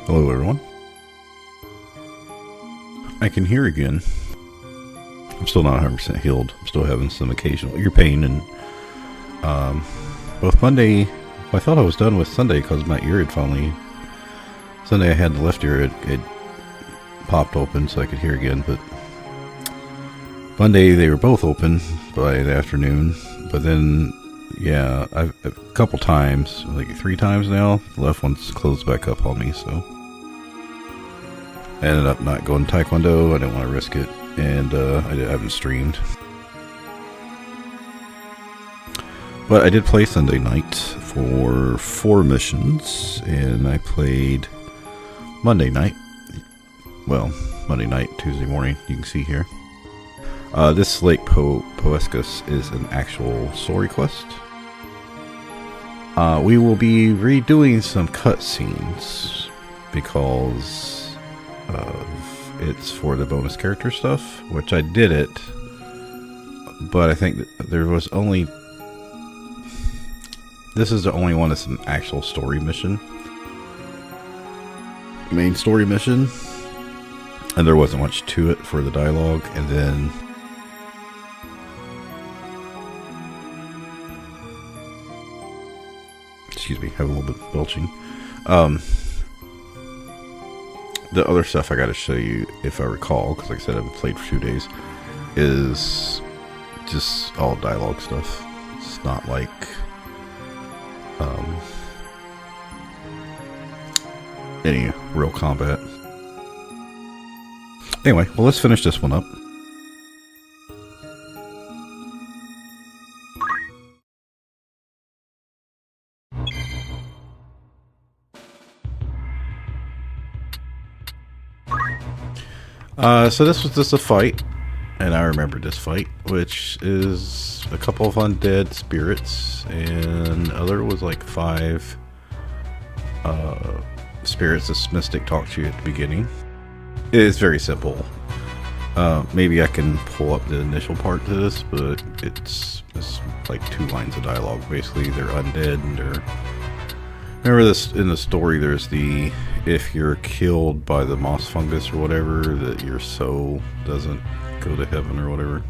Hello, everyone. I can hear again. I'm still not 100% healed. I'm still having some occasional ear pain, and both Monday, I thought I was done with Sunday because my ear had finally. Sunday, I had the left ear, it popped open so I could hear again, but Monday they were both open by the afternoon. But then, yeah, a couple times, like 3 times now, the left one's closed back up on me, so. I ended up not going Taekwondo. I didn't want to risk it, and I haven't streamed. But I did play Sunday night for 4 missions, and I played Monday night. Well, Monday night, Tuesday morning, you can see here. This Lake Poescus is an actual story quest. We will be redoing some cutscenes because it's for the bonus character stuff, which I did it, but I think that there was only, this is the only one that's an actual story mission, main story mission, and there wasn't much to it for the dialogue. And then excuse me, have a little bit of belching. The other stuff I got to show you, if I recall, because like I said, I've played for 2 days, is just all dialogue stuff. It's not like any real combat. Anyway, well, let's finish this one up. So this was just a fight, and I remember this fight, which is a couple of undead spirits, and other was like 5 spirits this mystic talked to you at the beginning. It is very simple. Maybe I can pull up the initial part to this, but it's like 2 lines of dialogue. Basically, they're undead, and they're... Remember this in the story, there's the, if you're killed by the moss fungus or whatever, that your soul doesn't go to heaven or whatever.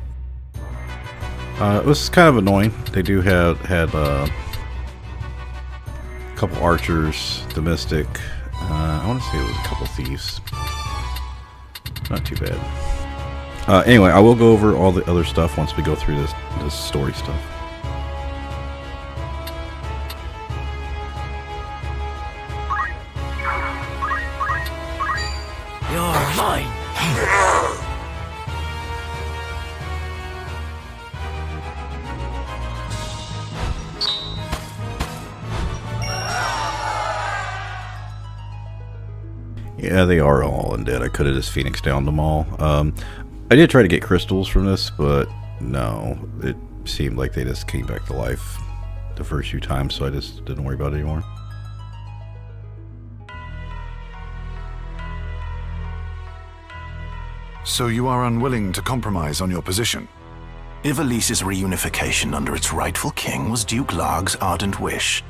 It was kind of annoying. They do had a couple archers, the mystic. I want to say it was a couple thieves. Not too bad. Anyway, I will go over all the other stuff once we go through this story stuff. You're mine. Yeah, they are all undead. I could have just Phoenix downed them all. I did try to get crystals from this, but no. It seemed like they just came back to life the first few times, so I just didn't worry about it anymore. So you are unwilling to compromise on your position? Ivalice's reunification under its rightful king was Duke Larg's ardent wish.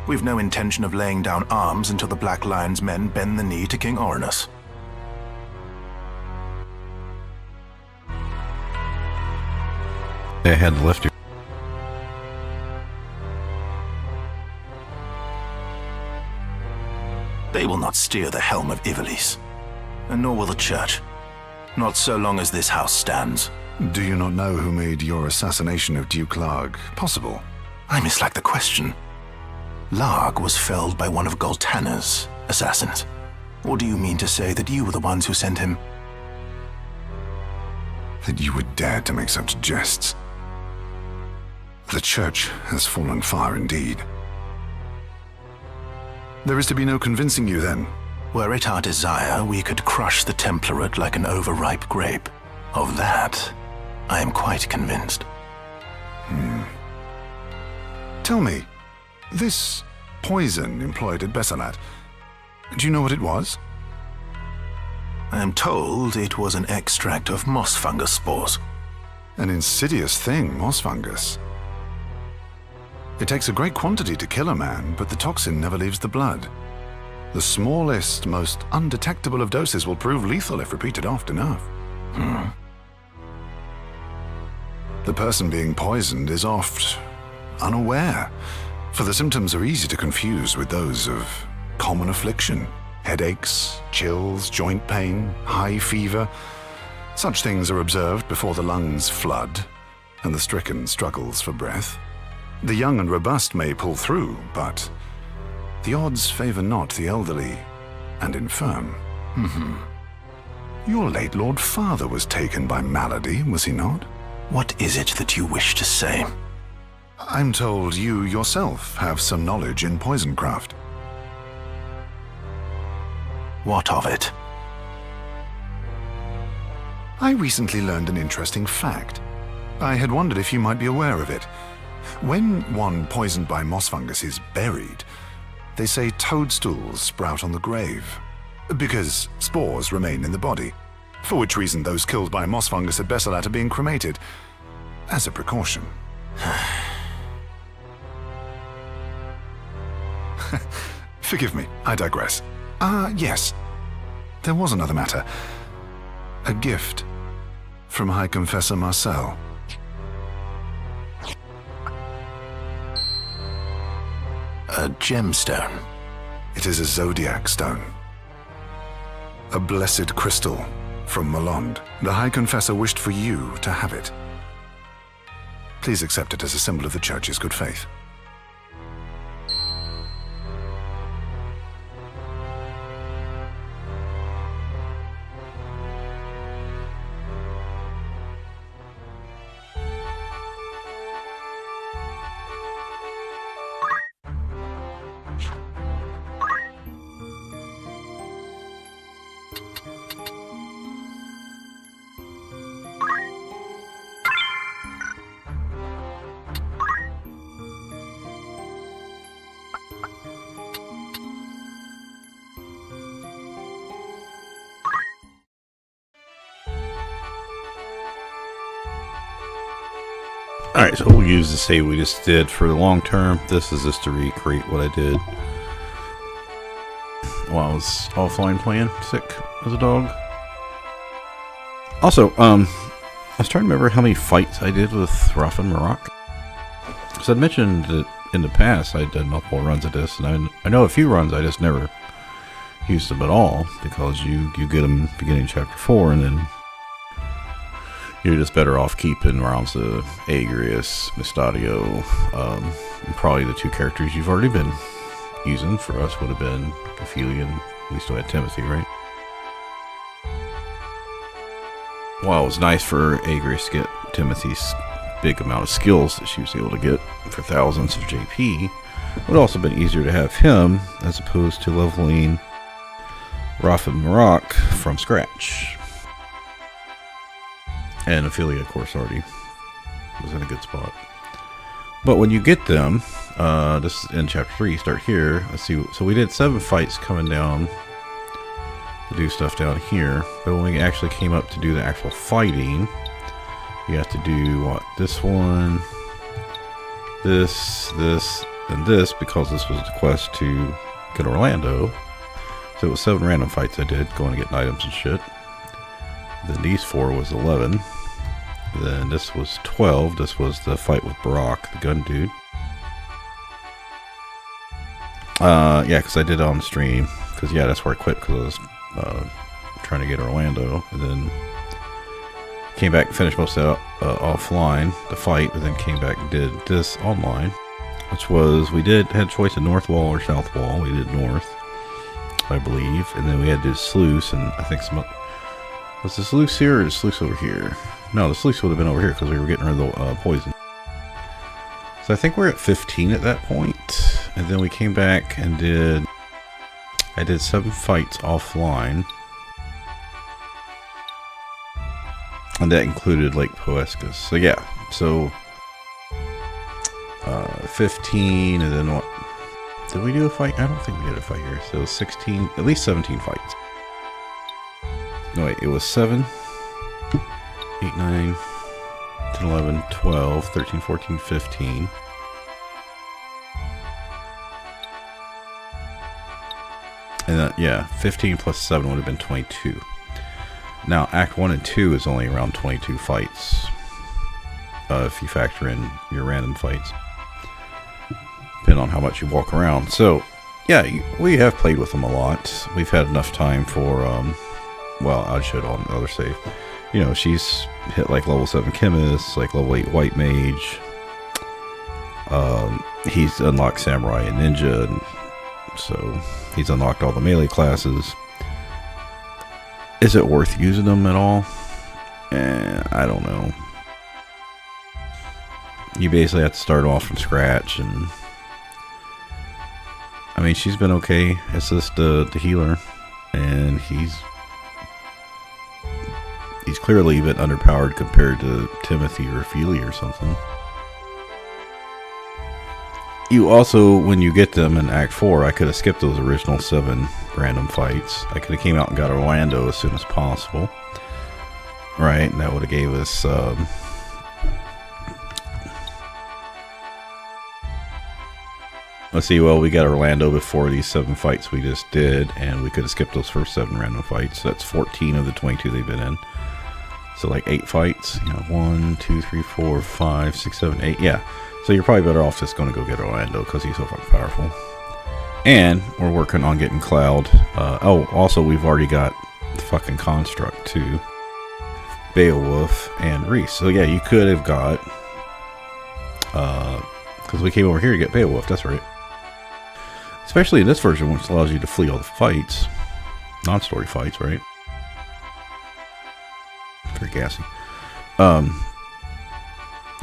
We've no intention of laying down arms until the Black Lion's men bend the knee to King Orinus. I had left you. They will not steer the helm of Ivalice, and nor will the church. Not so long as this house stands. Do you not know who made your assassination of Duke Larg possible? I mislike the question. Larg was felled by one of Goltanna's assassins. Or do you mean to say that you were the ones who sent him? That you would dare to make such jests. The church has fallen far indeed. There is to be no convincing you then. Were it our desire, we could crush the Template like an overripe grape. Of that, I am quite convinced. Tell me, this poison employed at Besalat, do you know what it was? I am told it was an extract of moss fungus spores. An insidious thing, moss fungus. It takes a great quantity to kill a man, but the toxin never leaves the blood. The smallest, most undetectable of doses will prove lethal if repeated often enough. The person being poisoned is oft unaware, for the symptoms are easy to confuse with those of common affliction. Headaches, chills, joint pain, high fever. Such things are observed before the lungs flood and the stricken struggles for breath. The young and robust may pull through, but the odds favor not the elderly and infirm. Your late Lord Father was taken by malady, was he not? What is it that you wish to say? I'm told you yourself have some knowledge in poisoncraft. What of it? I recently learned an interesting fact. I had wondered if you might be aware of it. When one poisoned by moss fungus is buried, they say toadstools sprout on the grave, because spores remain in the body, for which reason those killed by moss fungus at Besselat are being cremated, as a precaution. Forgive me, I digress. Yes. There was another matter. A gift from High Confessor Marcel. A gemstone. It is a zodiac stone. A blessed crystal from Malond. The High Confessor wished for you to have it. Please accept it as a symbol of the Church's good faith. Alright, so we'll use the save we just did for the long term. This is just to recreate what I did while I was offline playing sick as a dog. Also, I was trying to remember how many fights I did with Rafa Marok. Because I'd mentioned that in the past I'd done multiple runs of this, and I know a few runs I just never used them at all, because you get them beginning of chapter 4, and then you're just better off keeping rounds of Agrius, Mystadio, and probably the two characters you've already been using. For us would have been Ophelia, and we still had Timothy, right? While it was nice for Agrius to get Timothy's big amount of skills that she was able to get for thousands of JP, it would also have been easier to have him as opposed to leveling Rafa Marok from scratch. And Ophelia, of course, already was in a good spot. But when you get them, this is in chapter 3, you start here. Let's see. So we did 7 fights coming down to do stuff down here. But when we actually came up to do the actual fighting, you have to do what? This one, this, and this, because this was the quest to get Orlando. So it was 7 random fights I did, going to get items and shit. Then these 4 was 11. Then this was 12. This was the fight with Barak, the gun dude. Yeah, because I did it on stream. Because, yeah, that's where I quit, because I was trying to get Orlando. And then came back and finished most of that offline, the fight, but then came back and did this online. Which was, had a choice of North Wall or South Wall. We did North, I believe. And then we had to do Sluice, and I think some... Was the sluice here or the sluice over here? No, the sluice would have been over here because we were getting rid of the poison. So I think we're at 15 at that point. And then we came back and I did 7 fights offline. And that included Lake Poescus. So yeah, so 15, and then what? Did we do a fight? I don't think we did a fight here. So 16, at least 17 fights. No, wait, it was 7, 8, 9, 10, 11, 12, 13, 14, 15. And then, yeah, 15 plus 7 would have been 22. Now, Act 1 and 2 is only around 22 fights. If you factor in your random fights. Depending on how much you walk around. So, yeah, we have played with them a lot. We've had enough time for, well, I should on the other save. You know, she's hit like level 7 Chemist, like level 8 White Mage. He's unlocked Samurai and Ninja, and so he's unlocked all the melee classes. Is it worth using them at all? I don't know. You basically have to start off from scratch, and I mean, she's been okay. It's just the healer, and he's clearly a bit underpowered compared to Timothy or Feely or something. You also, when you get them in Act 4, I could have skipped those original 7 random fights. I could have came out and got Orlando as soon as possible. Right, and that would have gave us... let's see, well, we got Orlando before these 7 fights we just did, and we could have skipped those first 7 random fights. So that's 14 of the 22 they've been in. So like 8 fights. You know, 1, 2, 3, 4, 5, 6, 7, 8. Yeah. So you're probably better off just going to go get Orlando because he's so fucking powerful. And we're working on getting Cloud. Oh, also we've already got the fucking Construct too. Beowulf and Reese. So yeah, you could have got... because we came over here to get Beowulf, that's right. Especially in this version, which allows you to flee all the fights. Non-story fights, right? Very gassy.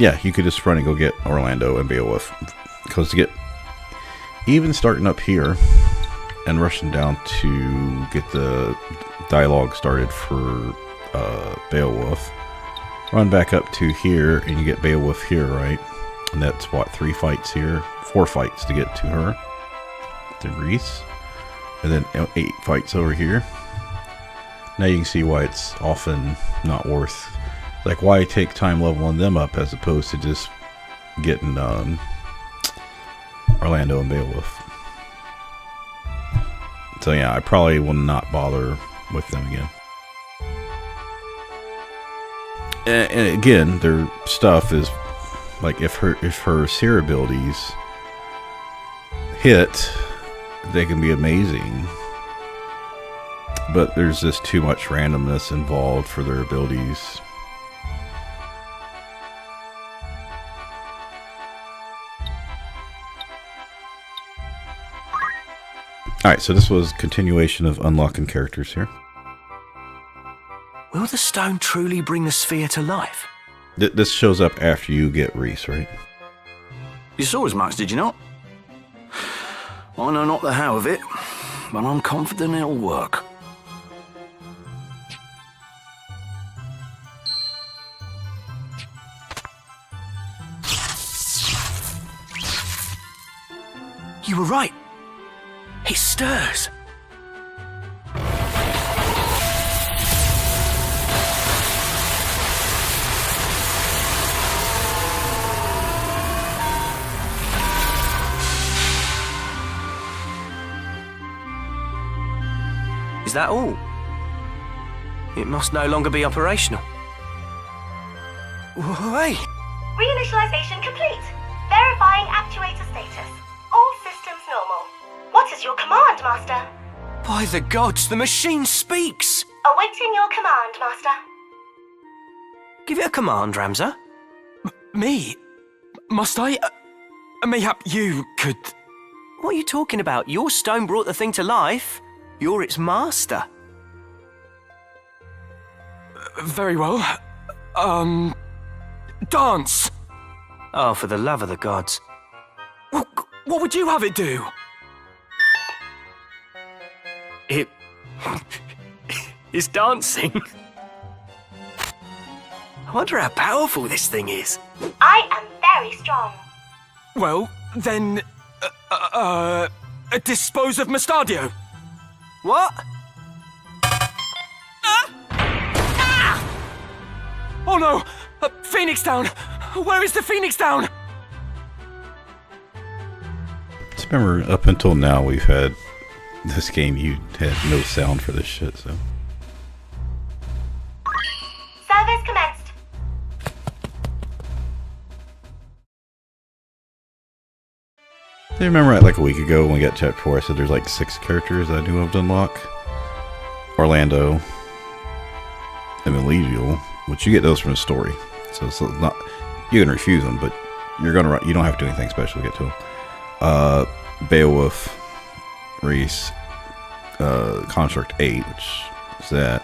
Yeah, you could just run and go get Orlando and Beowulf. Because to get... even starting up here and rushing down to get the dialogue started for Beowulf. Run back up to here and you get Beowulf here, right? And that's what, 3 fights here? 4 fights to get to her. To Reese. And then 8 fights over here. Now you can see why it's often not worth... like, why take time leveling them up as opposed to just getting Orlando and Beowulf. So yeah, I probably will not bother with them again. And again, their stuff is like, if her seer abilities hit, they can be amazing. But there's just too much randomness involved for their abilities. Alright, so this was continuation of unlocking characters here. Will the stone truly bring the sphere to life? This shows up after you get Reese, right? You saw as much, did you not? I know not the how of it, but I'm confident it'll work. You were right. It stirs. Is that all? It must no longer be operational. Hey! Reinitialization complete. Verifying actuator status. All systems normal. What is your command, Master? By the gods, the machine speaks! Awaiting your command, Master. Give it a command, Ramza. Me? Must I? Mayhap you could... What are you talking about? Your stone brought the thing to life. You're its master. Very well. Dance! Oh, for the love of the gods. What would you have it do? It's dancing. I wonder how powerful this thing is. I am very strong. Well, then... dispose of Mustadio. What? Oh no! Phoenix Down! Where is the Phoenix Down? Just remember, up until now we've had this game you had no sound for this shit, so. Service commenced. I remember like a week ago when we got chapter 4, I said there's like 6 characters I knew of to unlock. Orlando, and Malegial, which you get those from the story. So it's not, you can refuse them, but you don't have to do anything special to get to them. Beowulf, Reese, Construct 8, which is that.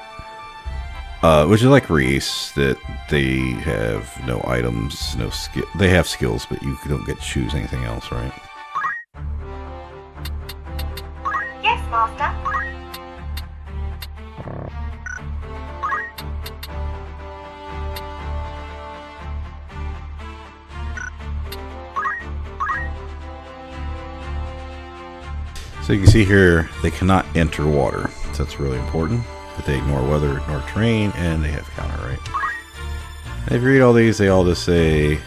Which is like Reese, that they have no items, no skill. They have skills, but you don't get to choose anything else, right? Yes, Master. So you can see here, they cannot enter water. So that's really important. But they ignore weather, ignore terrain, and they have counter, right? And if you read all these, they all just say...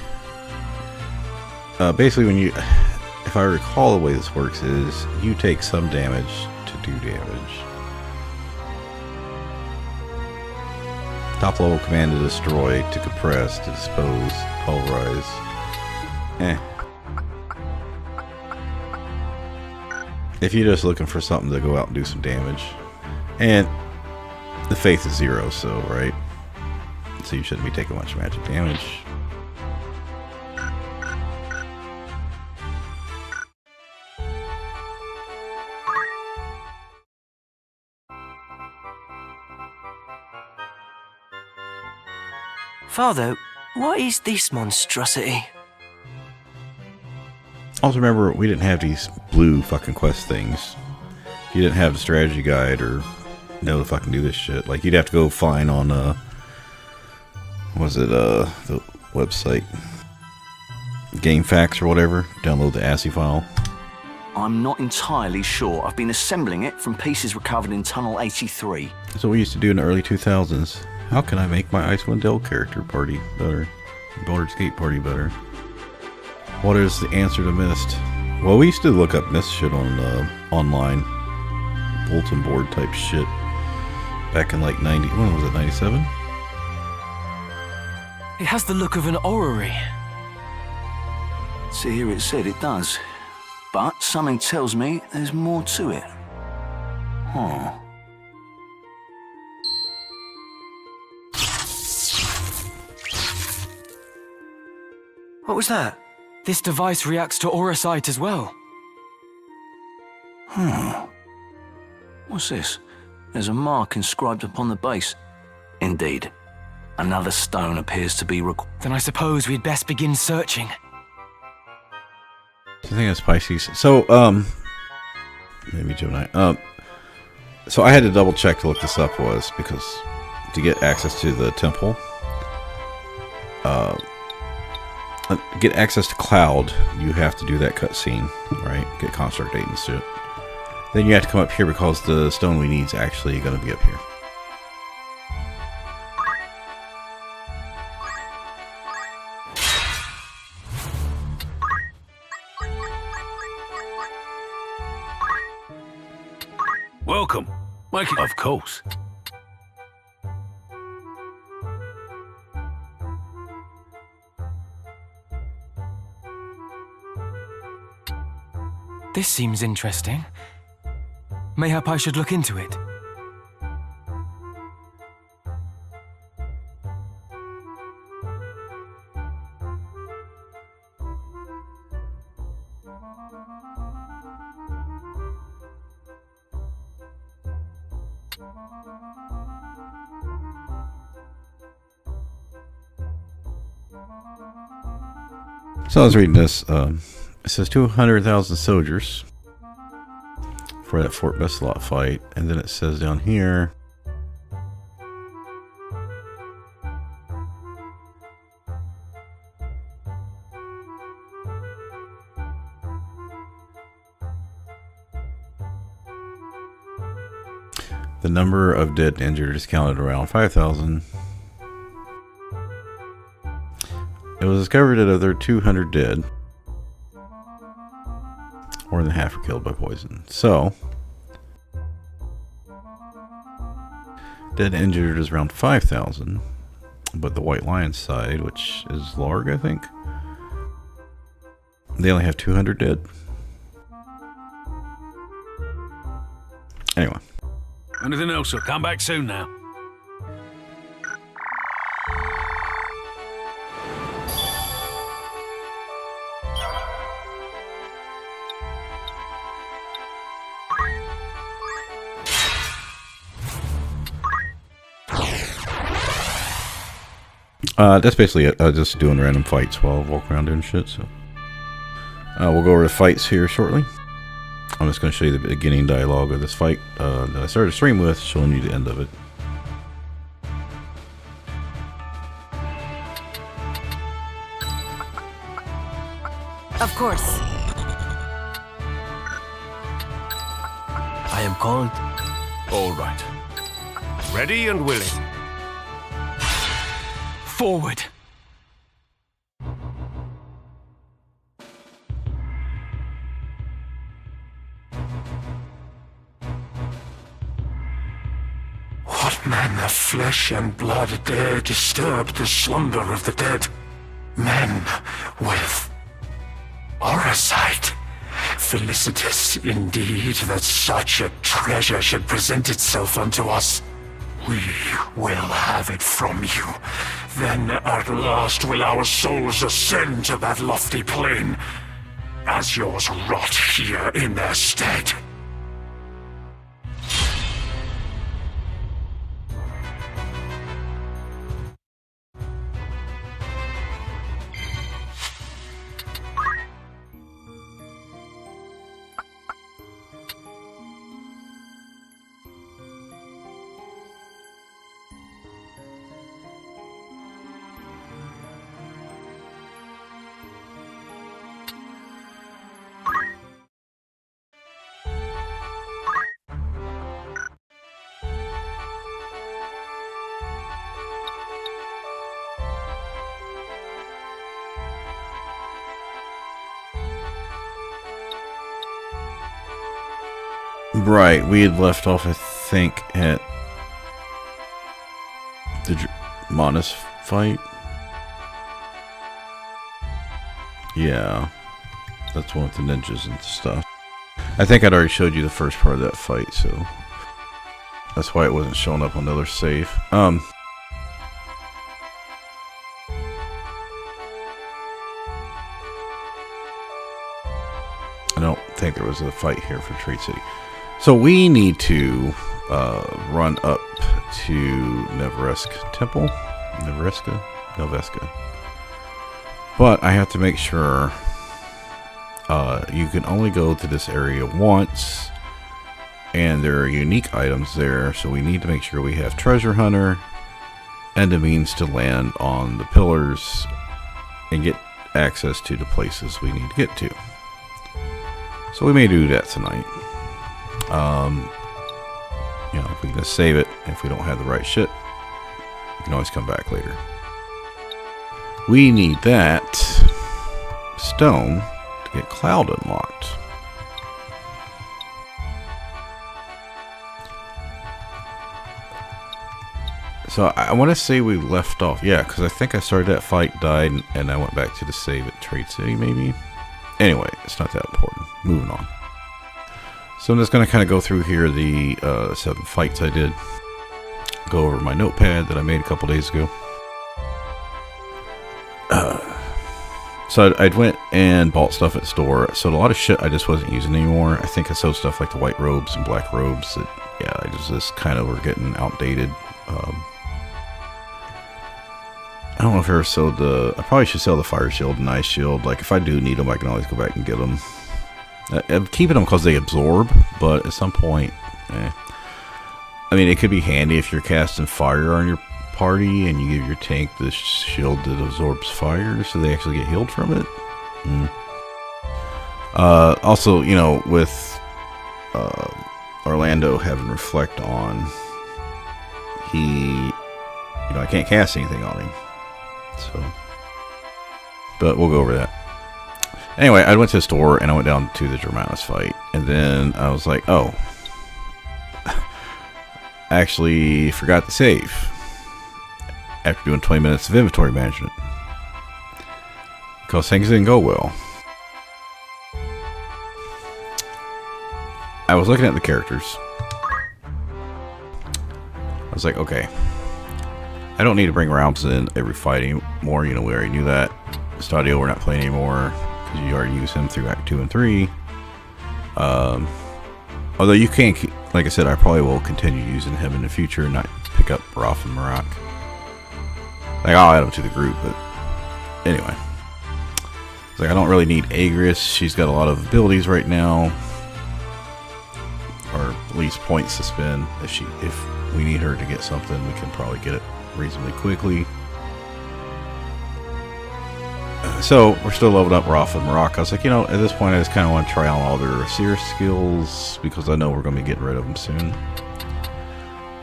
basically, when you... If I recall the way this works is, you take some damage to do damage. Top level command to destroy, to compress, to dispose, pulverize. If you're just looking for something to go out and do some damage. And the faith is 0, so, right? So you shouldn't be taking much magic damage. Father, what is this monstrosity? Also remember, we didn't have these blue fucking quest things. You didn't have the strategy guide or know to fucking do this shit. Like, you'd have to go find on, the website? GameFAQs or whatever. Download the ASCII file. I'm not entirely sure. I've been assembling it from pieces recovered in Tunnel 83. That's what we used to do in the early 2000s. How can I make my Icewind Dale character party better? Baldur's Gate party better? What is the answer to Myst? Well, we used to look up Myst shit on online bulletin board type shit back in like 90. When was it? 97? It has the look of an orrery. See, here it said it does. But something tells me there's more to it. Huh. What was that? This device reacts to auracite as well. What's this? There's a mark inscribed upon the base. Indeed. Another stone appears to be Then I suppose we'd best begin searching. I think it's Pisces. So, maybe Gemini. So I had to double check to look this up because to get access to the temple, get access to Cloud, you have to do that cutscene, right? Get Construct 8 and shit. Then you have to come up here because the stone we need is actually going to be up here. Welcome. Of course. This seems interesting. Mayhap I should look into it. So I was reading this. It says 200,000 soldiers for that Fort Besselot fight, and then it says down here, the number of dead and injured is counted around 5,000. It was discovered that of their 200 dead, more than half were killed by poison. So, Dead and injured is around 5,000. But the White Lion side, which is Larg, I think, they only have 200 dead. Anyway. Anything else? I'll come back soon now. That's basically it. Just doing random fights while I walk around doing shit. So we'll go over the fights here shortly. I'm just going to show you the beginning dialogue of this fight that I started the stream with, showing you the end of it. Of course. I am called. All right. Ready and willing. Forward. What man of flesh and blood dare disturb the slumber of the dead? Men with orosight. Felicitous indeed that such a treasure should present itself unto us. We will have it from you. Then at last will our souls ascend to that lofty plane, as yours rot here in their stead. Right, we had left off, I think, at the Manus fight. Yeah, that's one with the ninjas and stuff. I think I'd already showed you the first part of that fight, so that's why it wasn't showing up on the other save. I don't think there was a fight here for Trade City. So we need to run up to Nevresk Temple. Nevreska. But I have to make sure you can only go to this area once, and there are unique items there, so we need to make sure we have Treasure Hunter and the means to land on the pillars and get access to the places we need to get to. So we may do that tonight. You know, if we can just save it, if we don't have the right shit, we can always come back later. We need that stone to get Cloud unlocked. So I want to say we left off, yeah, because I think I started that fight, died, and I went back to the save at Trade City, maybe. Anyway, it's not that important. Moving on. So I'm just going to kind of go through here the 7 fights I did. Go over my notepad that I made a couple days ago. So I went and bought stuff at the store. So a lot of shit I just wasn't using anymore. I think I sold stuff like the white robes and black robes that, yeah, I just kind of were getting outdated. I don't know if I ever sold the... I probably should sell the fire shield and ice shield. Like, if I do need them, I can always go back and get them. I'm keeping them because they absorb, but at some point, I mean, it could be handy if you're casting fire on your party and you give your tank this shield that absorbs fire so they actually get healed from it. Also, you know, with Orlando having Reflect on, you know, I can't cast anything on him. So, but we'll go over that. Anyway, I went to the store and I went down to the Germanus fight, and then I was like, oh, actually forgot to save after doing 20 minutes of inventory management because things didn't go well. I was looking at the characters. I was like, okay, I don't need to bring Realms in every fight anymore. You know, we already knew that. Stadio we're not playing anymore because you already use him through Act 2 and 3. Although you can keep, like I said, I probably will continue using him in the future and not pick up Roth and Marak. Like, I'll add him to the group, but anyway. It's like, I don't really need Agris. She's got a lot of abilities right now. Or at least points to spend. If we need her to get something, we can probably get it reasonably quickly. So, we're still leveling up Roth and Marak. I was like, you know, at this point I just kind of want to try on all their Seer skills because I know we're going to be getting rid of them soon.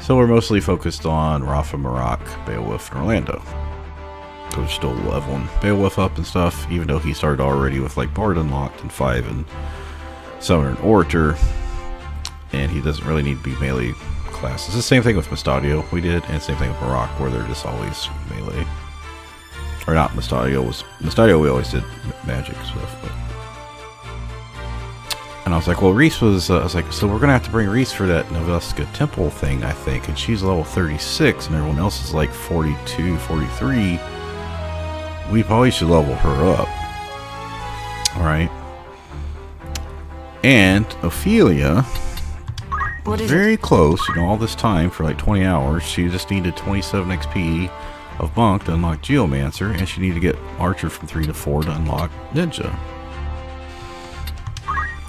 So we're mostly focused on Roth and Marak, Beowulf, and Orlando. So we're still leveling Beowulf up and stuff, even though he started already with like Bard unlocked and 5 and Summoner and Orator. And he doesn't really need to be melee class. It's the same thing with Mustadio we did, and same thing with Marak, where they're just always melee. Or not, Mustadio we always did magic stuff, but. And I was like, well, Reese was, I was like, so we're gonna have to bring Reese for that Noveska Temple thing, I think, and she's level 36, and everyone else is like 42, 43. We probably should level her up. Alright. And Ophelia was very close, you know, all this time for like 20 hours. She just needed 27 XP of Monk to unlock Geomancer, and she needed to get Archer from 3 to 4 to unlock Ninja.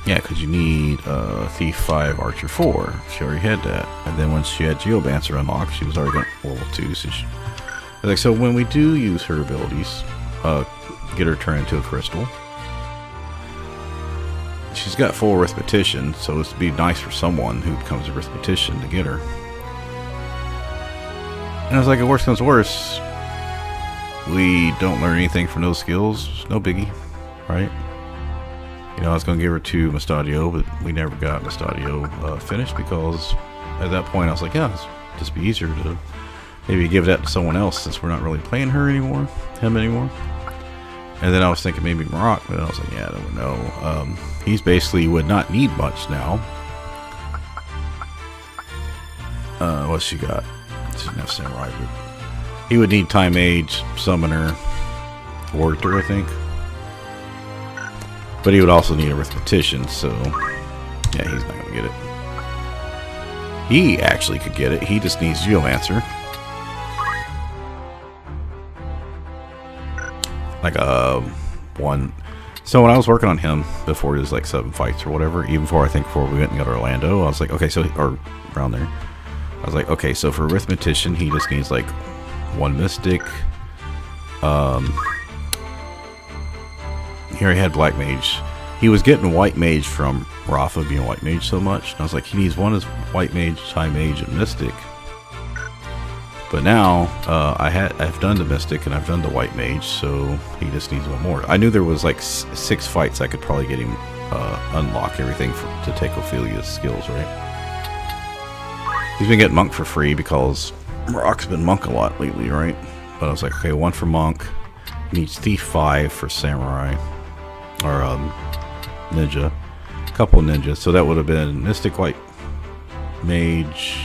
Yeah, because you need Thief 5, Archer 4. She already had that. And then once she had Geomancer unlocked, she was already at level 2. So, like, so when we do use her abilities, get her turned into a crystal. She's got full Arithmetician, so it's to be nice for someone who becomes Arithmetician to get her. And I was like, if worse comes worse, we don't learn anything from those skills. No biggie, right? You know, I was going to give her to Mustadio, but we never got Mustadio finished because at that point I was like, yeah, it'd just be easier to maybe give that to someone else since we're not really playing him anymore. And then I was thinking maybe Marak, but I was like, yeah, I don't know. He's basically would not need much now. What's she got? She doesn't have Samurai, but he would need Time Mage, Summoner, Orator, I think. But he would also need Arithmetician, so yeah, he's not going to get it. He actually could get it. He just needs Geomancer. Like one. So when I was working on him before his like 7 fights or whatever, even before we went and got Orlando, I was like, okay, so or around there, I was like, okay, so for Arithmetician, he just needs like 1 Mystic. He already had Black Mage. He was getting White Mage from Rafa being White Mage so much. And I was like, he needs 1 as White Mage, Time Mage, and Mystic. But now, I've done the Mystic and I've done the White Mage, so he just needs 1 more. I knew there was like 6 fights I could probably get him unlock everything to take Ophelia's skills, right? He's been getting Monk for free because Marak's been Monk a lot lately, right? But I was like, okay, 1 for Monk. He needs Thief 5 for Samurai. Or Ninja. A couple of Ninjas. So that would have been Mystic, White Mage,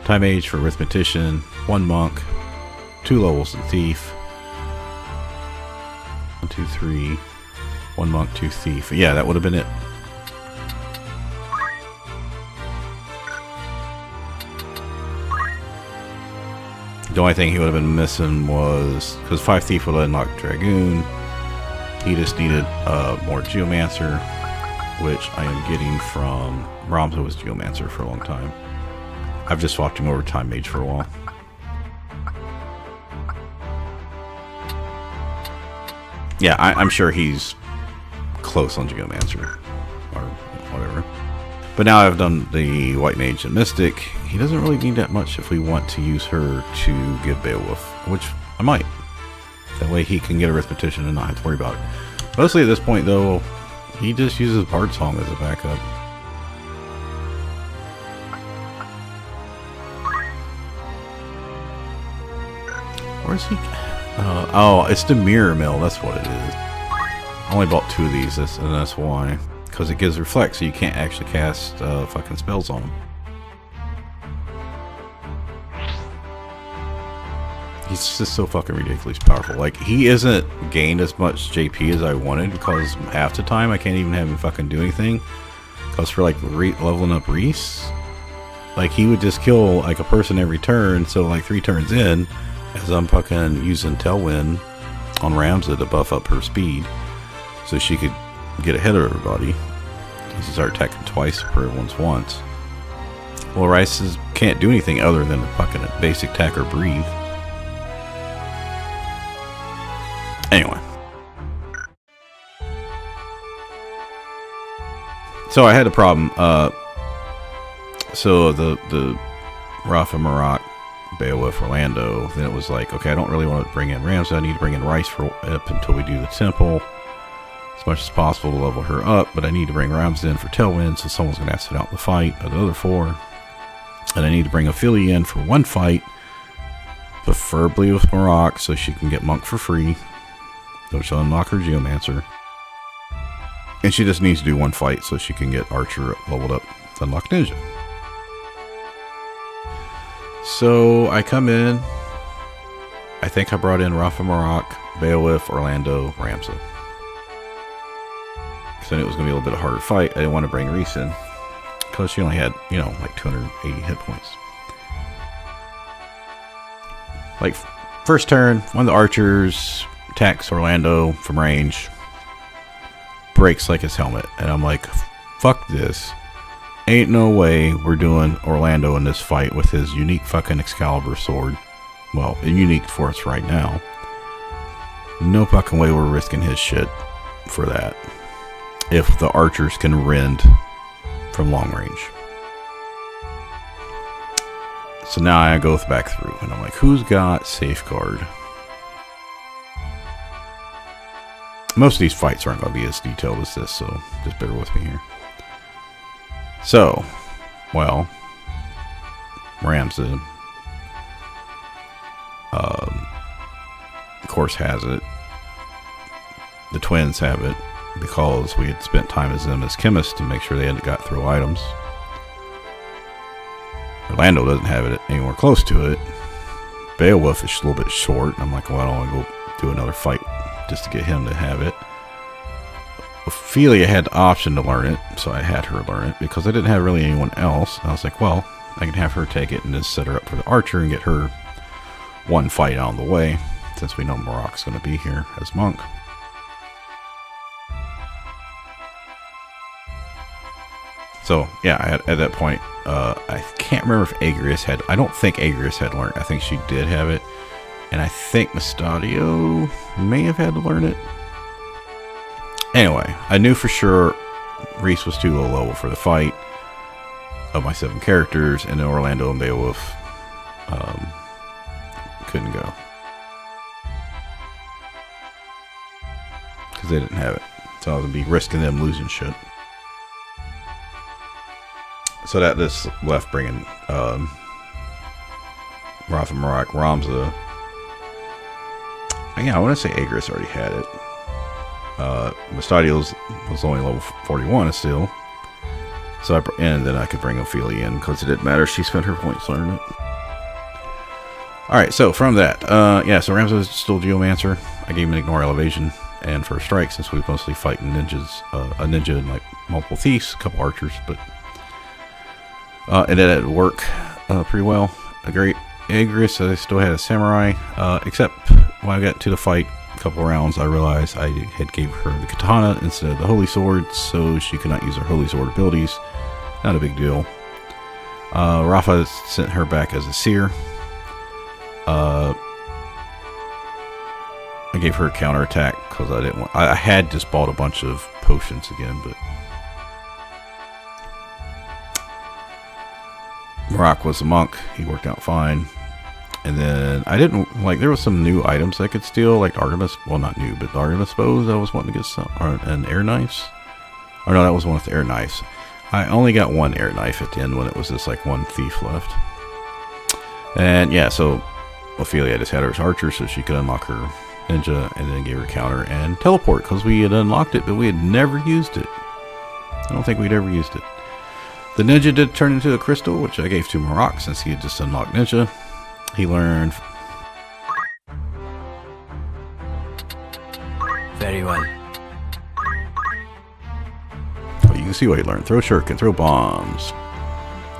Time Mage for Arithmetician, 1 Monk, 2 levels of Thief. 1, 2, 3. 1 Monk, 2 Thief. Yeah, that would have been it. The only thing he would have been missing was, because 5 Thief would have unlocked Dragoon, he just needed more Geomancer, which I am getting from Ramza was Geomancer for a long time. I've just swapped him over to Time Mage for a while. Yeah, I'm sure he's close on Geomancer, or whatever. But now I've done the White Mage and Mystic. He doesn't really need that much if we want to use her to give Beowulf, which I might. That way he can get Arithmetician and not have to worry about it. Mostly at this point, though, he just uses Bard Song as a backup. Where's he? Oh, it's the mirror mill. That's what it is. I only bought 2 of these, and that's why. Because it gives reflect, so you can't actually cast fucking spells on them. He's just so fucking ridiculously powerful. Like, he isn't gained as much JP as I wanted, because half the time I can't even have him fucking do anything. Because for like leveling up Reese, like he would just kill like a person every turn. So like 3 turns in, as I'm fucking using Tailwind on Ramza to buff up her speed, so she could get ahead of everybody. She start attacking twice per everyone's once. Well, Rice can't do anything other than a fucking basic attack or breathe. Anyway. So I had a problem. So the Rafa Marak, Beowulf, Orlando, then it was like, okay, I don't really want to bring in Ramza. I need to bring in Rice for up until we do the temple as much as possible to level her up, but I need to bring Ramza in for Tailwind, so someone's going to have to sit out the fight of the other 4. And I need to bring Ophelia in for 1 fight, preferably with Marak, so she can get Monk for free, which will unlock her Geomancer. And she just needs to do 1 fight so she can get Archer leveled up to unlock Ninja. So I come in. I think I brought in Rafa Marak, Beowulf, Orlando, Ramza. Because I knew it was going to be a little bit of a harder fight. I didn't want to bring Reese in, because she only had, you know, like 280 hit points. Like, first turn, one of the archers attacks Orlando from range, breaks like his helmet, and I'm like, fuck this. Ain't no way we're doing Orlando in this fight with his unique fucking Excalibur sword. Well, unique for us right now. No fucking way we're risking his shit for that. If the archers can rend from long range. So now I go back through and I'm like, who's got Safeguard? Most of these fights aren't going to be as detailed as this, so just bear with me here. So, well, Ramza, of course, has it. The twins have it, because we had spent time as them as chemists to make sure they hadn't got through items. Orlando doesn't have it anywhere close to it. Beowulf is a little bit short, and I'm like, well, I don't want to go do another fight just to get him to have it. Ophelia had the option to learn it, so I had her learn it, because I didn't have really anyone else. I was like, well, I can have her take it and just set her up for the archer and get her 1 fight out of the way, since we know Marak's going to be here as Monk. So, yeah, at that point, I can't remember if Agrias had... I don't think Agrias had learned. I think she did have it. And I think Mustadio may have had to learn it. Anyway, I knew for sure Reese was too low level for the fight of my 7 characters, and then Orlando and Beowulf couldn't go. Because they didn't have it. So I was going to be risking them losing shit. So that just left bringing Rafa Marak, Ramza. Yeah, I want to say Agrias already had it. Mustadio was only level 41 still. So and then I could bring Ophelia in, because it didn't matter. She spent her points learning it. Alright, so from that, yeah, so Ramza is still Geomancer. I gave him an Ignore Elevation and First Strike, since we were mostly fighting ninjas. A ninja and like multiple thieves, a couple archers, but and it had work pretty well. A great Agrias, I still had a samurai, except when I got to the fight a couple rounds, I realized I had gave her the katana instead of the holy sword, so she could not use her holy sword abilities. Not a big deal. Rafa sent her back as a seer. I gave her a counterattack because I didn't want... I had just bought a bunch of potions again, but... Marak was a monk. He worked out fine. And then I didn't... Like, there was some new items I could steal, like Artemis... Well, not new, but Artemis bows I was wanting to get some... and air knives. Or no, that was one with the air knives. I only got 1 air knife at the end when it was just like 1 thief left. And yeah, so Ophelia just had her as archer so she could unlock her ninja, and then gave her counter and teleport because we had unlocked it, but we had never used it. I don't think we'd ever used it. The ninja did turn into a crystal, which I gave to Marak since he had just unlocked ninja. He learned. Very well. Oh, you can see what he learned. Throw shuriken, throw bombs.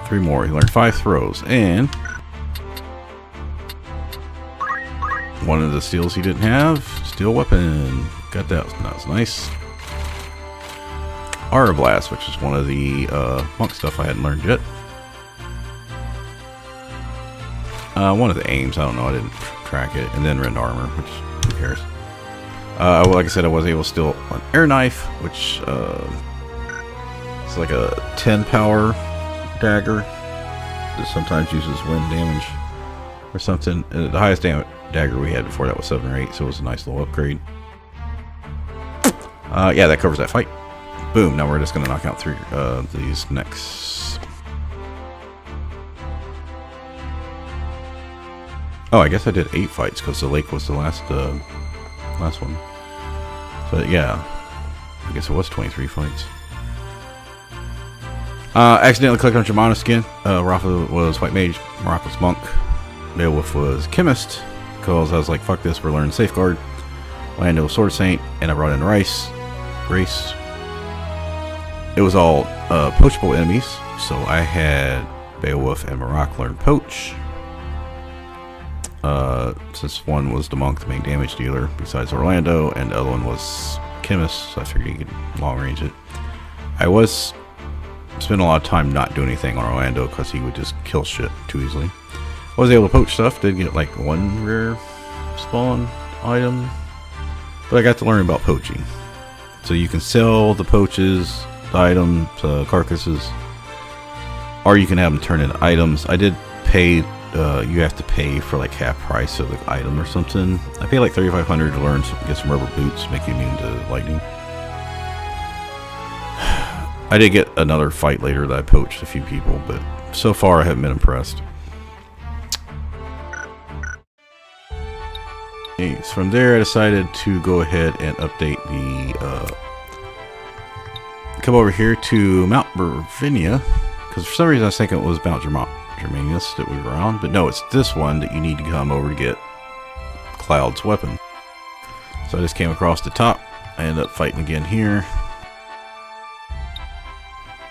3 more. He learned 5 throws, and one of the steals he didn't have, steel weapon. Got that. That was nice. Aura Blast, which is one of the monk stuff I hadn't learned yet. One of the aims, I don't know, I didn't track it. And then Rend Armor, which, who cares? Like I said, I was able to steal an air knife, which it's like a 10 power dagger that sometimes uses wind damage or something. The highest dagger we had before that was 7 or 8, so it was a nice little upgrade. Yeah, that covers that fight. Boom, now we're just going to knock out 3 these next. Oh, I guess I did 8 fights because the lake was the last one. So yeah, I guess it was 23 fights. Accidentally clicked on Germana's skin. Rafa was White Mage, Marak was Monk, Beowulf was Chemist, because I was like, fuck this, we're learning Safeguard. Orlando was Sword Saint, and I brought in Race. It was all poachable enemies, so I had Beowulf and Marak learn Poach. Since one was the Monk, the main damage dealer, besides Orlando, and the other one was Chemist, so I figured you could long range it. I was spending a lot of time not doing anything on Orlando because he would just kill shit too easily. I was able to poach stuff, did get like 1 rare spawn item, but I got to learn about poaching. So you can sell the poaches, the items, carcasses, or you can have them turn into items. I did pay, you have to pay for like half price of the item or something. I paid like 3,500 to learn, get some rubber boots, make you immune to lightning. I did get another fight later that I poached a few people, but so far I haven't been impressed. Okay, so from there I decided to go ahead and update the come over here to Mount Bervinia, because for some reason I was thinking it was Mount Germanius that we were on, but no, it's this one that you need to come over to get Cloud's weapon. So I just came across the top. I ended up fighting again here,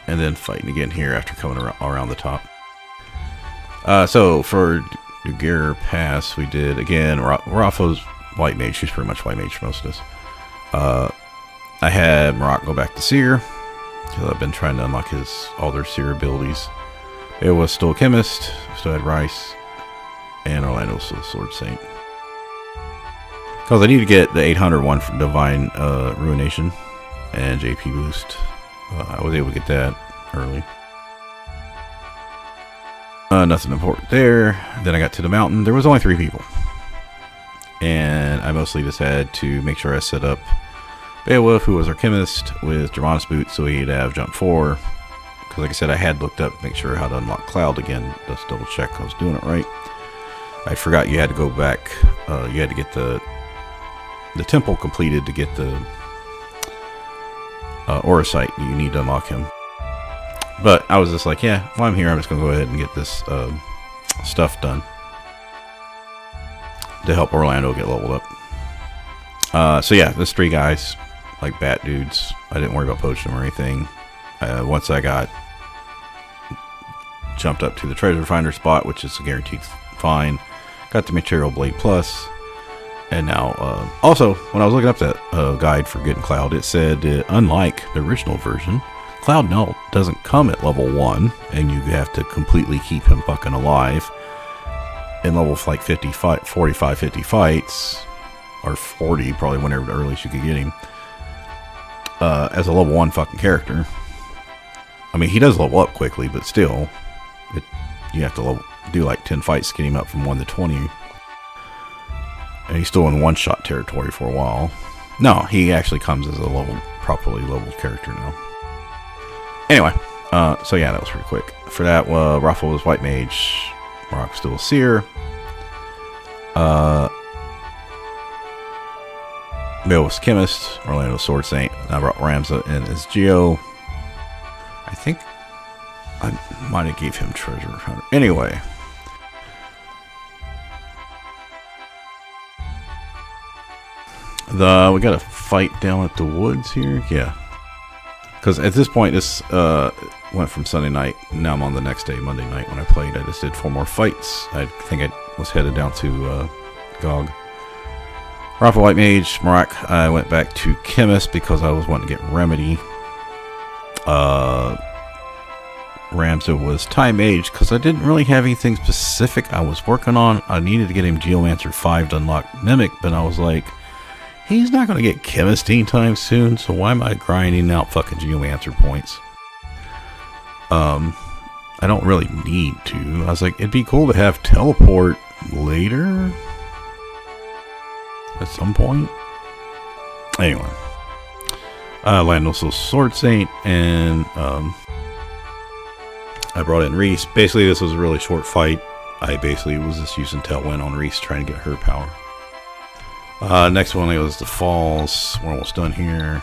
and then fighting again here after coming around the top. So for Dugir Pass, we did again Rafa's White Mage. She's pretty much White Mage for most of this. I had Marak go back to Seer because I've been trying to unlock all their Seer abilities. It was still a Chemist, still had Rice, and Orlando still Sword Saint. Because I need to get the 801 from Divine Ruination and JP Boost. I was able to get that early. Nothing important there. Then I got to the mountain. There was only 3 people. And I mostly just had to make sure I set up Beowulf, who was our Chemist, with Germanus Boots, so he'd have jump 4. Because like I said, I had looked up to make sure how to unlock Cloud again. Just double check I was doing it right. I forgot you had to go back. You had to get the temple completed to get the Aura Sight. You need to unlock him. But I was just like, yeah, while I'm here, I'm just going to go ahead and get this stuff done to help Orlando get leveled up. So yeah, there's 3 guys, like bat dudes. I didn't worry about poaching them or anything. Once I got jumped up to the treasure finder spot, which is a guaranteed find, got the Material Blade Plus. And now, also, when I was looking up that guide for getting Cloud, it said unlike the original version, Cloud now doesn't come at level 1, and you have to completely keep him fucking alive in level like 45, 50 fights, or 40, probably whenever the earliest you could get him, as a level 1 fucking character. I mean, he does level up quickly, but still, you have to do like 10 fights to get him up from 1 to 20. And he's still in one-shot territory for a while. No, he actually comes as a properly leveled character now. Anyway, so yeah, that was pretty quick. For that, Rafa was White Mage, Marak still a Seer. Bill was chemist, Orlando sword saint. I brought Ramza in as Geo. I think I might have gave him treasure hunter. Anyway. We got a fight down at the woods here. Yeah. Because at this point, this went from Sunday night. Now I'm on the next day, Monday night, when I played. I just did 4 more fights. I think I was headed down to Gog. Rafa White Mage, Marak. I went back to Chemist because I was wanting to get Remedy. Ramza was Time Mage because I didn't really have anything specific I was working on. I needed to get him Geomancer 5 to unlock Mimic, but I was like, he's not going to get Chemist anytime soon, so why am I grinding out fucking Geomancer points? I don't really need to. I was like, it'd be cool to have Teleport later. At some point. Anyway. Landos Sword Saint, and I brought in Reese. Basically, this was a really short fight. I basically was just using Tailwind on Reese, trying to get her power. Next one was the Falls. We're almost done here.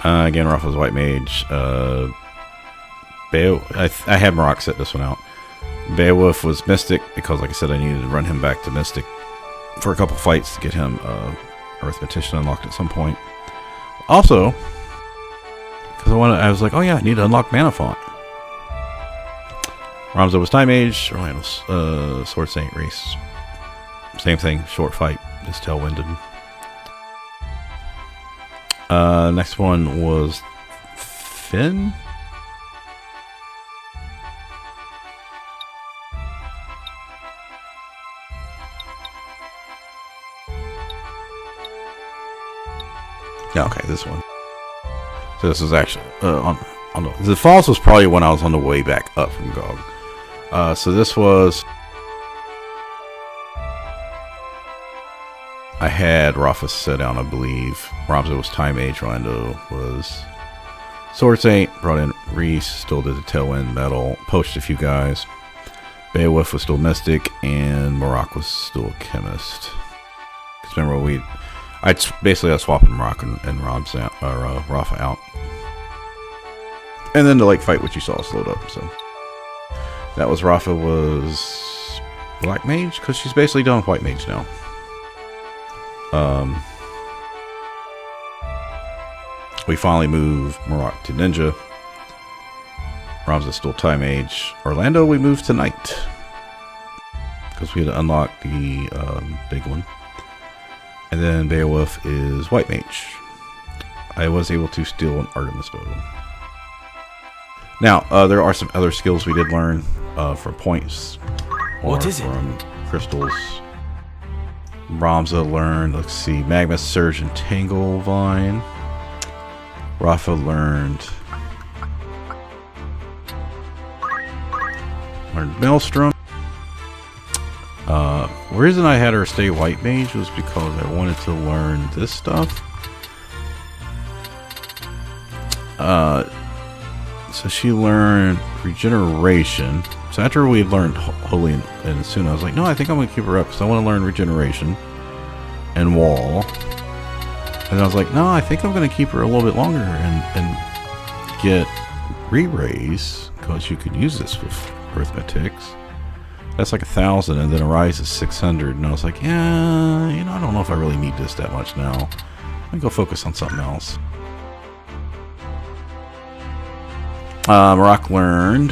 Again, Rafa's White Mage. I had Marak set this one out. Beowulf was Mystic because, like I said, I needed to run him back to Mystic for a couple fights to get him Arithmetician unlocked at some point. Also, because I was like, oh yeah, I need to unlock Mana Font. Ramza was Time Mage. Orlando's Sword Saint Reese. Same thing, short fight, just tailwinded. Next one was Finn. Yeah, okay, this one. So this is actually on the Falls was probably when I was on the way back up from Gog. So this was, I had Rafa set down, I believe. Ramza was Time Mage. Orlando was Sword Saint. Brought in Reese. Still did the Tailwind Metal. Poached a few guys. Beowulf was still Mystic, and Marak was still a Chemist. Because remember I was swapping Marak and Rafa out. And then the lake fight, which you saw slowed up. So that was Rafa was Black Mage, because she's basically done with White Mage now. We finally moved Marak to Ninja. Ramza's still Time Mage. Orlando, we moved to Knight because we had to unlock the big one. And then Beowulf is White Mage. I was able to steal an Artemis bow. Now, there are some other skills we did learn for points. What is it? From crystals. Ramza learned, let's see, Magma Surge and Tangle Vine. Rafa learned Maelstrom. The reason I had her stay White Mage was because I wanted to learn this stuff. So she learned Regeneration. So after we had learned Holy and Asuna, I was like, no, I think I'm going to keep her up because I want to learn Regeneration and Wall. And I was like, no, I think I'm going to keep her a little bit longer and get Re-Raise, because you could use this with Arithmetics. That's like 1,000, and then a Rise is 600. And I was like, yeah, I don't know if I really need this that much now. Let me go focus on something else. Marak learned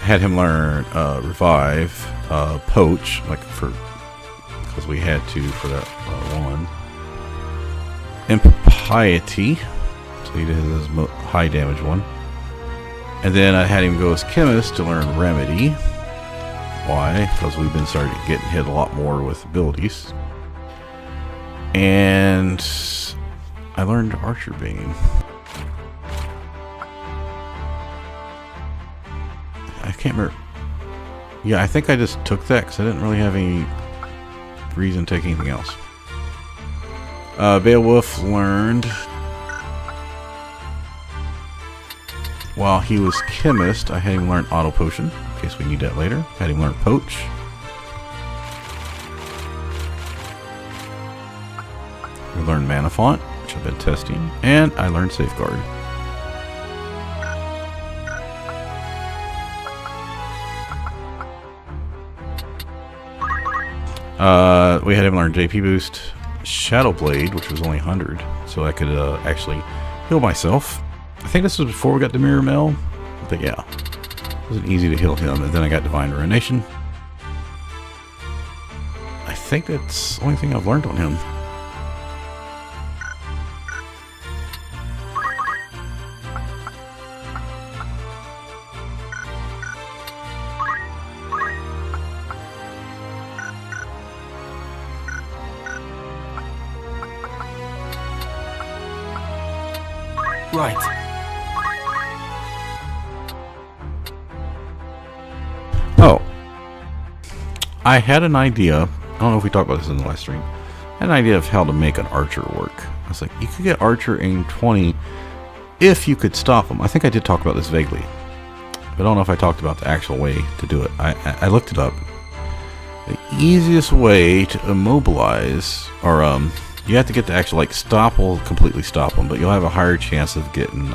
had him learn Revive, Poach, like because we had to for that one. Impiety, so he did his high damage one. And then I had him go as Chemist to learn Remedy. Why? Because we've been starting to get hit a lot more with abilities. And I learned Archer Bane. I can't remember. Yeah, I think I just took that because I didn't really have any reason to take anything else. Beowulf learned while he was chemist. I had him learn auto potion in case we need that later. Had him learn poach. We learned mana font, which I've been testing, and I learned safeguard. We had him learn JP boost, Shadow Blade, which was only 100, so I could actually heal myself. I think this was before we got the Mirror Mail, but yeah, it wasn't easy to heal him. And then I got Divine Ruination. I think that's the only thing I've learned on him. Right. Oh. I had an idea. I don't know if we talked about this in the last stream. I had an idea of how to make an archer work. I was like, you could get archer in 20 if you could stop them. I think I did talk about this vaguely. But I don't know if I talked about the actual way to do it. I looked it up. The easiest way to immobilize, or you have to get the actual, like, stop will completely stop them, but you'll have a higher chance of getting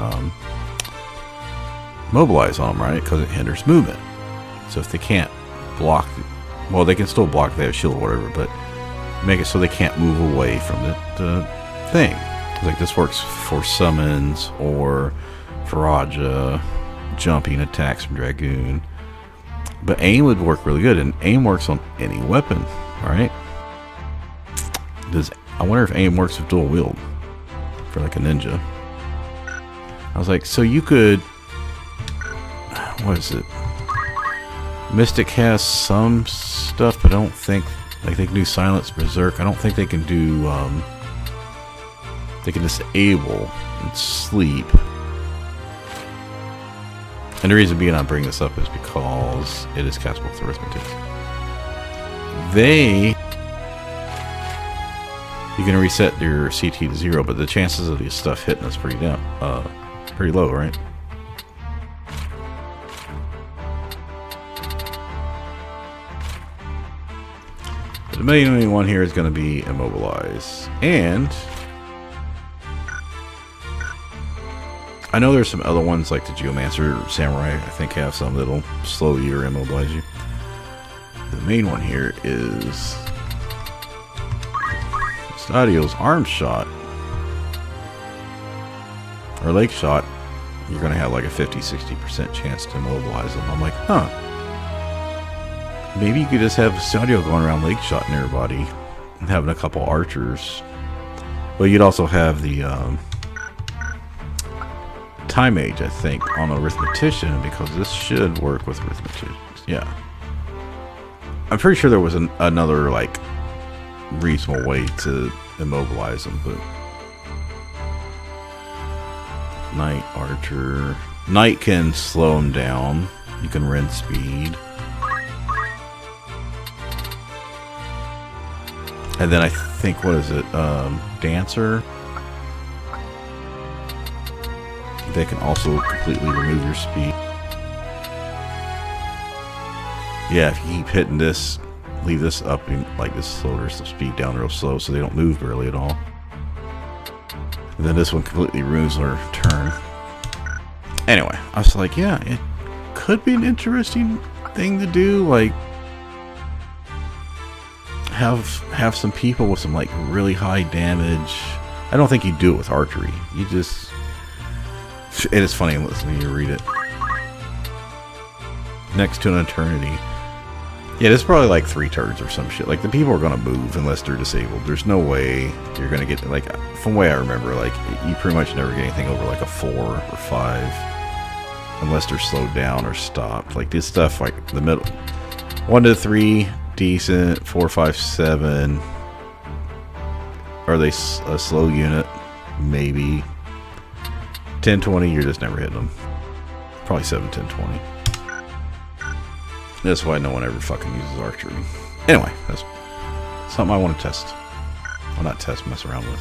mobilize on them, right? Because it hinders movement. So if they can't block, well, they can still block if they have shield or whatever, but make it so they can't move away from the thing. Like, this works for summons or for Raja, jumping attacks from Dragoon. But aim would work really good, and aim works on any weapon, right? I wonder if aim works with dual wield for like a ninja. I was like, so you could, what is it? Mystic has some stuff, but I don't think, like, they can do silence, berserk. I don't think they can do, they can disable and sleep. And the reason being I bring this up is because it is castable with arithmetic. You can reset your CT to 0, but the chances of this stuff hitting is pretty low, right? The main one here is going to be immobilize, and I know there's some other ones like the Geomancer Samurai. I think have some that'll slow you or immobilize you. The main one here is Stadio's arm shot or leg shot. You're gonna have like a 50-60% chance to immobilize them. I'm like, huh, maybe you could just have Stadio going around leg shotting everybody and having a couple archers. But you'd also have the time age, I think, on arithmetician, because this should work with arithmeticians. Yeah, I'm pretty sure there was another like reasonable way to immobilize them, but Knight Archer. Knight can slow him down. You can rend speed. And then I think, what is it? Dancer. They can also completely remove your speed. Yeah, if you keep hitting this, leave this up and like this, slow their speed down real slow so they don't move barely at all. And then this one completely ruins their turn. Anyway, I was like, yeah, it could be an interesting thing to do, like have some people with some like really high damage. I don't think you do it with archery. You just, it is funny listening to you read it. Next to an eternity. Yeah, this is probably like 3 turns or some shit. Like, the people are gonna move unless they're disabled. There's no way you're gonna get, like, from the way I remember, like, you pretty much never get anything over like a 4 or 5 unless they're slowed down or stopped. Like, this stuff, like the middle 1 to 3, decent. 4, 5, 7. Are they a slow unit? Maybe. 10, 20, you're just never hitting them. Probably 7, 10, 20. That's why no one ever fucking uses archery. Anyway, that's something I want to test. Well, not test, mess around with.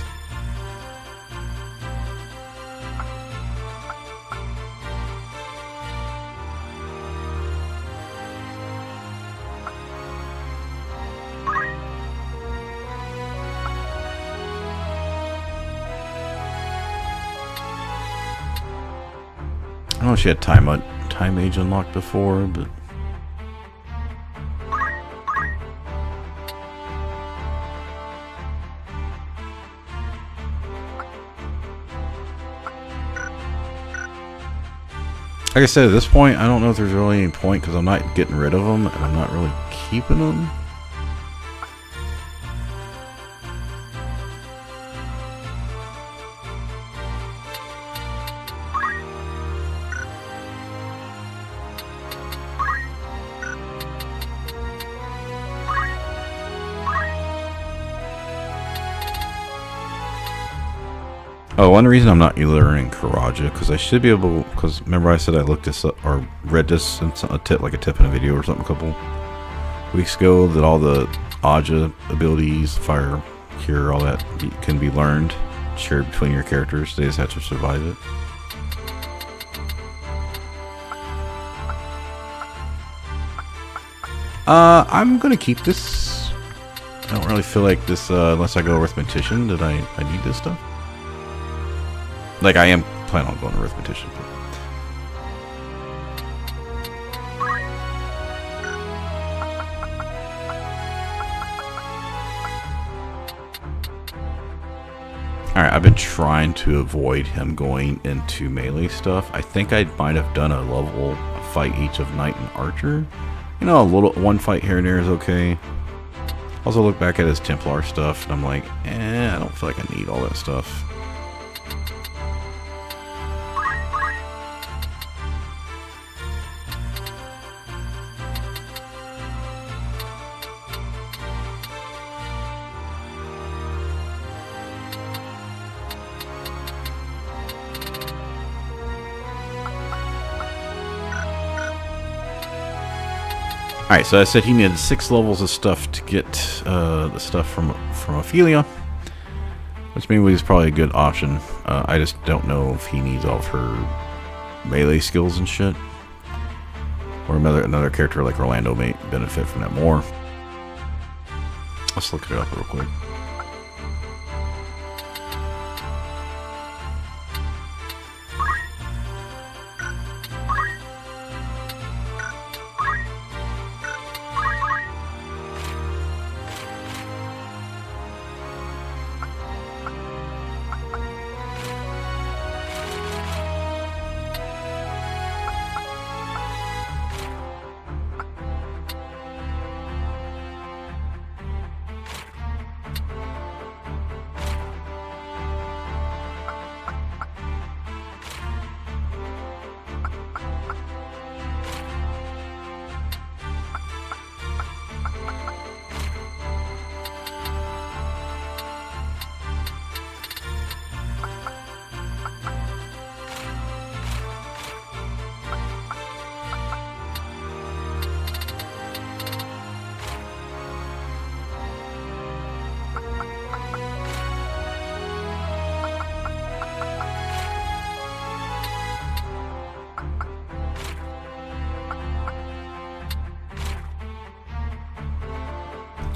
I don't know if she had time age unlocked before, but like I said, at this point, I don't know if there's really any point because I'm not getting rid of them and I'm not really keeping them. Oh, one reason I'm not learning Karaja, because I should be able, because remember I said I looked this up, or read this in a tip in a video or something a couple weeks ago, that all the Aja abilities, fire, cure, all that can be learned, shared between your characters. They just have to survive it. I'm gonna keep this. I don't really feel like this, unless I go Arithmetician, that I need this stuff. Like, I am planning on going Arithmetician. But alright, I've been trying to avoid him going into melee stuff. I think I might have done a level fight each of Knight and Archer. You know, one fight here and there is okay. Also look back at his Templar stuff, and I'm like, I don't feel like I need all that stuff. Alright, so I said he needed 6 levels of stuff to get the stuff from Ophelia, which maybe is probably a good option. I just don't know if he needs all of her melee skills and shit, or another character like Orlando may benefit from that more. Let's look it up real quick.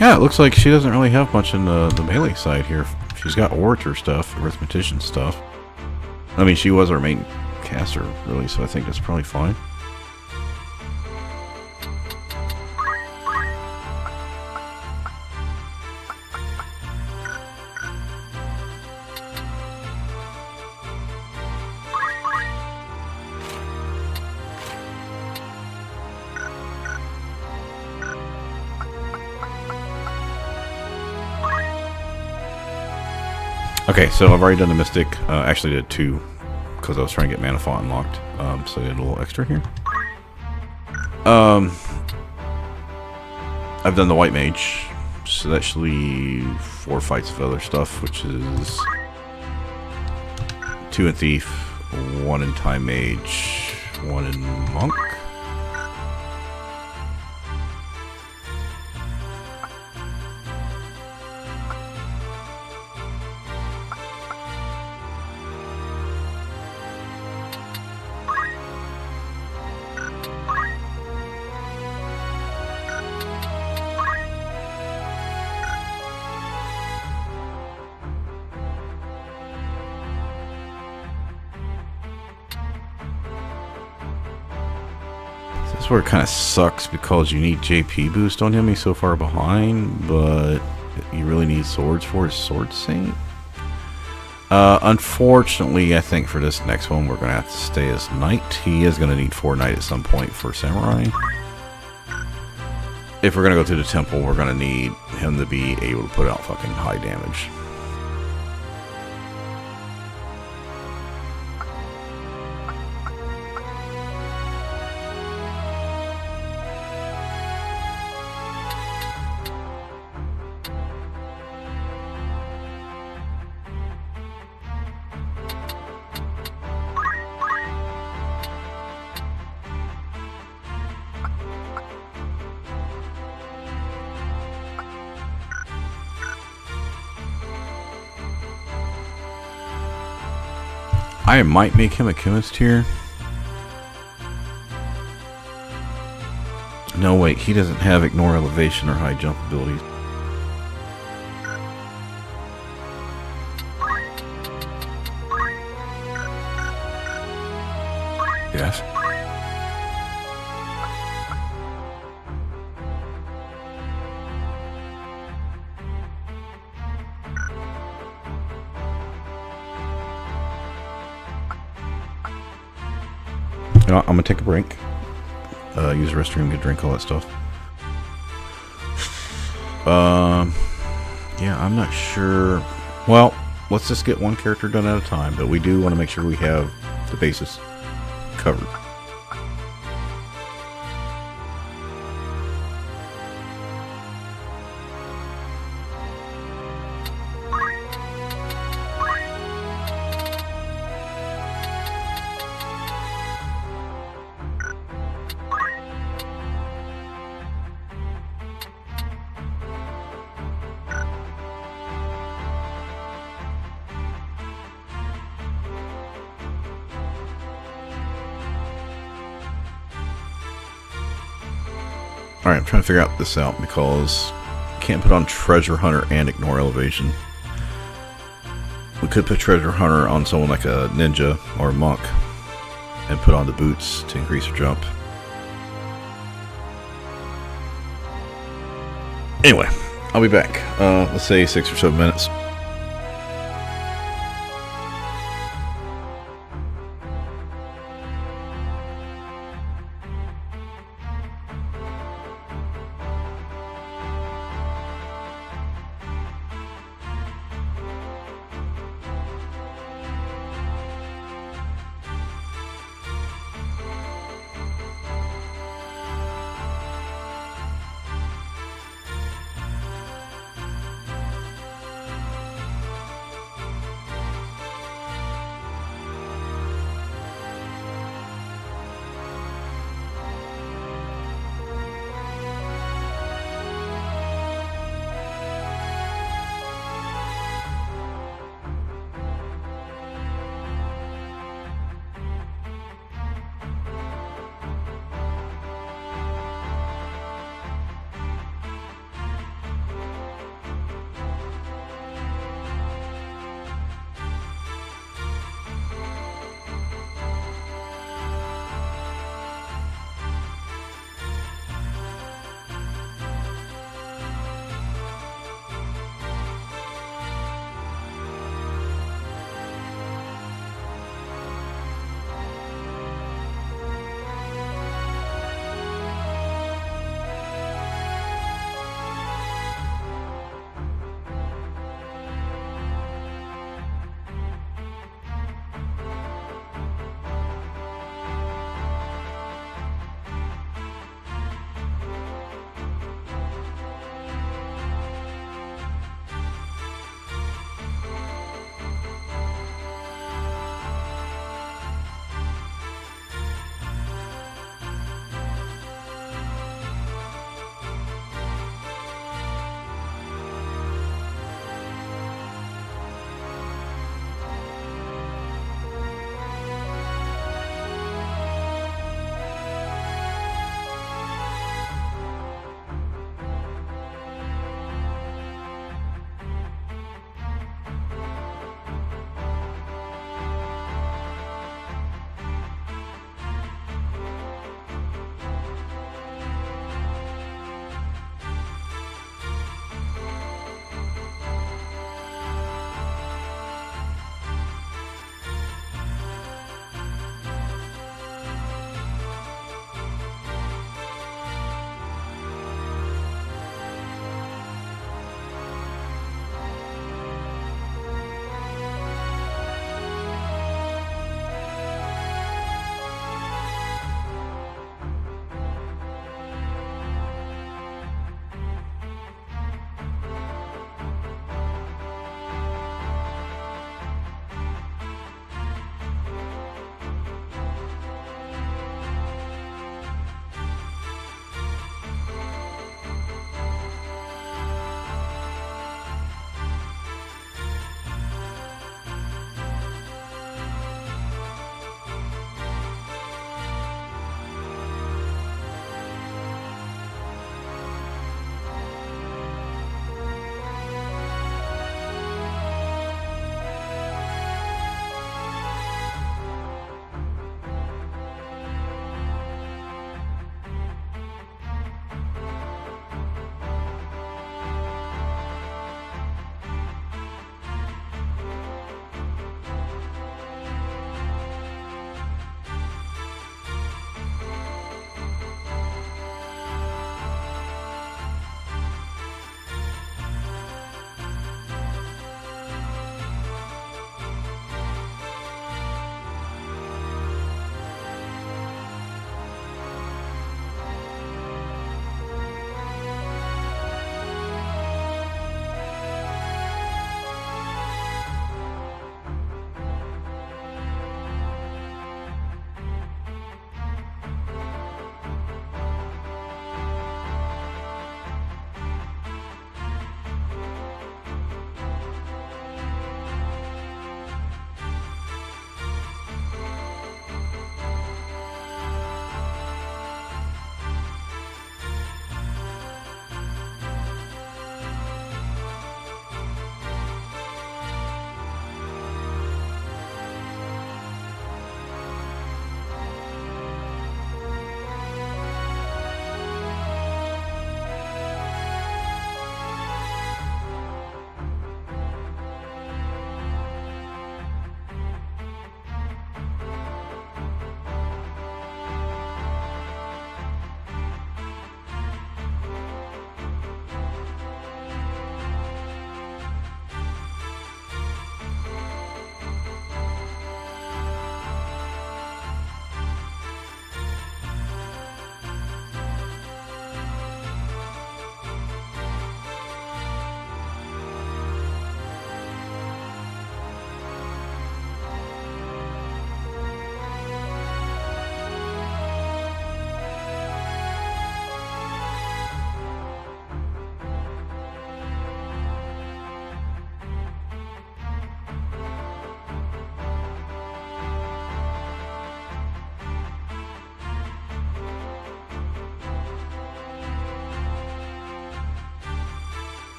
Yeah, it looks like she doesn't really have much in the melee side here. She's got Orator stuff, Arithmetician stuff. I mean, she was our main caster, really, so I think that's probably fine. Okay, so I've already done the Mystic. Actually did 2, because I was trying to get Mana Font unlocked. So I did a little extra here. I've done the White Mage, so that should leave 4 fights of other stuff, which is 2 in Thief, 1 in Time Mage, 1 in Monk. This is where it kind of sucks because you need JP boost on him. He's so far behind, but you really need swords for his Sword Saint. Unfortunately, I think for this next one, we're going to have to stay as Knight. He is going to need 4 Knight at some point for Samurai. If we're going to go to the temple, we're going to need him to be able to put out fucking high damage. I might make him a chemist here. No, wait, he doesn't have ignore elevation or high jump abilities. Yes? You know, I'm gonna take a break. Use the restroom, get a drink, all that stuff. Yeah, I'm not sure. Well, let's just get one character done at a time, but we do want to make sure we have the basis covered. Alright, I'm trying to figure out this out because I can't put on Treasure Hunter and ignore elevation. We could put Treasure Hunter on someone like a ninja or a monk and put on the boots to increase their jump. Anyway, I'll be back. Let's say 6 or 7 minutes.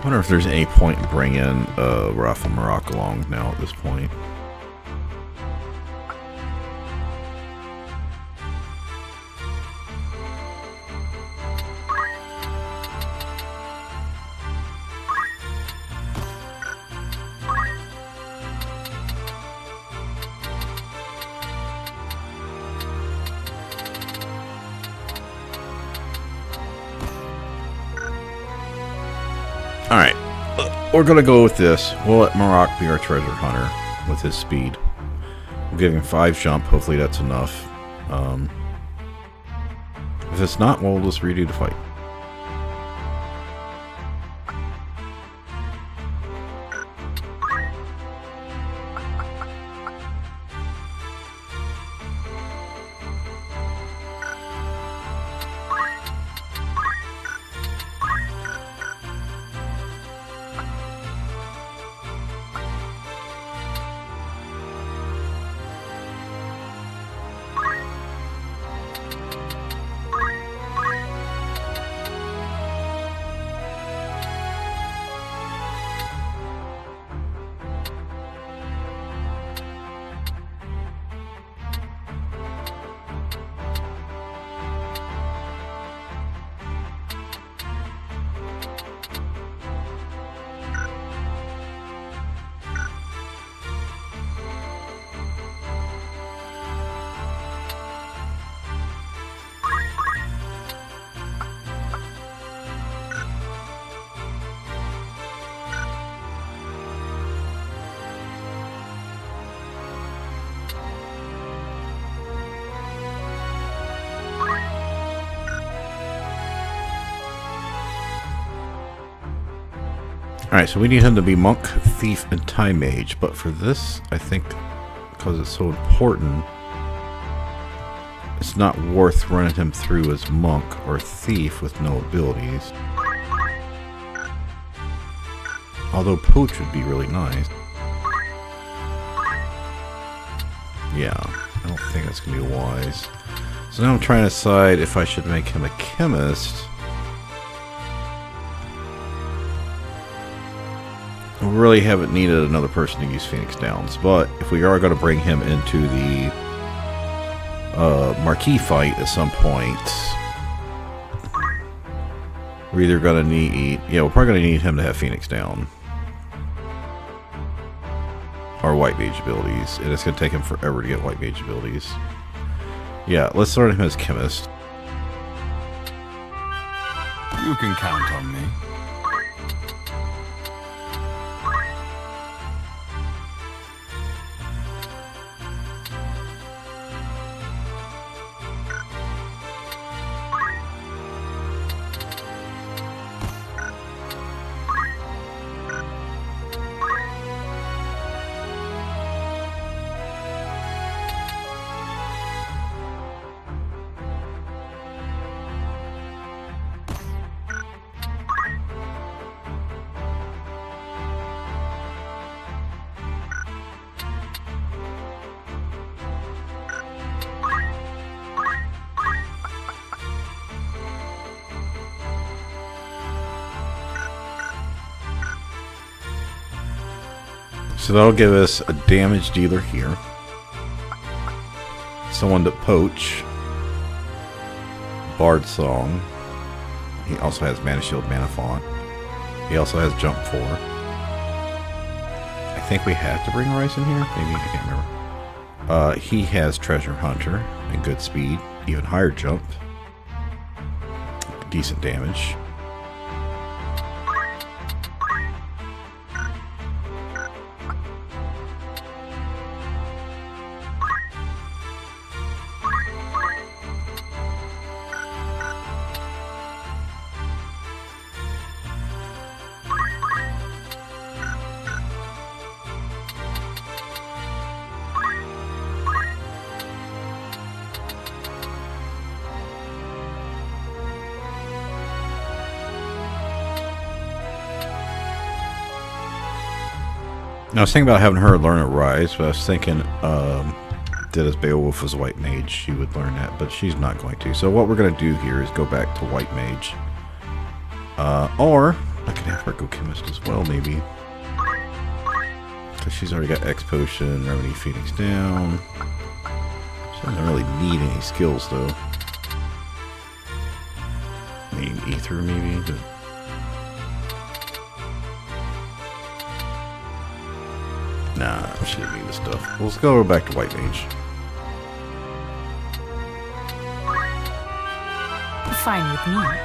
wonder if there's any point in bringing Rafa Marak along now at this point. Alright, we're going to go with this. We'll let Marak be our treasure hunter with his speed. We'll give him 5 jump. Hopefully that's enough. If it's not, we'll just redo the fight. Alright, so we need him to be Monk, Thief, and Time Mage, but for this, I think, because it's so important, it's not worth running him through as Monk or Thief with no abilities. Although Poach would be really nice. Yeah, I don't think that's going to be wise. So now I'm trying to decide if I should make him a Chemist. We really haven't needed another person to use Phoenix Downs, but if we are going to bring him into the Marquis fight at some point, we're either going to need... Yeah, we're probably going to need him to have Phoenix Down. Or White Mage abilities, and it's going to take him forever to get White Mage abilities. Yeah, let's start him as Chemist. You can count on me. So that'll give us a damage dealer here. Someone to poach. Bard Song. He also has Mana Shield, Mana Font. He also has Jump 4. I think we have to bring Rice in here. Maybe, I can't remember. He has Treasure Hunter and good speed. Even higher jump. Decent damage. Now, I was thinking about having her learn a Rise, but I was thinking, did as Beowulf was a White Mage, she would learn that, but she's not going to. So what we're going to do here is go back to White Mage. Or I could have her go chemist as well, maybe. Because she's already got X potion, remedy Phoenix down. She doesn't really need any skills though. Need ether maybe, but nah, she didn't need the stuff. Well, let's go back to White Mage. Fine with me.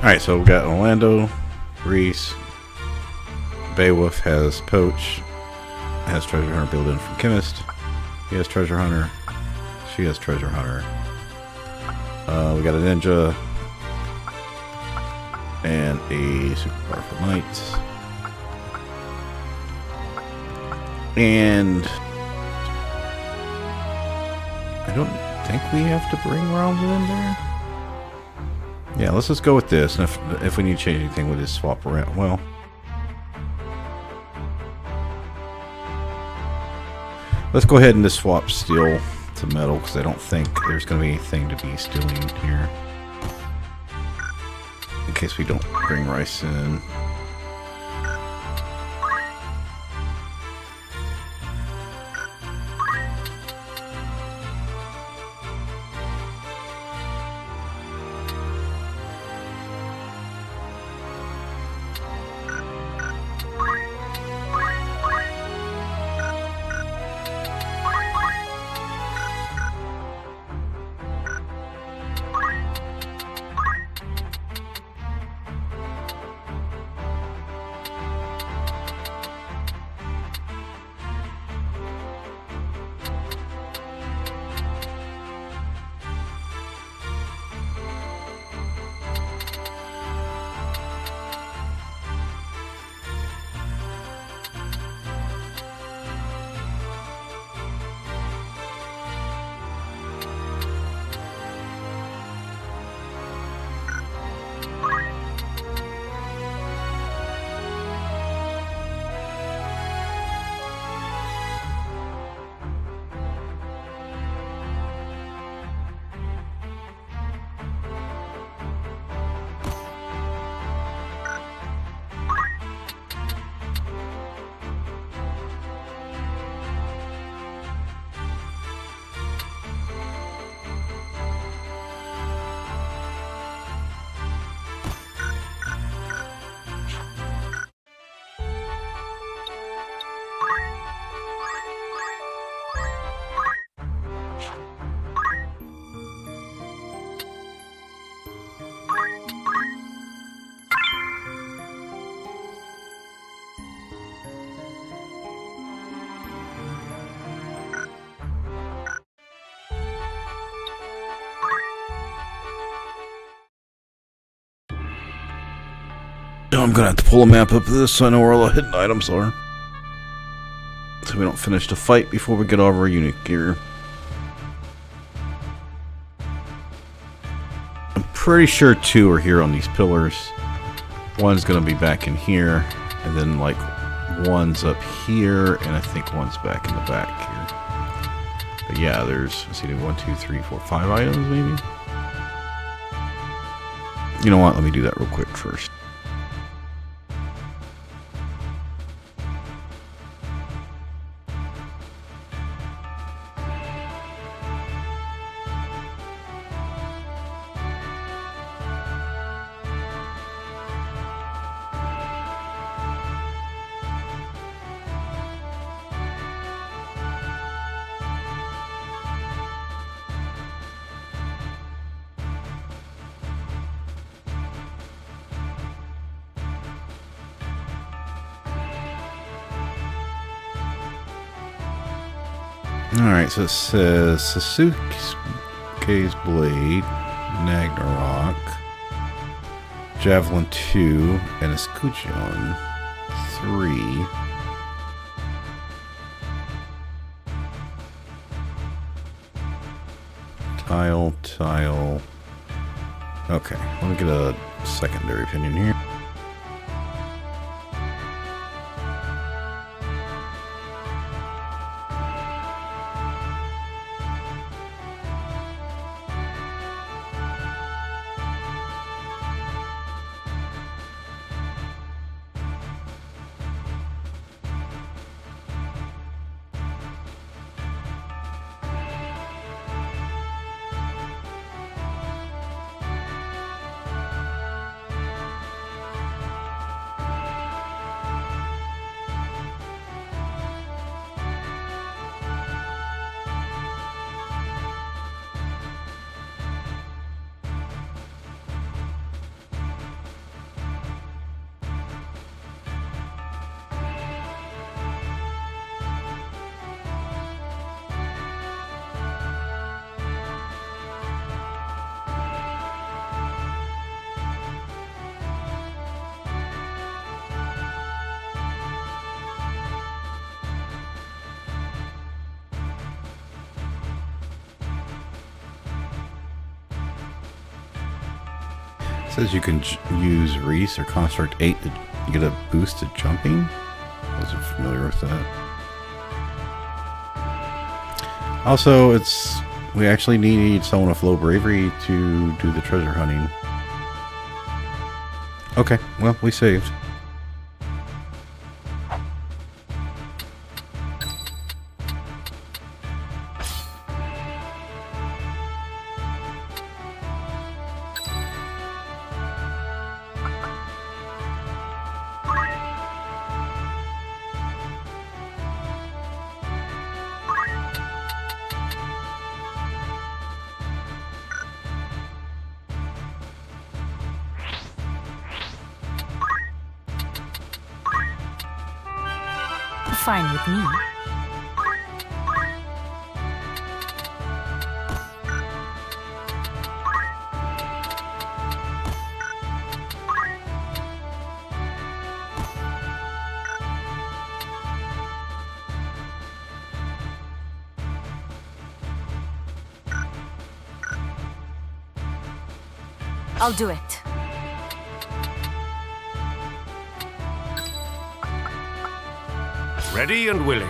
Alright, so we've got Orlando, Reese, Beowulf has Poach, has Treasure Hunter built in from Chemist, he has Treasure Hunter, she has Treasure Hunter. We got a Ninja, and a Super Powerful Knight. And I don't think we have to bring Ralza in there. Yeah, let's just go with this, and if we need to change anything, we'll just swap around. Well, let's go ahead and just swap steel to metal, because I don't think there's going to be anything to be stealing here. In case we don't bring Rice in. I'm gonna have to pull a map up of this so I know where all the hidden items are. So we don't finish the fight before we get all of our unit gear. I'm pretty sure 2 are here on these pillars. One's gonna be back in here, and then like one's up here, and I think one's back in the back here. But yeah, there's, let's see, 1, 2, 3, 4, 5 items maybe? You know what, let me do that real quick first. Alright, so it says Sasuke's Blade, Nagnarok, Javelin 2, and Escutcheon 3. Tile. Okay, let me get a secondary opinion here. It says you can use Reese or Construct 8 to get a boost to jumping. I wasn't familiar with that. Also, we actually need someone with low bravery to do the treasure hunting. Okay, well, we saved. Fine with me. I'll do it. Ready and willing.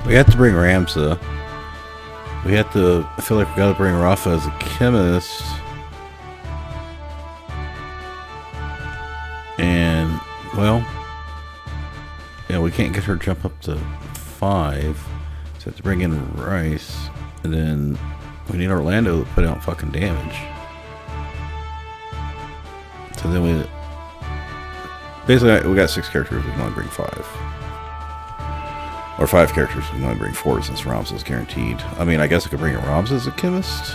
We have to bring Ramza. I feel like we gotta bring Rafa as a chemist. And, well, yeah, we can't get her to jump up to 5. So we have to bring in Rice. And then we need Orlando to put out fucking damage. So And then we basically we got 6 characters. We can only bring 5, or 5 characters. We can only bring 4 since Ramses is guaranteed. I mean, I guess I could bring a Ramses as a chemist.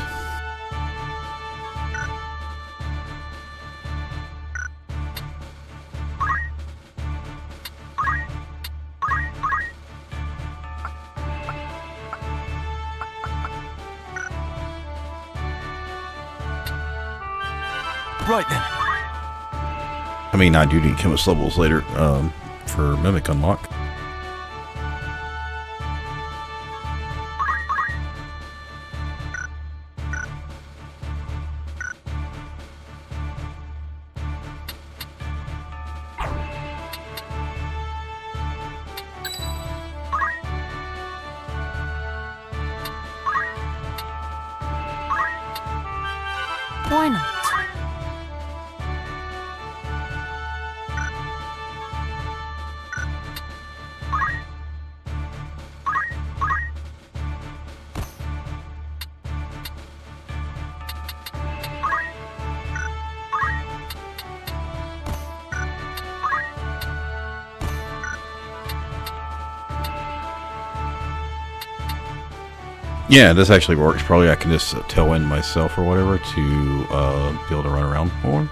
Right then. I mean, I do need chemist levels later for Mimic unlock. Why not? Yeah, this actually works. Probably I can just tailwind myself or whatever to be able to run around more.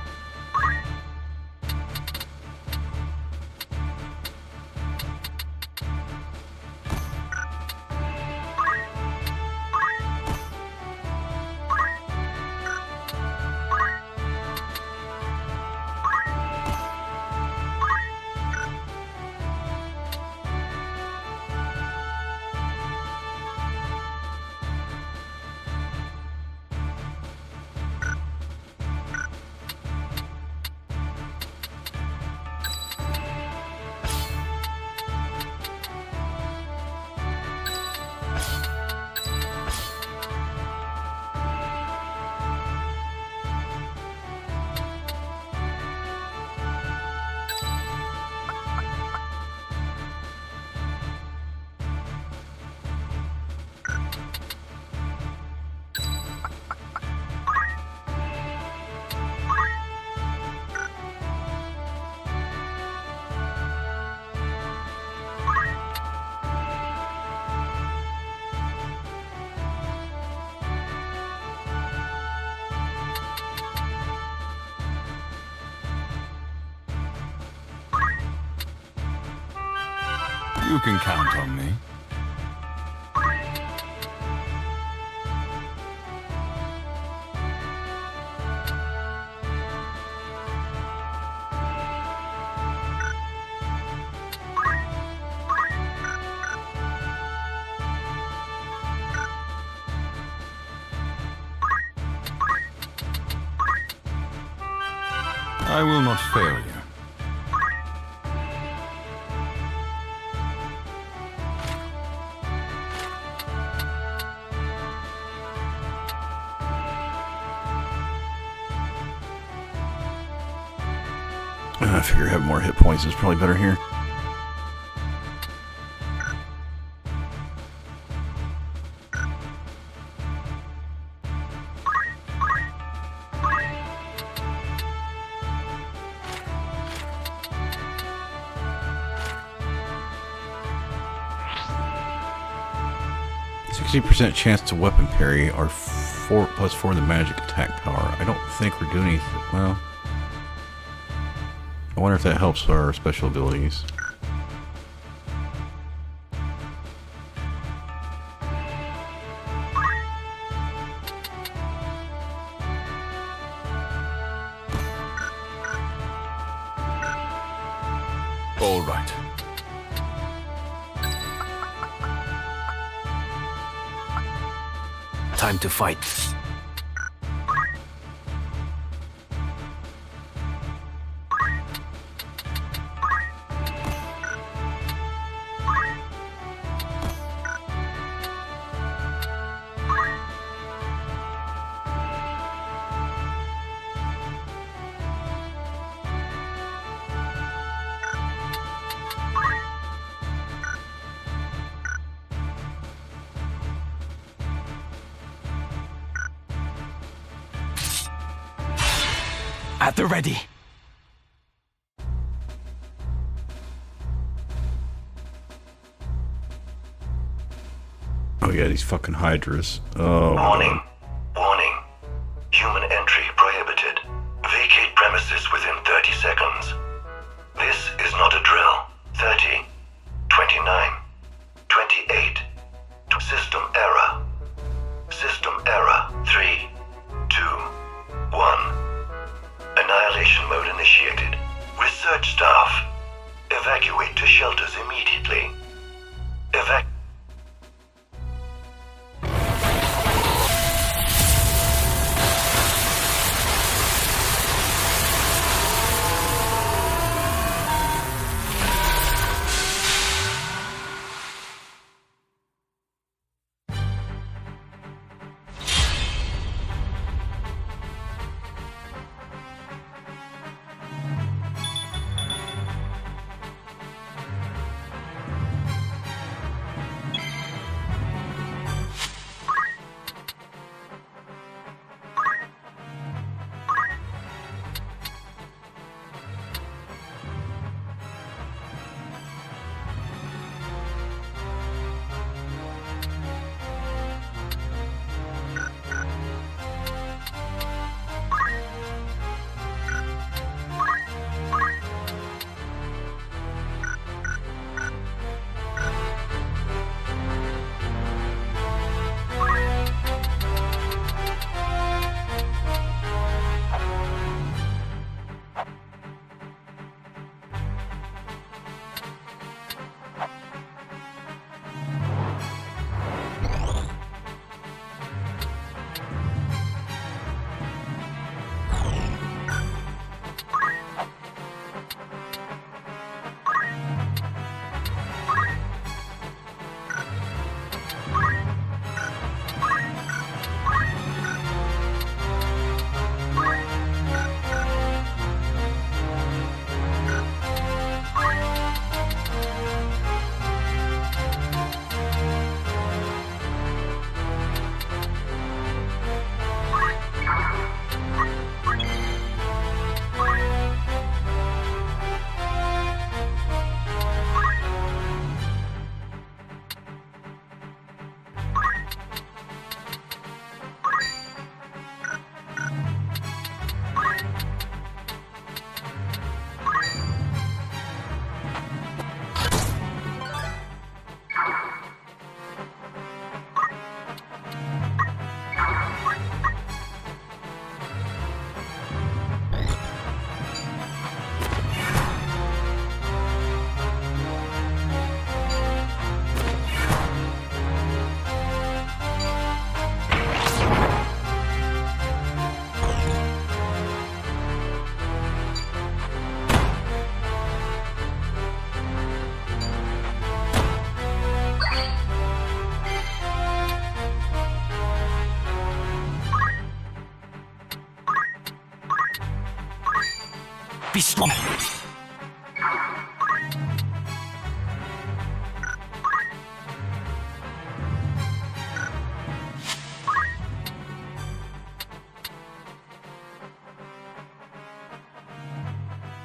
You can count on me. I will not fail you. I figure having more hit points is probably better here. %60 chance to weapon parry or 4+4 in the magic attack power. I don't think we're doing anything. Well, I wonder if that helps our special abilities. All right. Time to fight. At the ready. Oh yeah, these fucking hydras. Oh. Warning. Warning. Human entry prohibited. Vacate premises within 30 seconds. This is not a drill. 30, 29, 28. System error. System error. 3, 2, 1. Annihilation mode initiated. Research staff. Evacuate to shelters immediately. Be strong.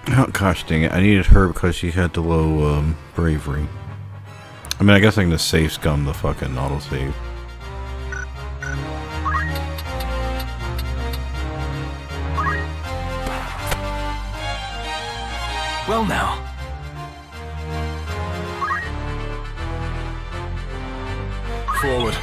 Oh, gosh dang it. I needed her because she had the low bravery. I mean, I guess I can just save scum the fucking autosave. Well now. Forward.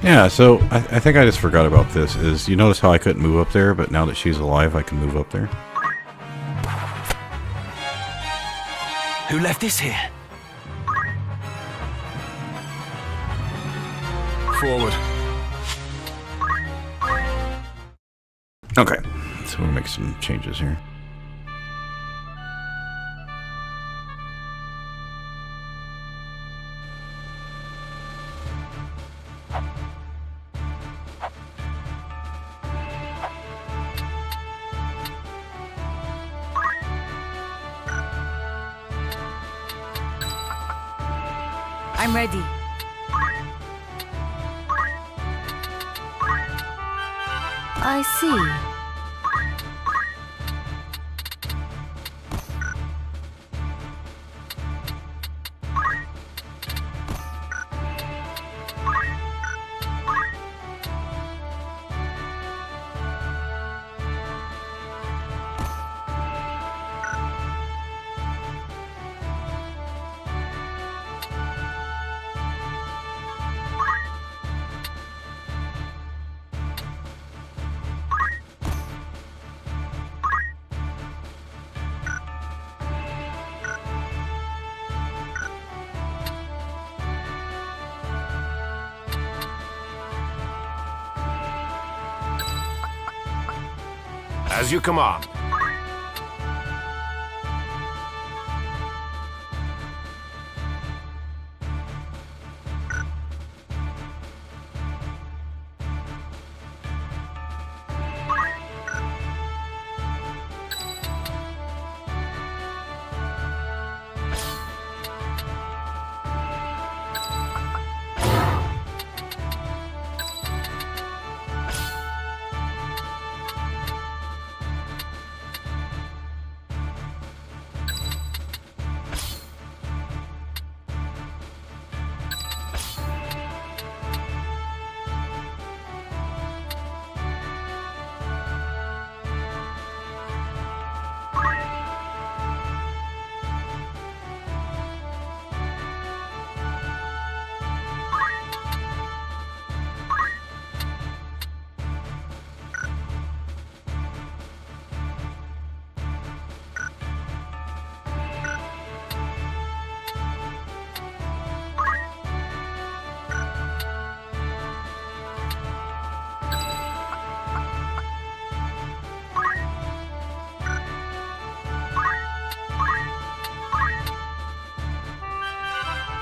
Yeah, so I think I just forgot about this, is you notice how I couldn't move up there, but now that she's alive I can move up there? Who left this here? Forward. Okay, so we'll make some changes here. I'm ready. I see. As you command.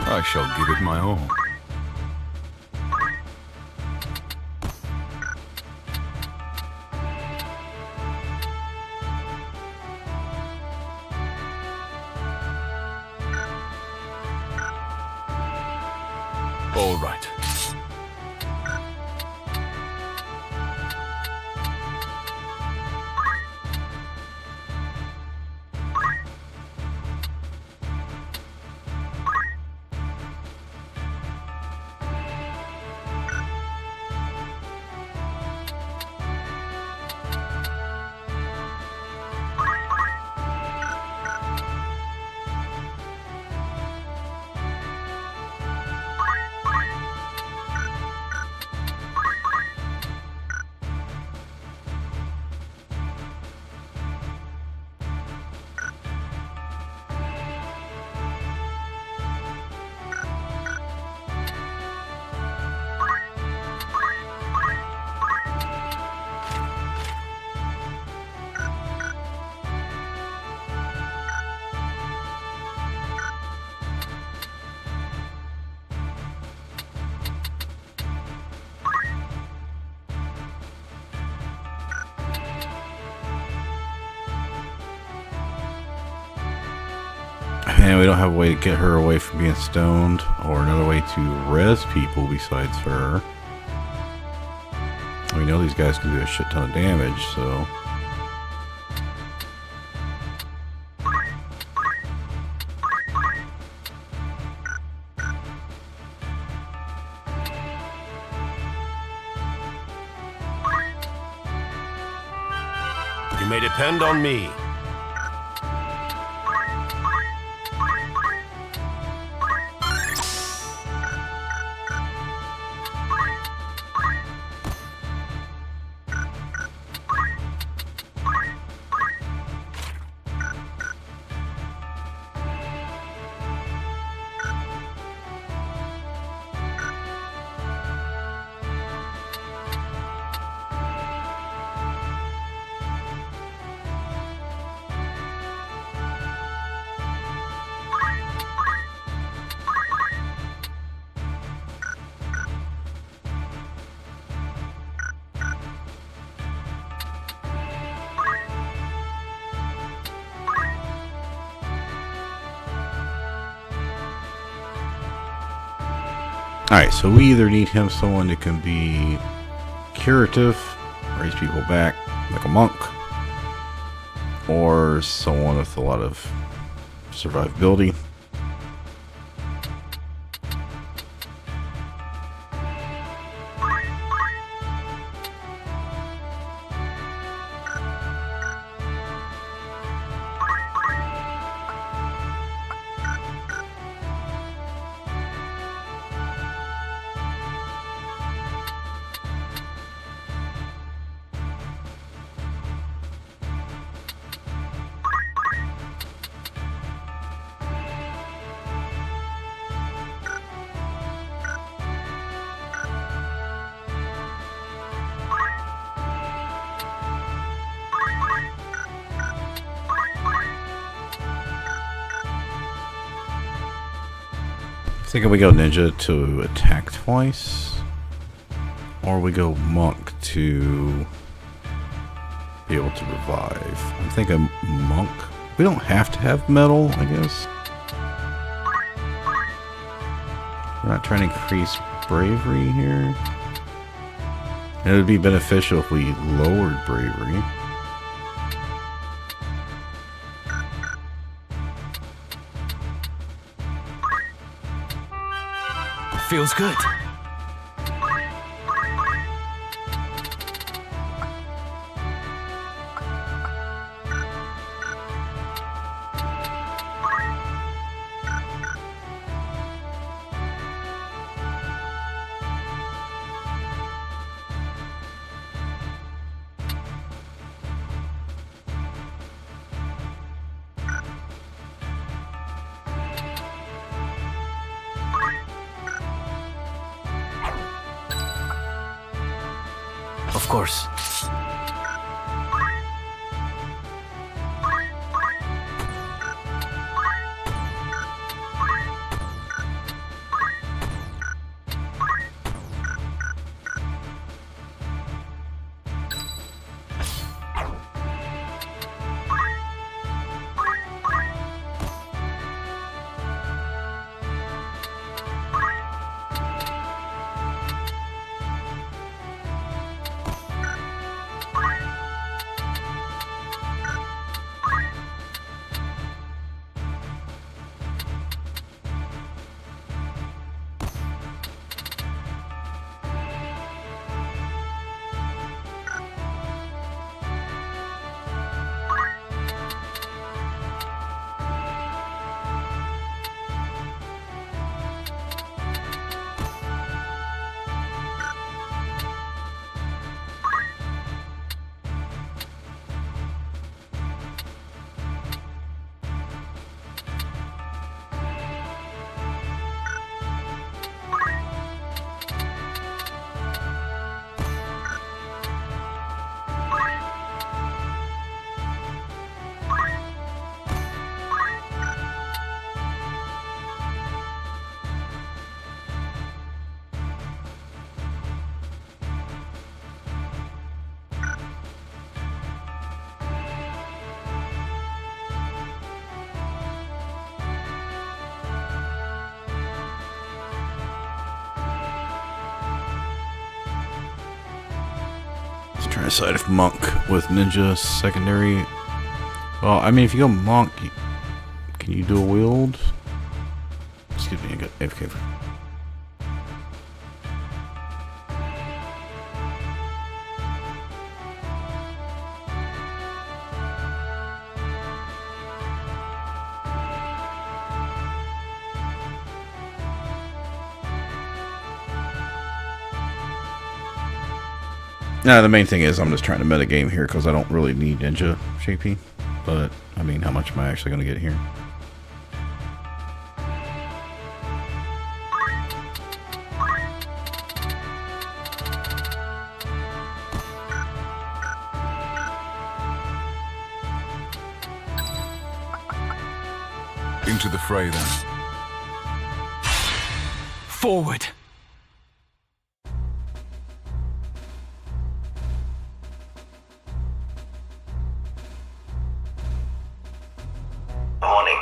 I shall give it my all. All right. And we don't have a way to get her away from being stoned or another way to res people besides her. We know these guys can do a shit ton of damage, so... You may depend on me. Alright, so we either need him someone that can be curative, raise people back like a monk, or someone with a lot of survivability. I think we go ninja to attack twice, or we go monk to be able to revive. I'm thinking monk. We don't have to have metal, I guess. We're not trying to increase bravery here. And it would be beneficial if we lowered bravery. Feels good. Of course. Trying to decide if monk with ninja secondary. Well, I mean, if you go monk, can you dual wield? Excuse me, I got AFK. No, the main thing is I'm just trying to metagame here because I don't really need ninja shaping. But, I mean, how much am I actually going to get here? Into the fray, then. Forward. Warning.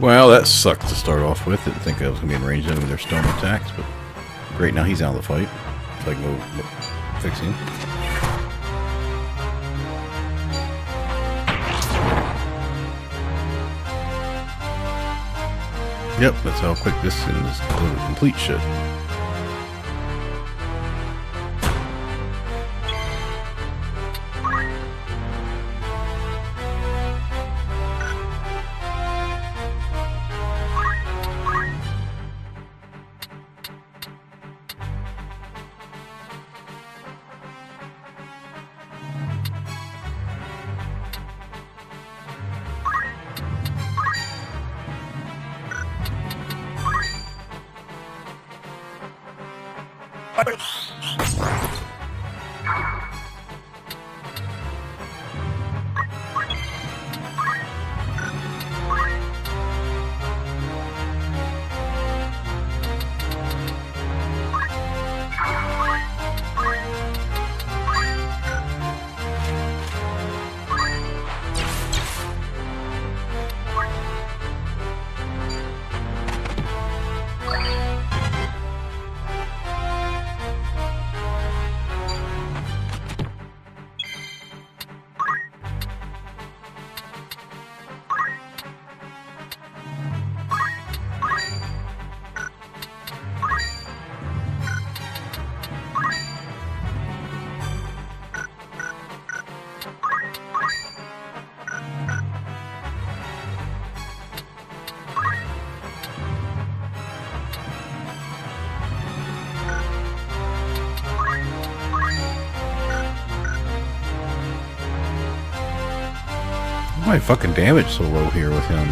Well, that sucked to start off with. Didn't think I was going to be in range of their stone attacks, but great, now he's out of the fight. So I can go fix him. Yep, that's how quick this is to complete shit. My fucking damage so low here with him.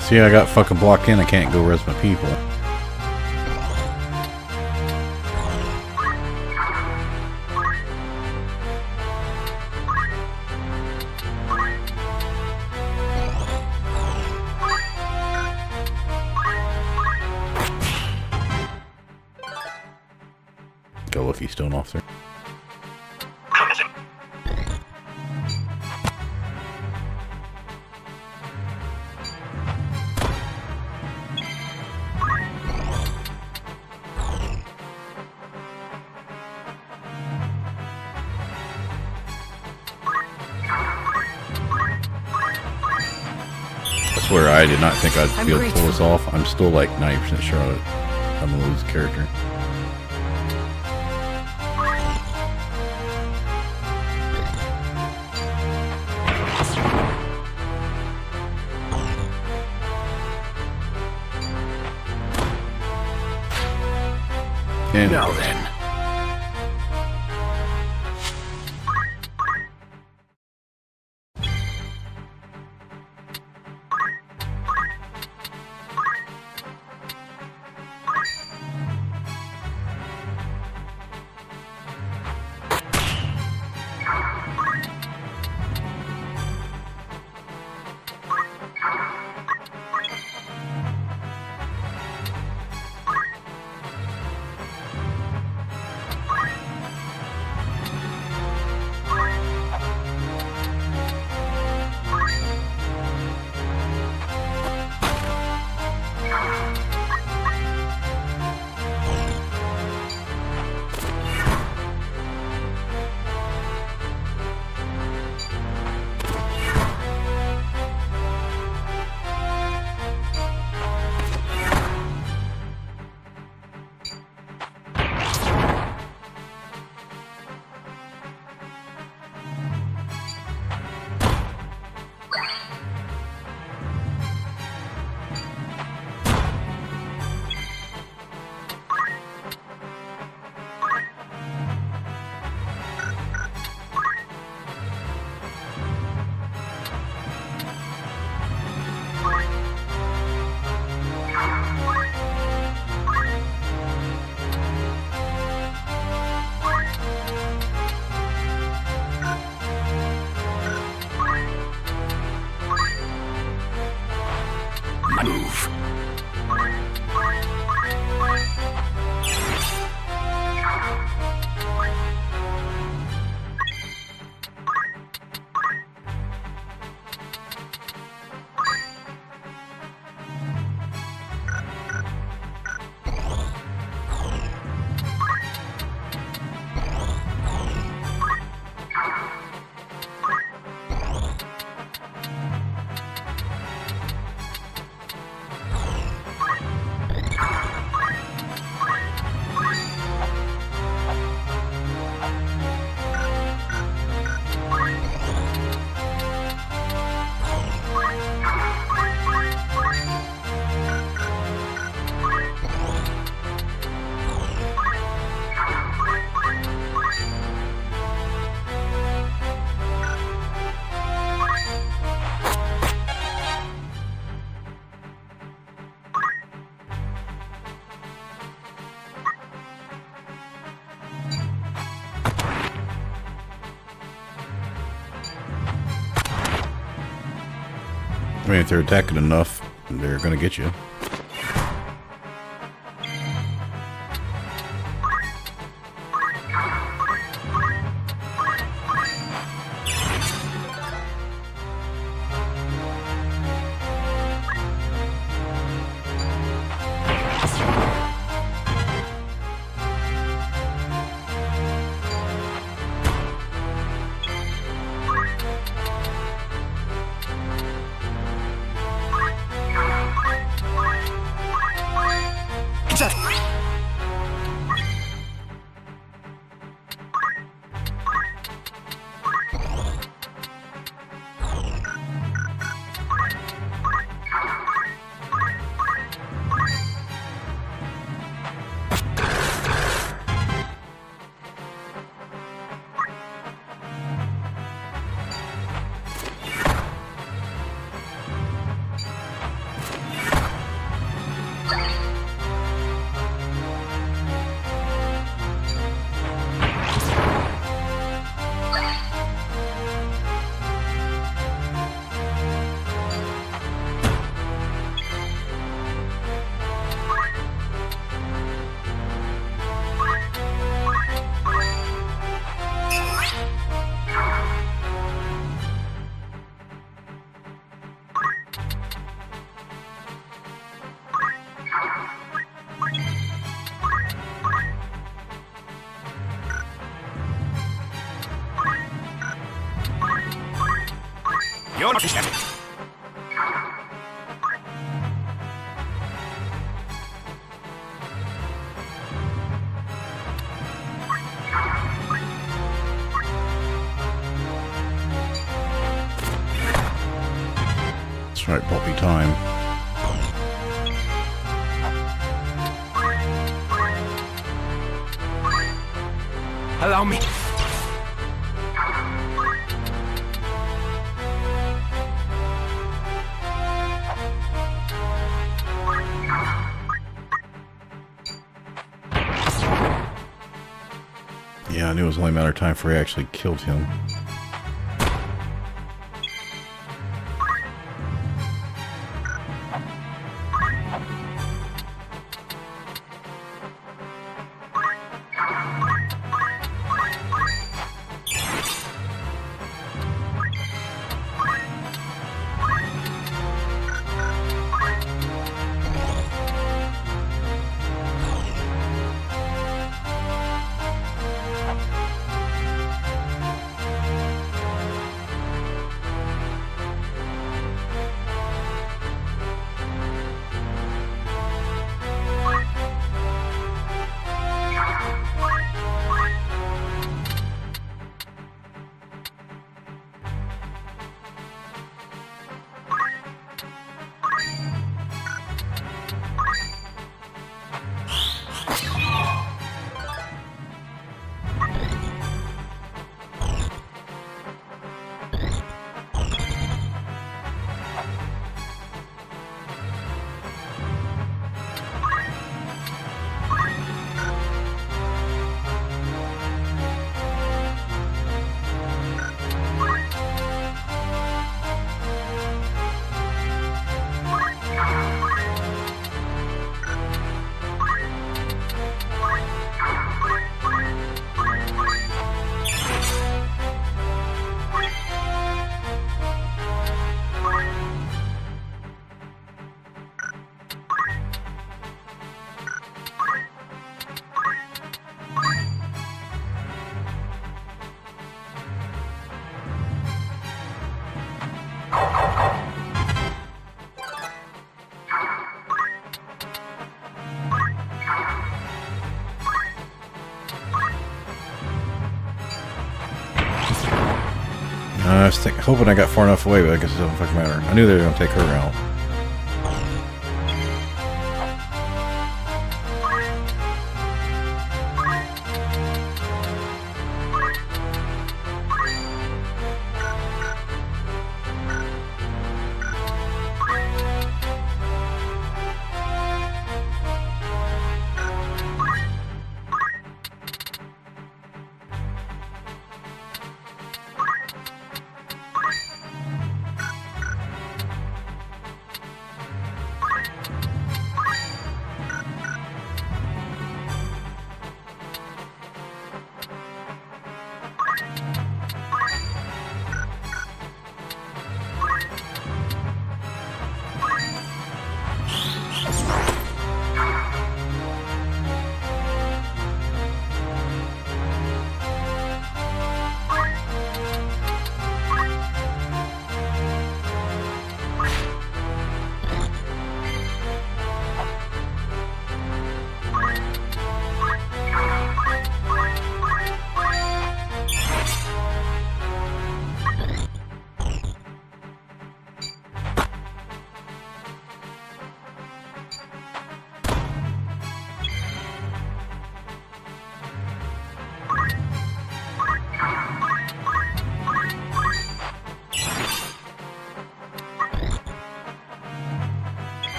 See, I got fucking blocked in. I can't go res my people. Go Lucky Stone Officer. Where I did not think I'd be able to pull this off. I'm still like 90% sure I'm gonna lose the character. And now then. mean, if they're attacking enough, they're gonna get you. You're not fish. That's right, puppy time. Allow me. Yeah, I knew it was only a matter of time before he actually killed him. I was hoping I got far enough away, but I guess it doesn't fucking matter. I knew they were going to take her out.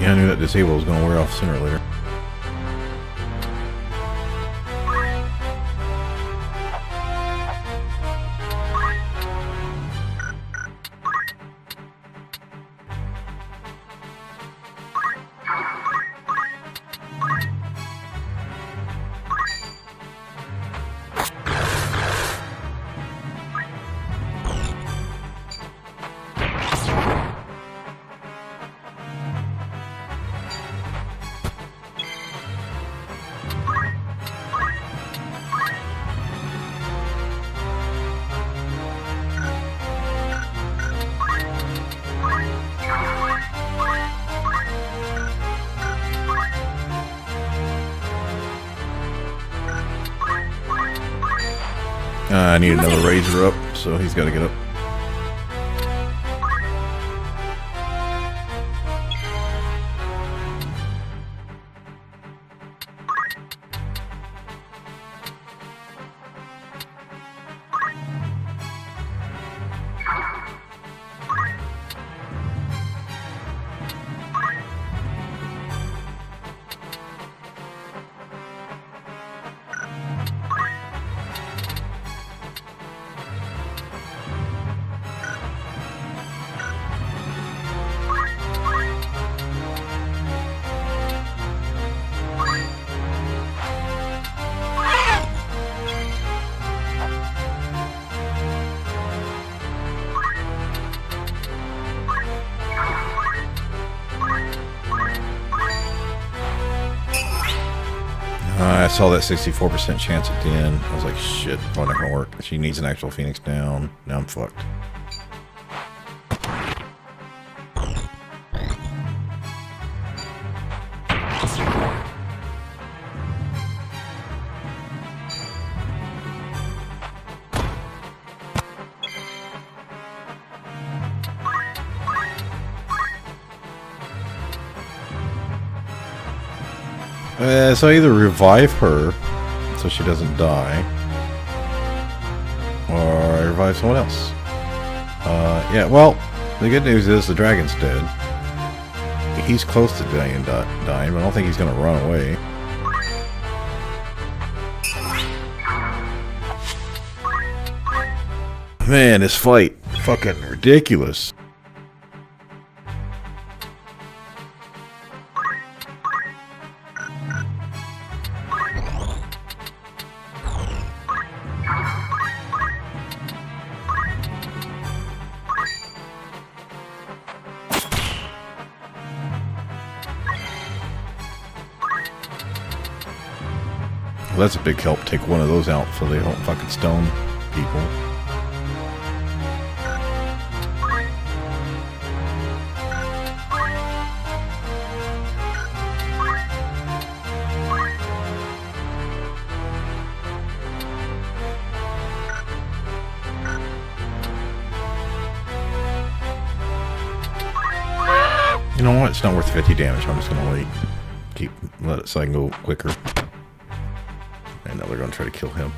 Yeah, I knew that disable was going to wear off sooner or later. I need another razor up, so he's got to get up. I saw that 64% chance at the end. I was like, shit, probably not gonna work. She needs an actual Phoenix down. Now I'm fucked. So I either revive her so she doesn't die, or I revive someone else. Yeah, well, the good news is the dragon's dead. He's close to dying, but I don't think he's going to run away. Man, this fight, fucking ridiculous. Well, that's a big help. Take one of those out so they don't fucking stone people. You know what? It's not worth 50 damage. I'm just gonna wait. Let it so I can go quicker. And now they're gonna try to kill him.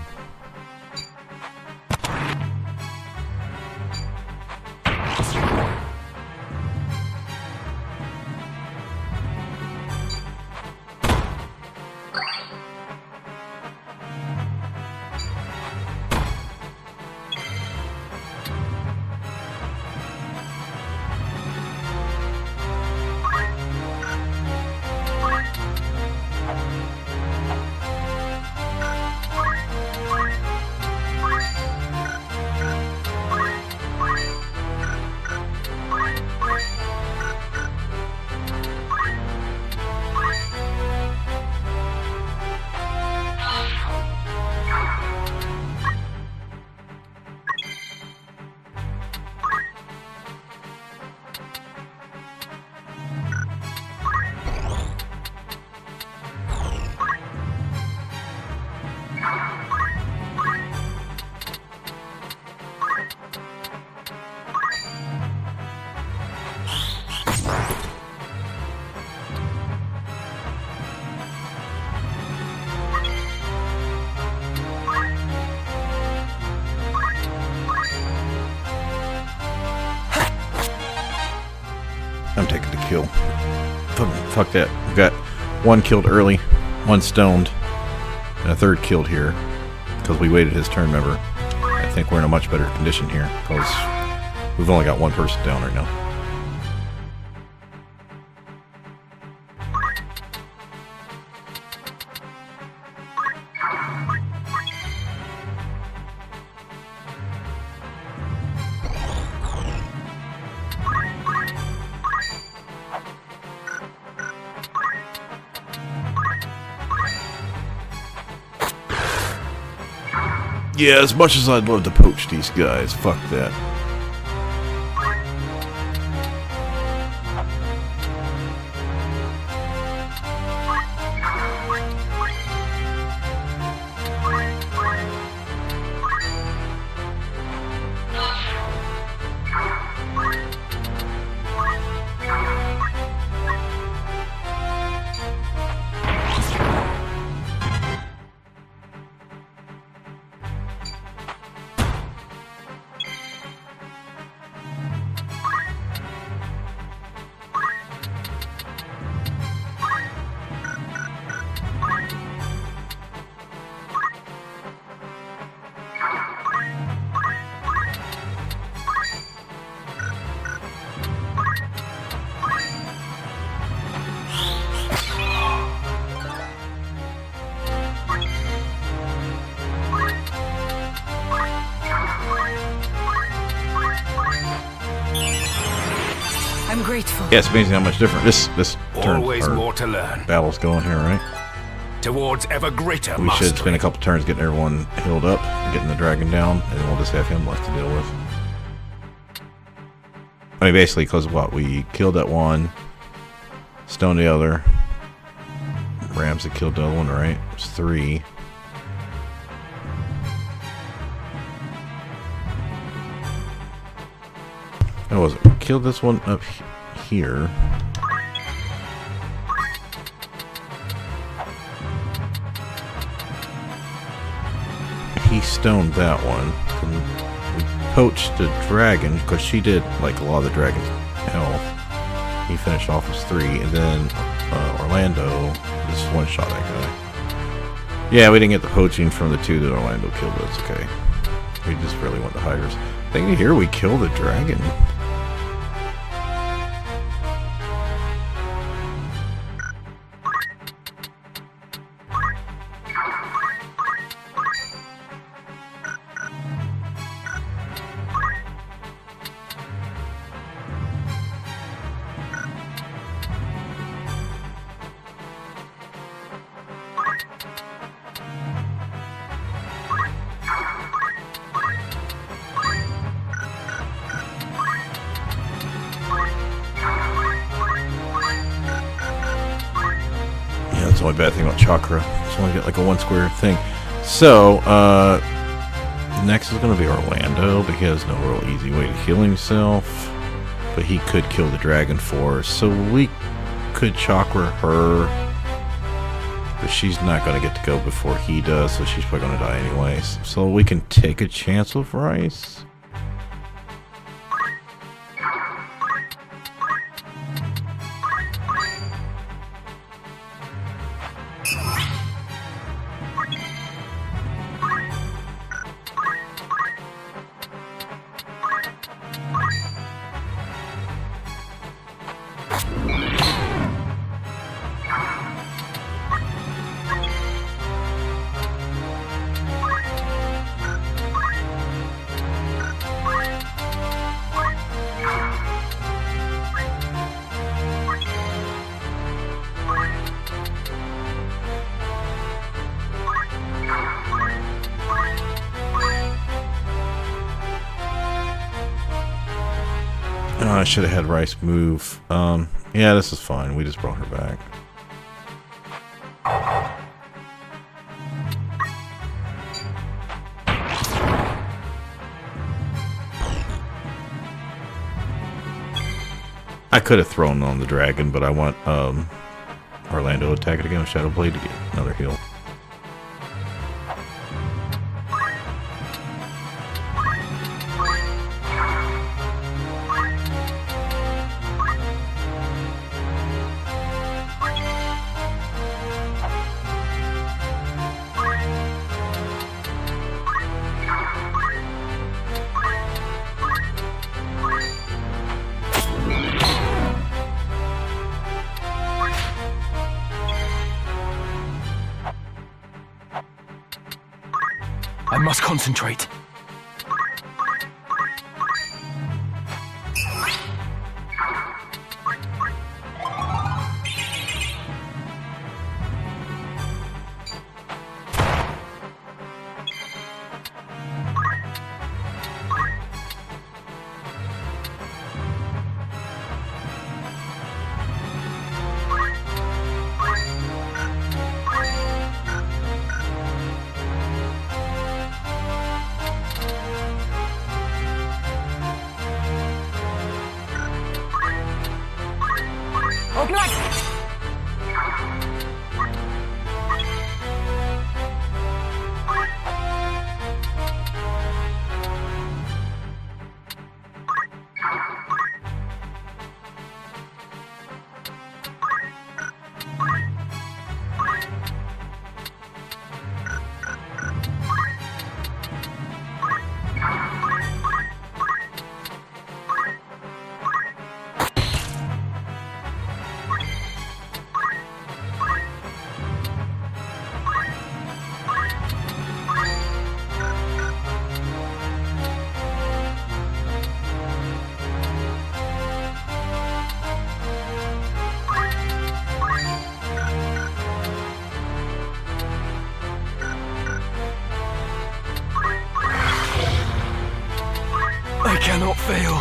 I'm taking the kill. Fuck that. We got one killed early, one stoned, and a third killed here because we waited his turn. Remember, I think we're in a much better condition here because we've only got one person down right now. Yeah, as much as I'd love to poach these guys, fuck that. I'm grateful. Yeah, it's amazing how much different this turn Always more to learn. battle's going here, right? Towards ever greater We mastery. should spend a couple turns getting everyone healed up, getting the dragon down, and then we'll just have him left to deal with. I mean, basically, because what? We killed that one, stoned the other. Ramsey killed the other one, right? It's 3. That was it. We killed this one up here. He stoned that one. And we poached the dragon because she did like a lot of the dragon's health. He finished off as 3, and then Orlando just one-shot that guy. Yeah, we didn't get the poaching from the 2 that Orlando killed, but it's okay. We just really want the hiders. I think here we kill the dragon. That's the only bad thing about Chakra. It's only got like a 1 square thing. So, next is going to be Orlando, because he has no real easy way to heal himself. But he could kill the dragon for us. So we could Chakra her. But she's not going to get to go before he does, so she's probably going to die anyways. So we can take a chance with Rice. I should have had Rice move. Yeah, this is fine. We just brought her back. I could have thrown on the dragon, but I want Orlando to attack it again with Shadow Blade to get another heal. must concentrate. I cannot fail.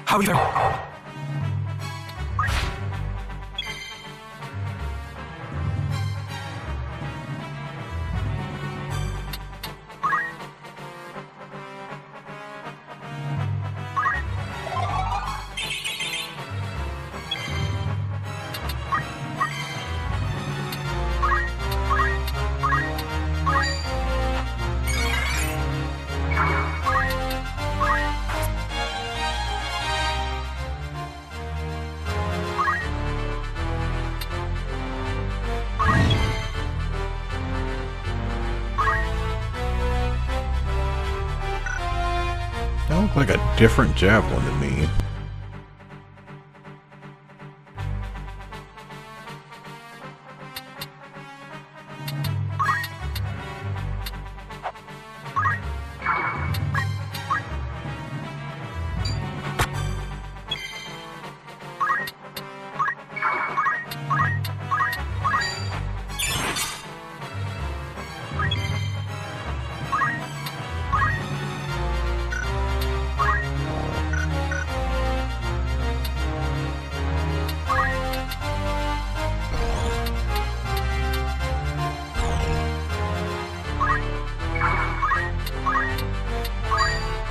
However, That looked like a different javelin to me.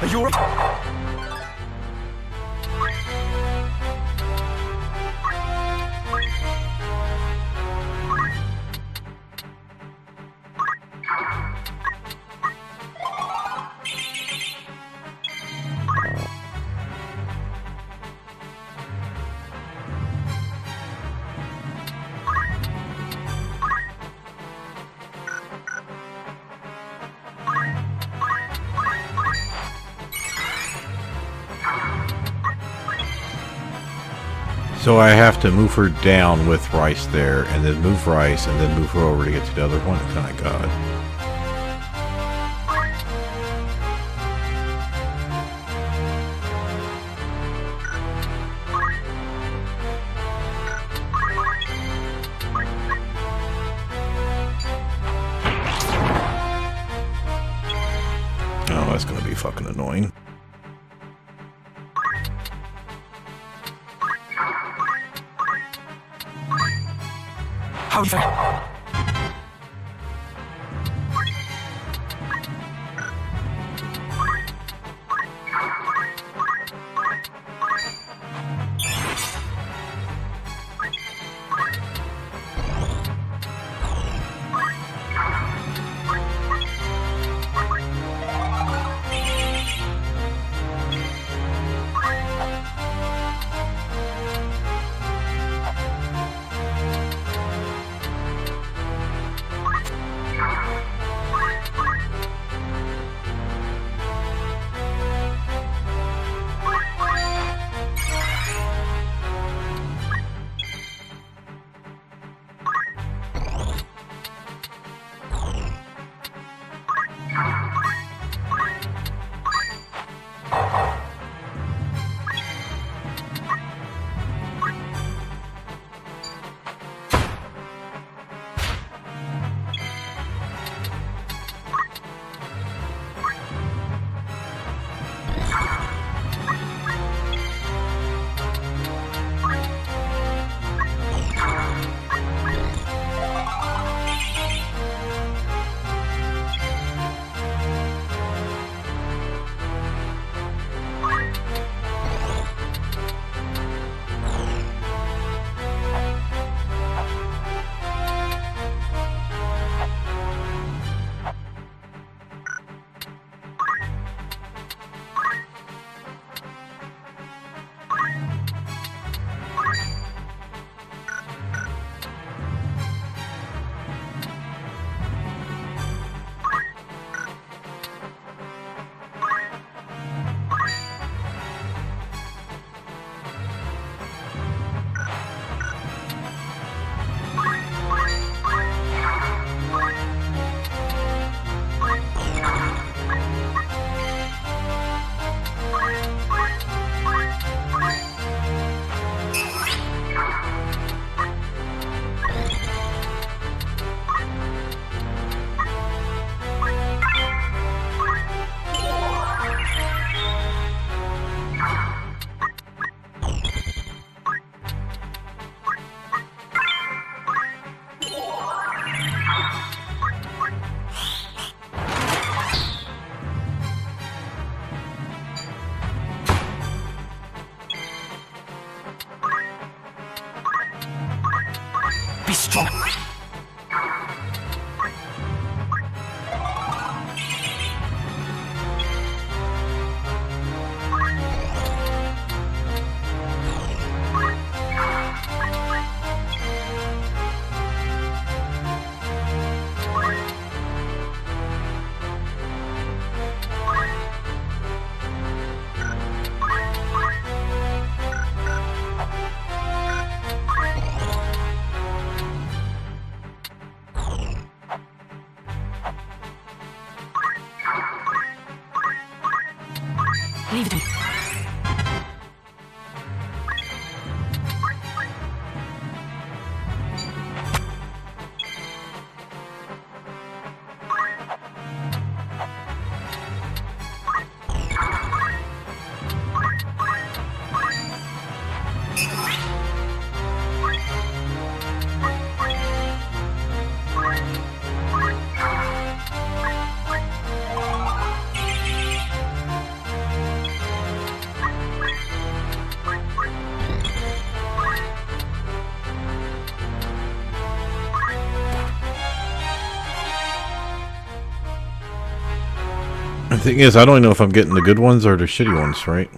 are you alright? So I have to move her down with Rice there, and then move Rice, and then move her over to get to the other one? Oh my god. Oh, that's gonna be fucking annoying. How you? The thing is, I don't even know if I'm getting the good ones or the shitty ones, right?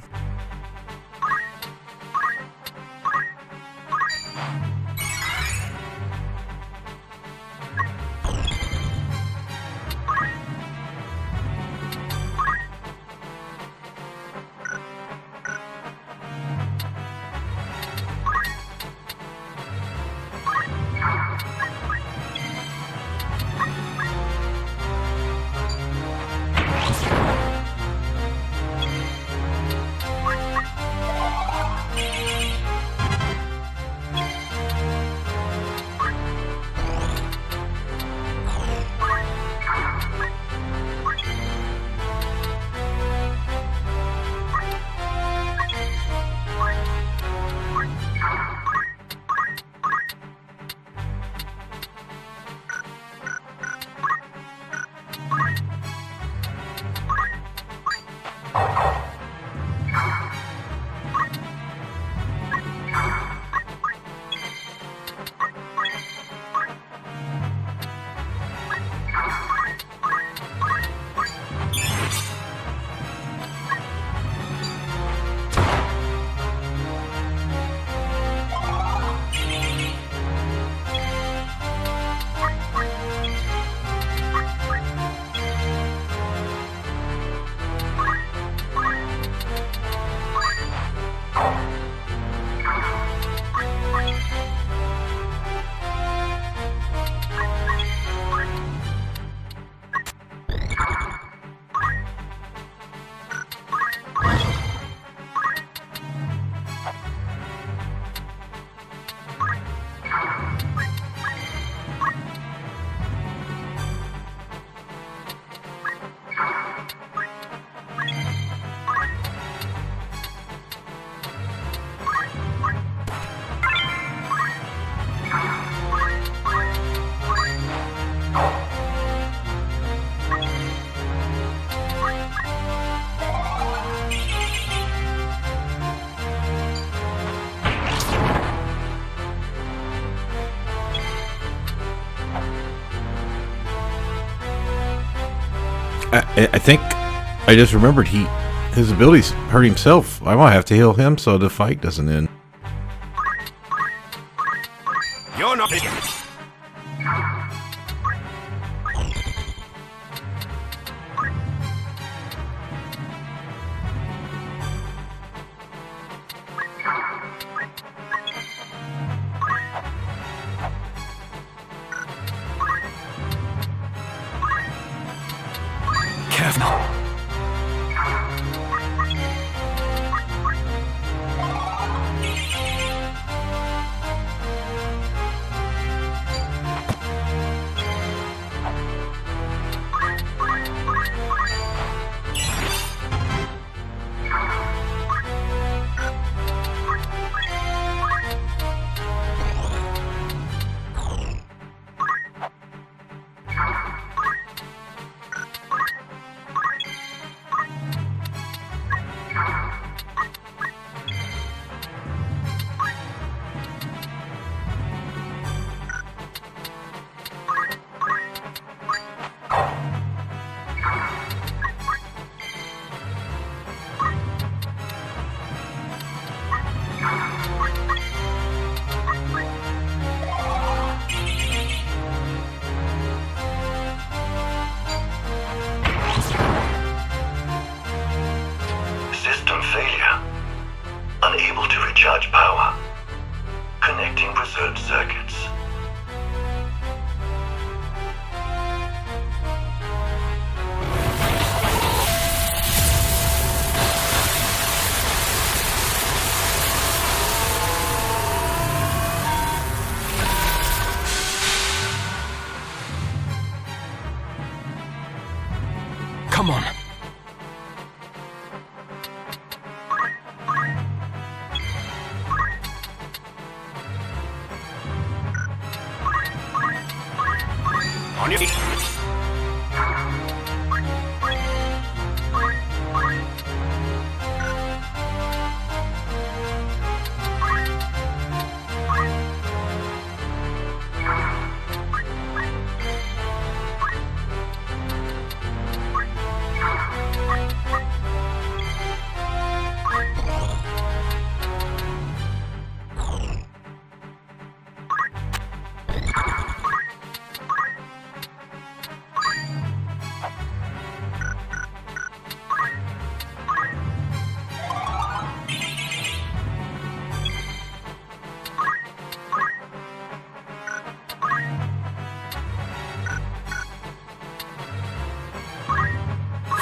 I think I just remembered his abilities hurt himself. I might have to heal him so the fight doesn't end. You're not... System failure. Unable to recharge power. Connecting preserved circuits. Come on. On your feet.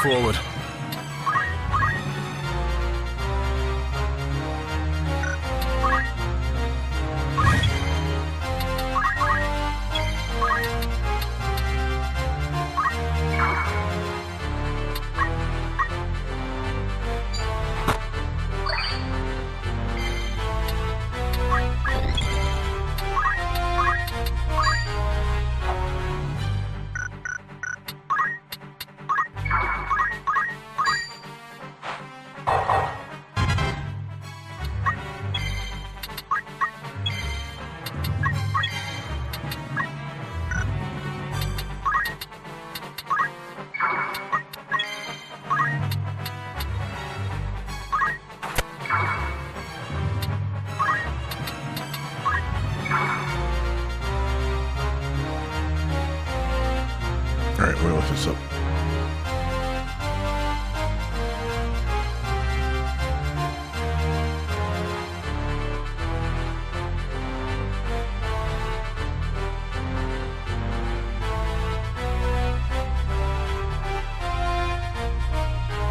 Forward. Alright, we're gonna look this up.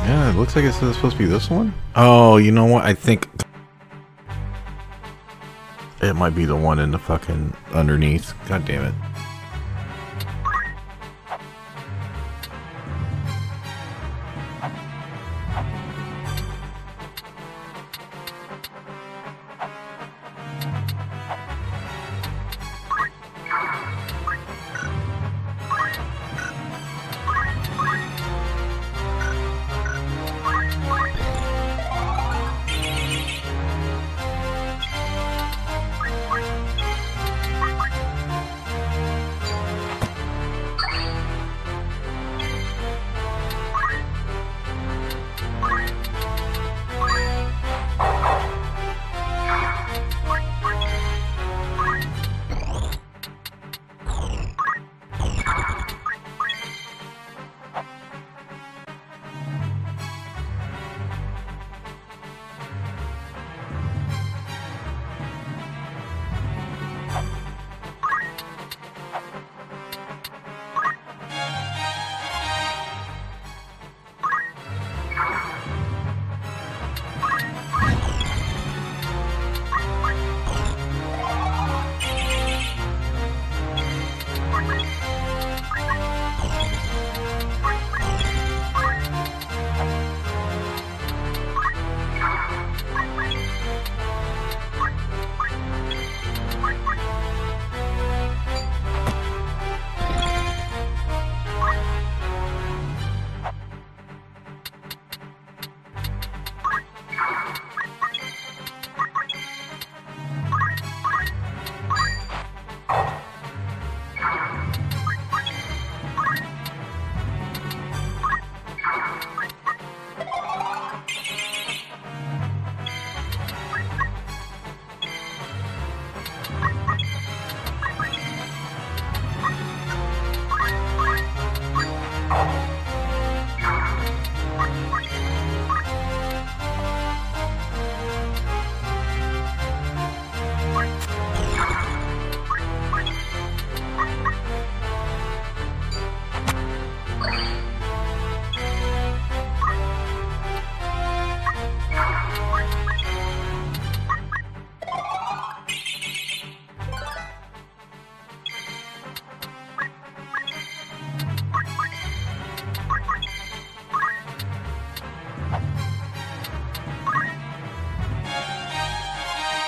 Yeah, it looks like it's supposed to be this one. Oh, you know what? I think it might be the one in the fucking underneath. God damn it.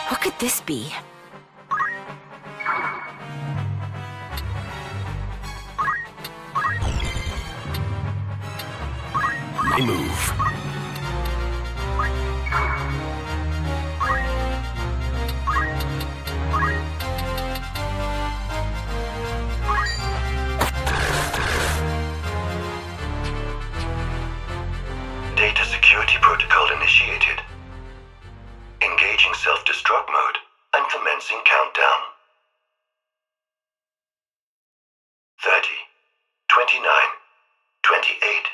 What could this be? My move. Data security protocol initiated. Engaging self-destruct mode and commencing countdown. 30, 29, 28,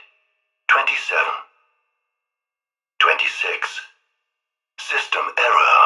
27, 26. System error.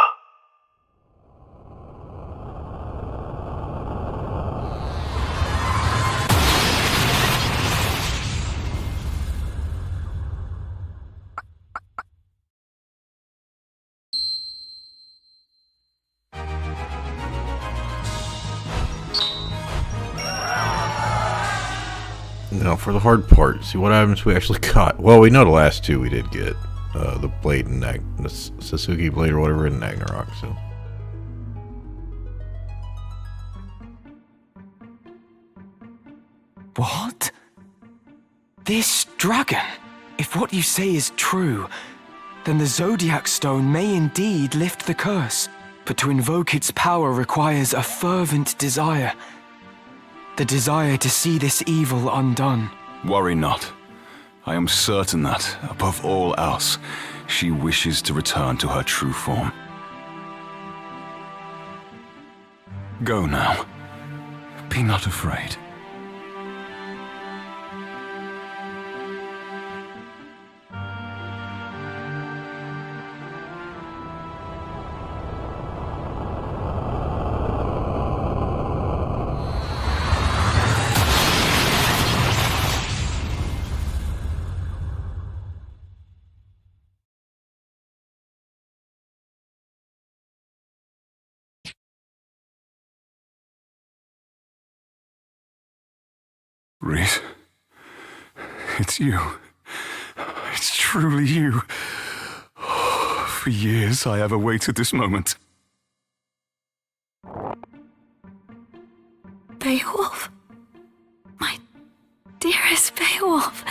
Now for the hard part, see what items we actually got. Well, we know the last two we did get. The blade and the Sasuke blade or whatever in Ragnarok, so. What? This dragon? If what you say is true, then the Zodiac Stone may indeed lift the curse. But to invoke its power requires a fervent desire. The desire to see this evil undone. Worry not. I am certain that, above all else, she wishes to return to her true form. Go now. Be not afraid. Reese, it's you. It's truly you. For years I have awaited this moment. Beowulf? My dearest Beowulf.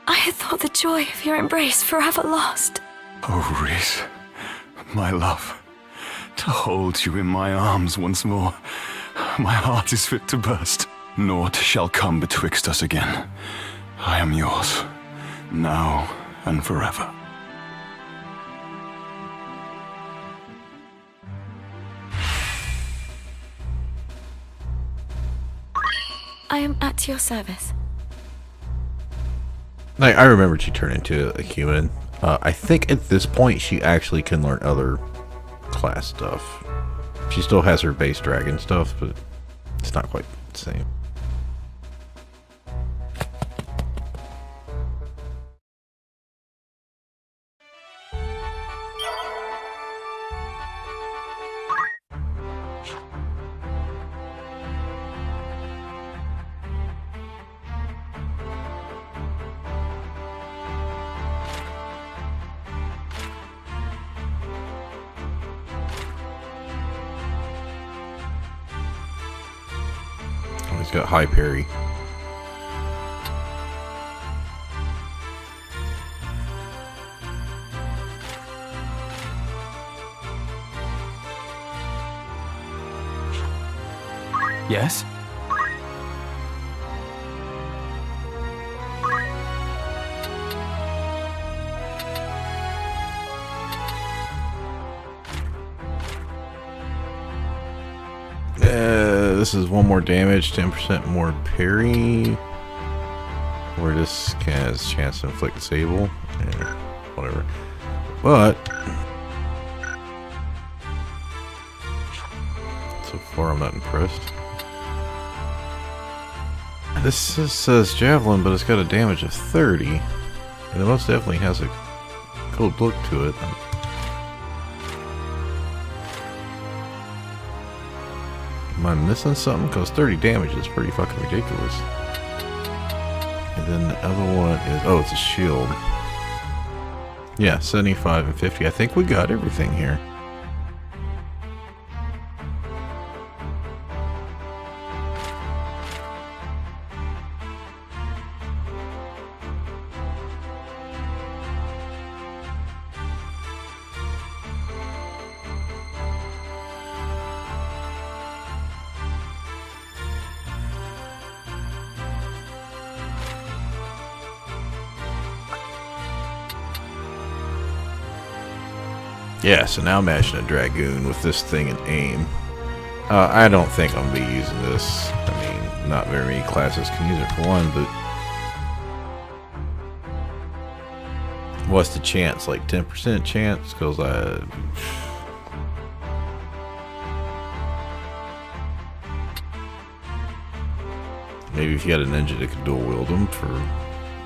I had thought the joy of your embrace forever lost. Oh, Reese, my love, to hold you in my arms once more, my heart is fit to burst. Naught shall come betwixt us again. I am yours, now and forever. I am at your service. Like, I remember she turned into a human. I think at this point she actually can learn other class stuff. She still has her base dragon stuff, but it's not quite the same. He's got high parry. Yes? This is 1 more damage, 10% more parry. Where this has chance to inflict disable. Yeah, whatever. But so far I'm not impressed. This says javelin, but it's got a damage of 30. And it most definitely has a cool look to it. Am I missing something? Because 30 damage is pretty fucking ridiculous. And then the other one is... oh, it's a shield. Yeah, 75 and 50. I think we got everything here. Yeah, so now imagine a Dragoon with this thing in aim. I don't think I'm going to be using this. I mean, not very many classes can use it for one, but... what's the chance? Like 10% chance? Because maybe if you had a ninja that could dual wield them for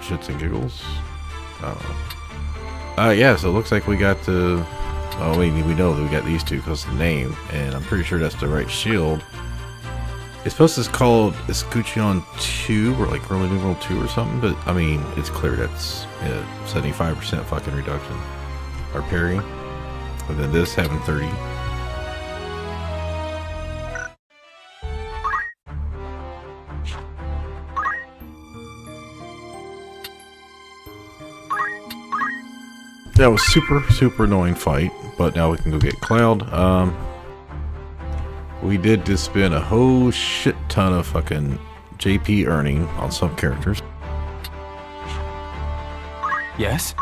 shits and giggles. I don't know. Yeah, so it looks like we got the... oh, we know that we got these two because of the name, and I'm pretty sure that's the right shield. It's supposed to be called Escutcheon 2 or like Roman numeral 2 or something, but I mean, it's clear that's 75% fucking reduction or parry. And then this having 30. That was super annoying fight, but now we can go get Cloud. We did just spend a whole shit ton of fucking JP earning on some characters. Yes?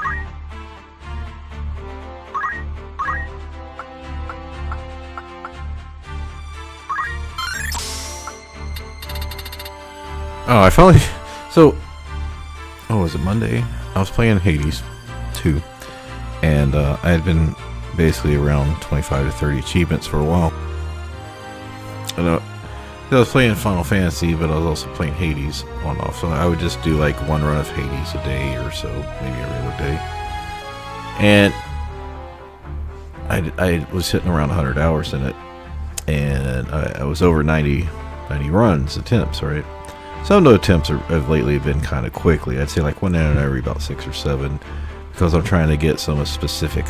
Oh, I finally... So... Oh, was it Monday? I was playing Hades 2. And I had been basically around 25 to 30 achievements for a while. And I was playing Final Fantasy, but I was also playing Hades on and off. So I would just do like one run of Hades a day or so, maybe every other day. And I was hitting around 100 hours in it. And I was over 90 runs, attempts, right? Some of the attempts have lately been kind of quickly. I'd say like one out of every about 6 or 7. Because I'm trying to get some specific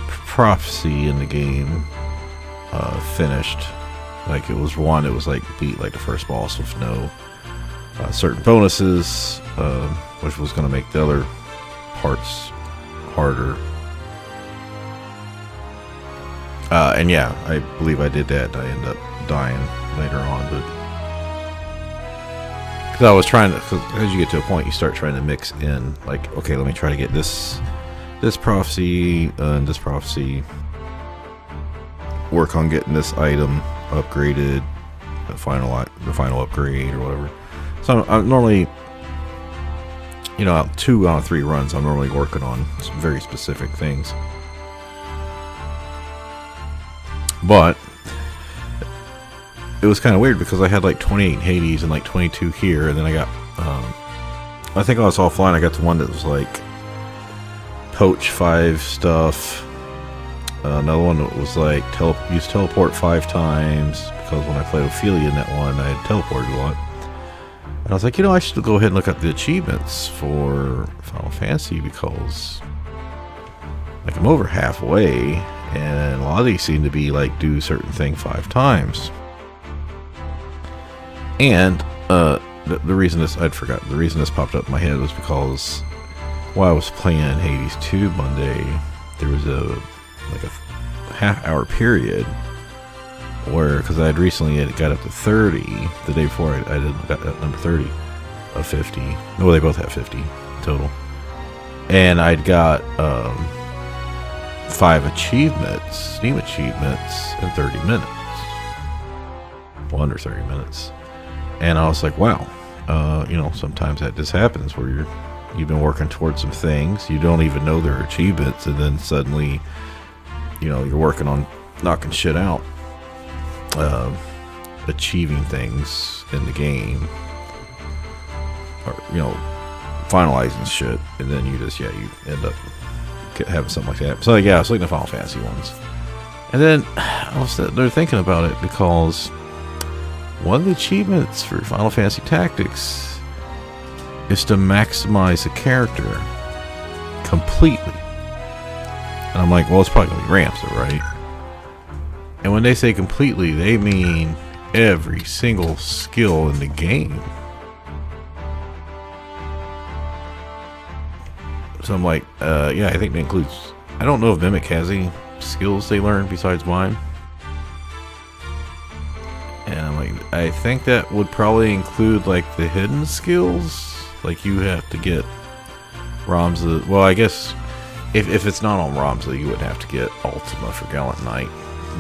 prophecy in the game finished. Like it was one, it was like beat like the first boss with no certain bonuses, which was going to make the other parts harder. And yeah, I believe I did that. I ended up dying later on, but I was trying to, cause as you get to a point, you start trying to mix in, like, okay, let me try to get this prophecy and this prophecy. Work on getting this item upgraded, the final upgrade or whatever. So I'm normally, 2 out of 3 runs, I'm normally working on some very specific things. But it was kind of weird because I had like 28 in Hades and like 22 here, and then I got, I think I was offline, I got the one that was like poach 5 stuff, another one that was like use teleport 5 times, because when I played Ophelia in that one, I had teleported a lot. And I was like, I should go ahead and look up the achievements for Final Fantasy, because like I'm over halfway, and a lot of these seem to be like do certain thing 5 times. And the reason this the reason this popped up in my head was because while I was playing Hades 2 Monday, there was a half-hour period where, because I had recently got up to 30 the day before I got that number 30 of 50. No, they both have 50 total, and I'd got 5 achievements, Steam achievements, in 30 minutes, under 30 minutes. And I was like, wow, sometimes that just happens where you've been working towards some things, you don't even know they're achievements, and then suddenly, you're working on knocking shit out, achieving things in the game, or, finalizing shit, and then you end up having something like that. So yeah, I was looking at Final Fantasy ones. And then I was sitting there thinking about it, because one of the achievements for Final Fantasy Tactics is to maximize a character completely. And I'm like, well, it's probably going to be Ramza, right? And when they say completely, they mean every single skill in the game. So I'm like, yeah, I think that includes... I don't know if Mimic has any skills they learn besides mine. And I'm like, I think that would probably include like the hidden skills. Like you have to get Ramza. Well, I guess if it's not on Ramza, you would have to get Ultima for Gallant Knight.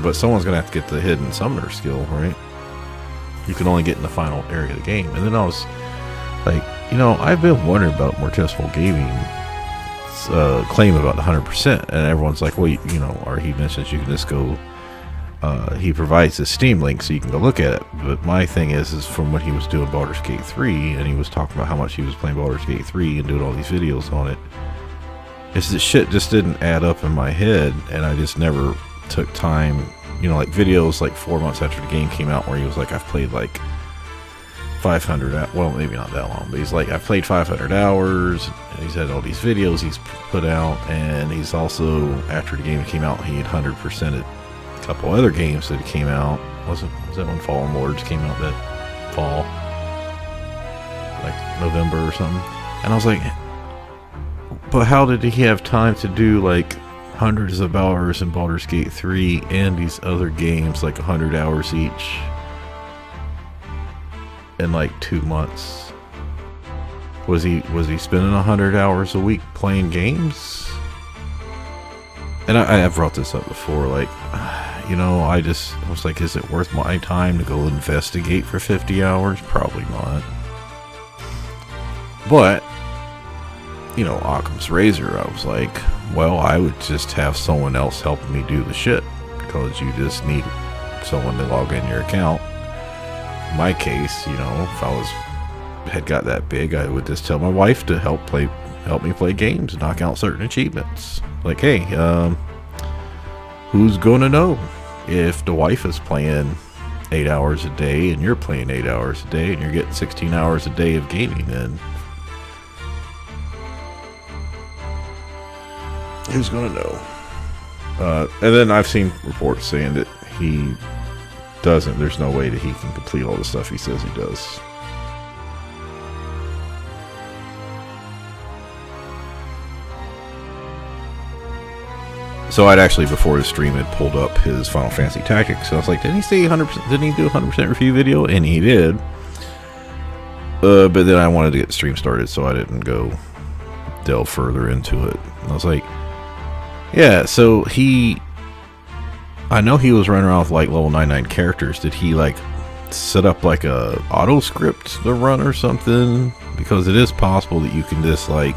But someone's going to have to get the hidden summoner skill, right? You can only get in the final area of the game. And then I was like, I've been wondering about Mortisful Gaming claim about 100%. And everyone's like, well, or he mentions you can just go... he provides a Steam link so you can go look at it. But my thing is from when he was doing Baldur's Gate 3, and he was talking about how much he was playing Baldur's Gate 3 and doing all these videos on it. It's this shit just didn't add up in my head, and I just never took time you know, like videos like 4 months after the game came out where he was like, I've played like 500, well, maybe not that long, but he's like, I've played 500 hours, and he's had all these videos he's put out, and he's also, after the game came out, he had 100%ed a couple other games that came out. Was that when Fallen Lords came out that fall? Like November or something? And I was like, but how did he have time to do like hundreds of hours in Baldur's Gate 3 and these other games, like 100 hours each, in like 2 months? Was he spending 100 hours a week playing games? And I've brought this up before, like, you know, I was like, is it worth my time to go investigate for 50 hours? Probably not. But, you know, Occam's razor, I was like, well, I would just have someone else helping me do the shit, because you just need someone to log in your account. In my case, you know, if I had got that big, I would just tell my wife to help me play games, knock out certain achievements. Like, hey, who's gonna know if the wife is playing 8 hours a day and you're playing 8 hours a day and you're getting 16 hours a day of gaming in? Who's gonna know? And then I've seen reports saying that he doesn't. There's no way that he can complete all the stuff he says he does. So I'd actually, before the stream, had pulled up his Final Fantasy Tactics. So I was like, didn't he say 100%? Didn't he do a 100% review video? And he did. But then I wanted to get the stream started, so I didn't go delve further into it. And I was like, yeah, so I know he was running around with like level 99 characters. Did he like set up like a auto script to run or something? Because it is possible that you can just like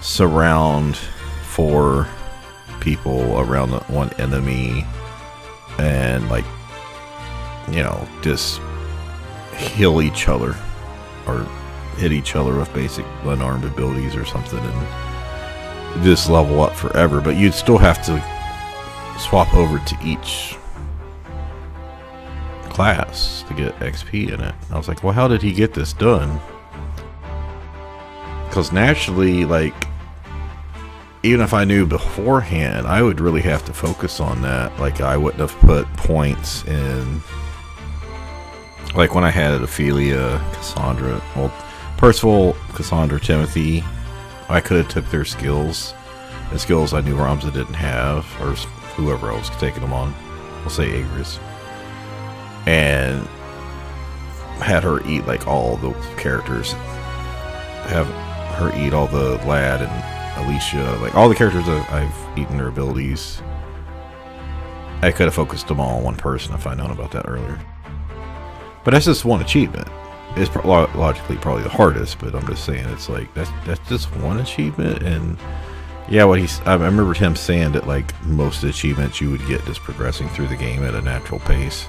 surround 4 people around the one enemy and, like, you know, just heal each other or hit each other with basic unarmed abilities or something and just level up forever. But you'd still have to swap over to each class to get XP in it. I was like, well, how did he get this done? Because naturally, like, even if I knew beforehand, I would really have to focus on that. Like, I wouldn't have put points in, like when I had Ophelia, Cassandra, well, Percival, Cassandra, Timothy, I could have took their skills, and skills I knew Ramza didn't have, or whoever else taking them on, we'll say Agris, and had her eat like all the characters, have her eat all the lad and Alicia, like all the characters that I've eaten their abilities. I could have focused them all on one person if I'd known about that earlier. But that's just one achievement. It's logically probably the hardest, but I'm just saying, it's like that's just one achievement. And yeah, I remember him saying that like most of the achievements you would get just progressing through the game at a natural pace.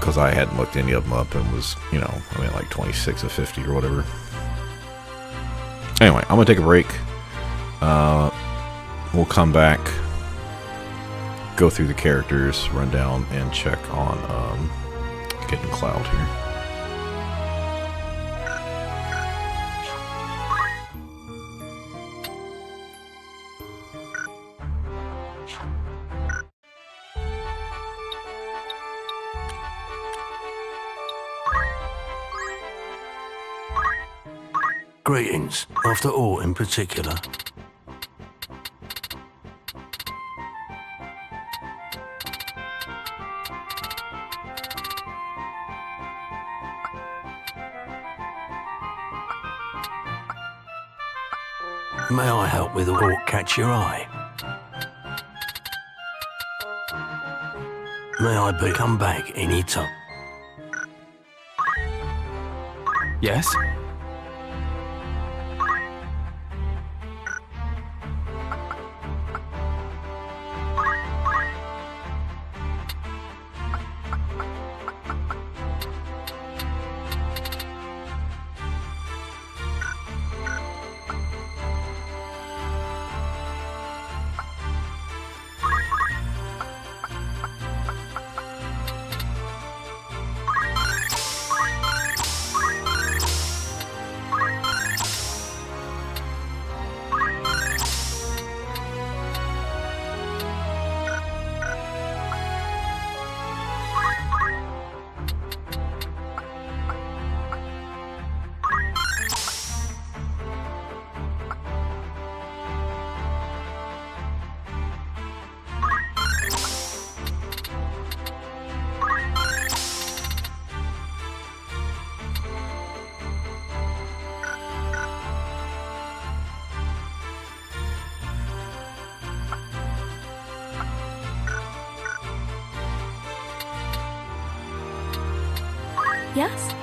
Because I hadn't looked any of them up and was, you know, I mean, like 26 of 50 or whatever. Anyway, I'm gonna take a break. We'll come back, go through the characters, run down, and check on getting Cloud here. Greetings, after all in particular. May I help with aught catch your eye? May I come back any time? Yes? Yes?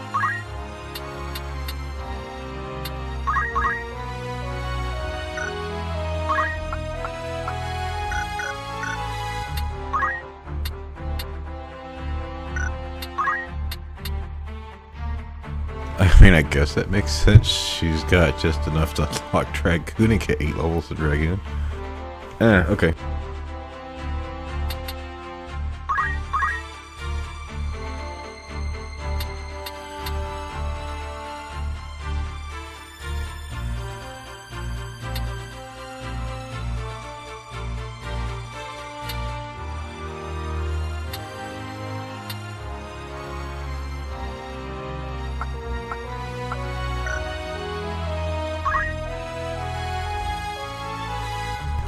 I mean, I guess that makes sense. She's got just enough to unlock Dragoon and get 8 levels of Dragoon. Okay.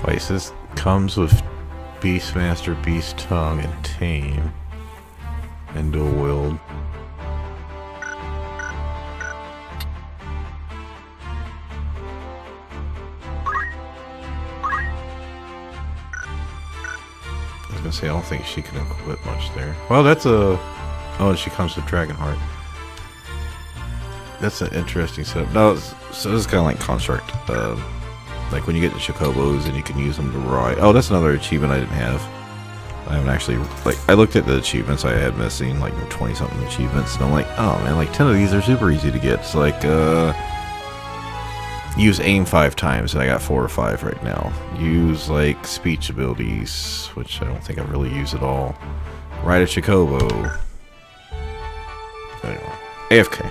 Wait, so this comes with Beastmaster, Beast Tongue, and Tame, and Dual Wield. I was gonna say, I don't think she can equip much there. Well, that's a... Oh, and she comes with Dragonheart. That's an interesting setup. No, so this is kind of like Construct. Like when you get the Chocobos and you can use them to ride. Oh, that's another achievement I didn't have. I haven't actually, like, I looked at the achievements I had missing, like 20 something achievements, and I'm like, oh man, like 10 of these are super easy to get. It's like, use aim 5 times, and I got 4 or 5 right now. Use like speech abilities, which I don't think I really use at all. Ride a Chocobo. Anyway, AFK.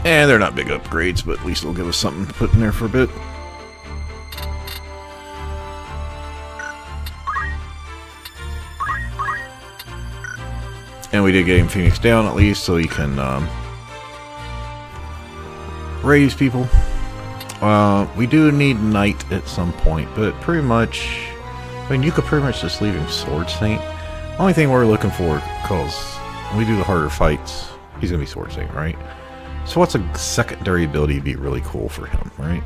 And they're not big upgrades, but at least they'll give us something to put in there for a bit. And we did get him Phoenix down at least, so he can raise people. We do need Knight at some point, but pretty much, I mean, you could pretty much just leave him Sword Saint. Only thing we're looking for, because when we do the harder fights, he's going to be Sword Saint, right? So what's a secondary ability to be really cool for him, right?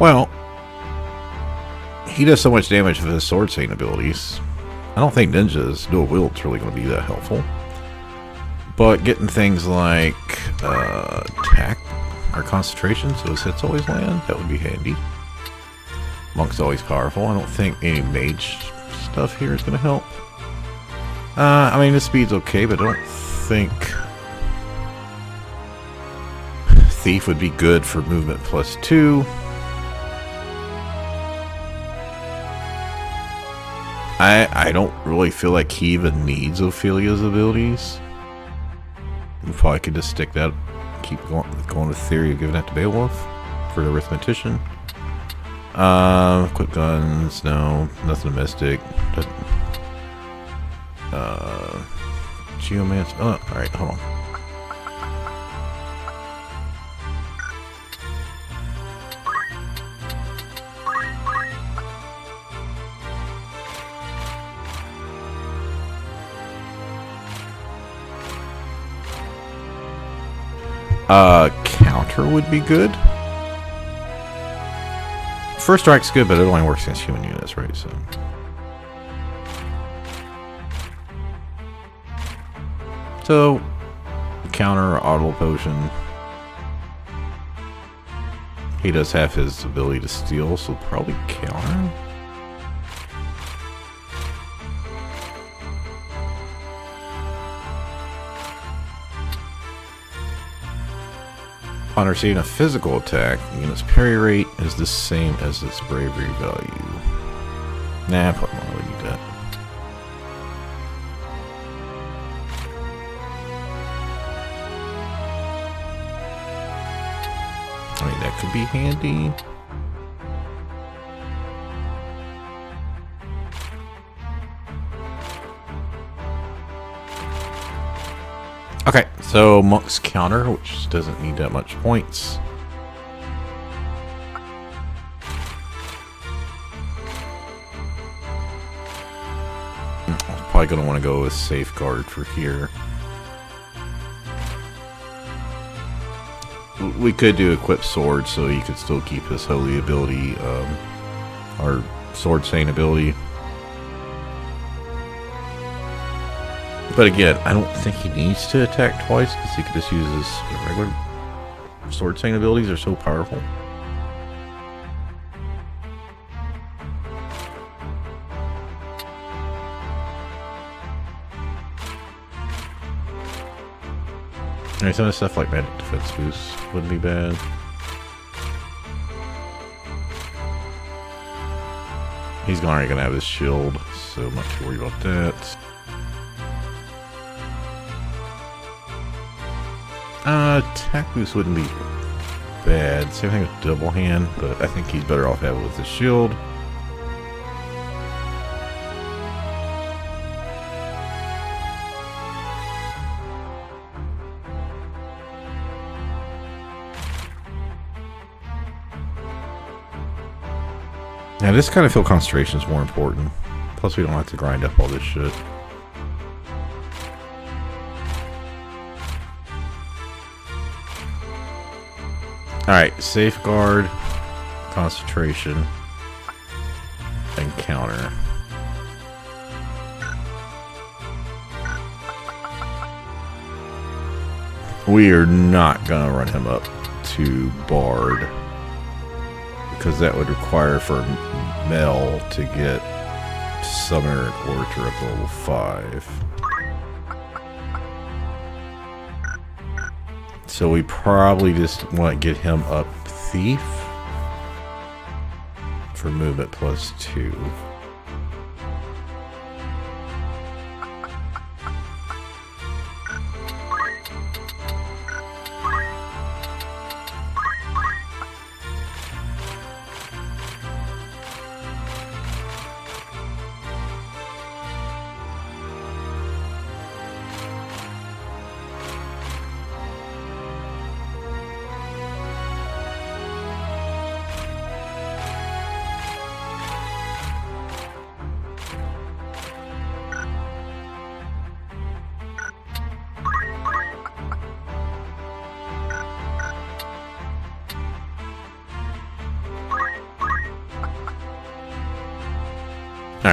Well, he does so much damage with his Sword Saint abilities. I don't think Ninja's dual wield's really going to be that helpful. But getting things like attack or concentration, so his hits always land, that would be handy. Monk's always powerful. I don't think any mage stuff here is going to help. I mean, the speed's okay, but I don't think Thief would be good for movement +2. I don't really feel like he even needs Ophelia's abilities. We probably could just stick that, keep going with theory of giving that to Beowulf for the Arithmetician. Quick guns, no, nothing Mystic. Geomance. Oh, alright, hold on. Counter would be good. First strike's good, but it only works against human units, right? So counter, auto potion. He does have his ability to steal, so probably counter. Upon receiving a physical attack, the unit's parry rate is the same as its bravery value. Nah, probably don't really need that. I mean, that could be handy. Okay, so Monk's counter, which doesn't need that much points. I'm probably going to want to go with Safeguard for here. We could do Equip Sword, so he could still keep his Holy ability, or Sword Saint ability. But again, I don't think he needs to attack twice, because he could just use his regular Sword Saint abilities. They're so powerful. And some of the stuff like Magic Defense Boost wouldn't be bad. He's already going to have his shield, so I'm not too worried about that. Attack boost wouldn't be bad. Same thing with double hand, but I think he's better off having it with his shield. Now, this kind of feel concentration is more important. Plus, we don't have to grind up all this shit. Alright, Safeguard, Concentration, and Counter. We are not going to run him up to Bard, because that would require for Mel to get Summoner and Orator up to level 5. So we probably just want to get him up Thief for movement +2.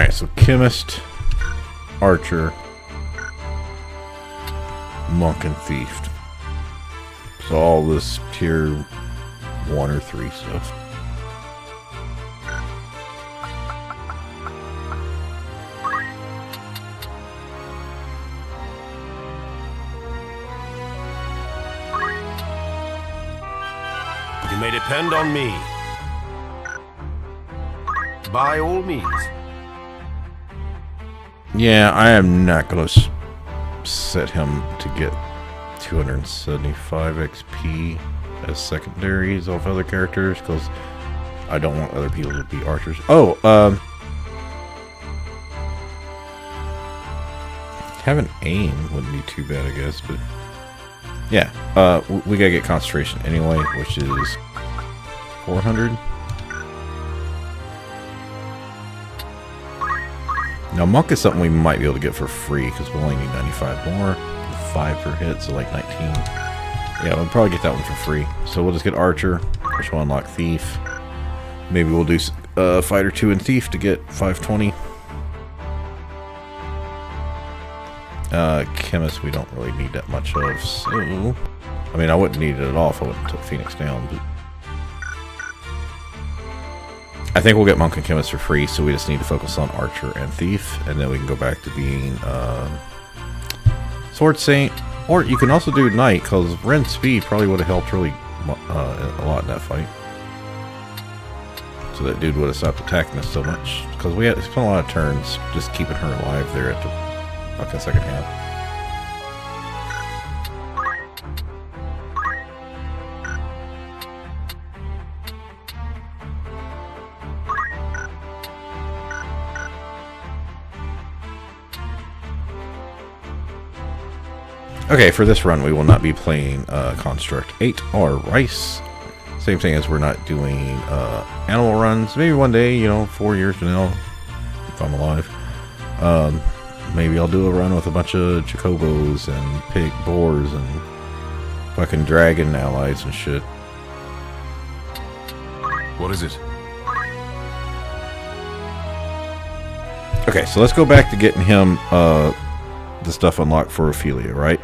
Alright, so chemist, archer, monk, and thief. So all this tier 1 or 3 stuff. You may depend on me. By all means. Yeah, I am not going to set him to get 275 XP as secondaries off other characters, because I don't want other people to be archers. Oh, having aim wouldn't be too bad, I guess, but yeah, we gotta get concentration anyway, which is 400. Now, monk is something we might be able to get for free, because we only need 95 more. 5 per hit, so like 19. Yeah, we'll probably get that one for free. So we'll just get archer, which will unlock thief. Maybe we'll do fighter 2 and thief to get 520. Chemist we don't really need that much of, so I mean, I wouldn't need it at all if I wouldn't took Phoenix down, but I think we'll get monk and chemist for free, so we just need to focus on archer and thief, and then we can go back to being Sword Saint, or you can also do Knight, because Ren's speed probably would have helped really a lot in that fight. So that dude would have stopped attacking us so much, because we had spent a lot of turns just keeping her alive there at the second half. Okay, for this run, we will not be playing Construct 8 or Rice. Same thing as we're not doing animal runs. Maybe one day, 4 years from now, if I'm alive, maybe I'll do a run with a bunch of Chocobos and pig boars and fucking dragon allies and shit. What is it? Okay, so let's go back to getting him the stuff unlocked for Ophelia, right?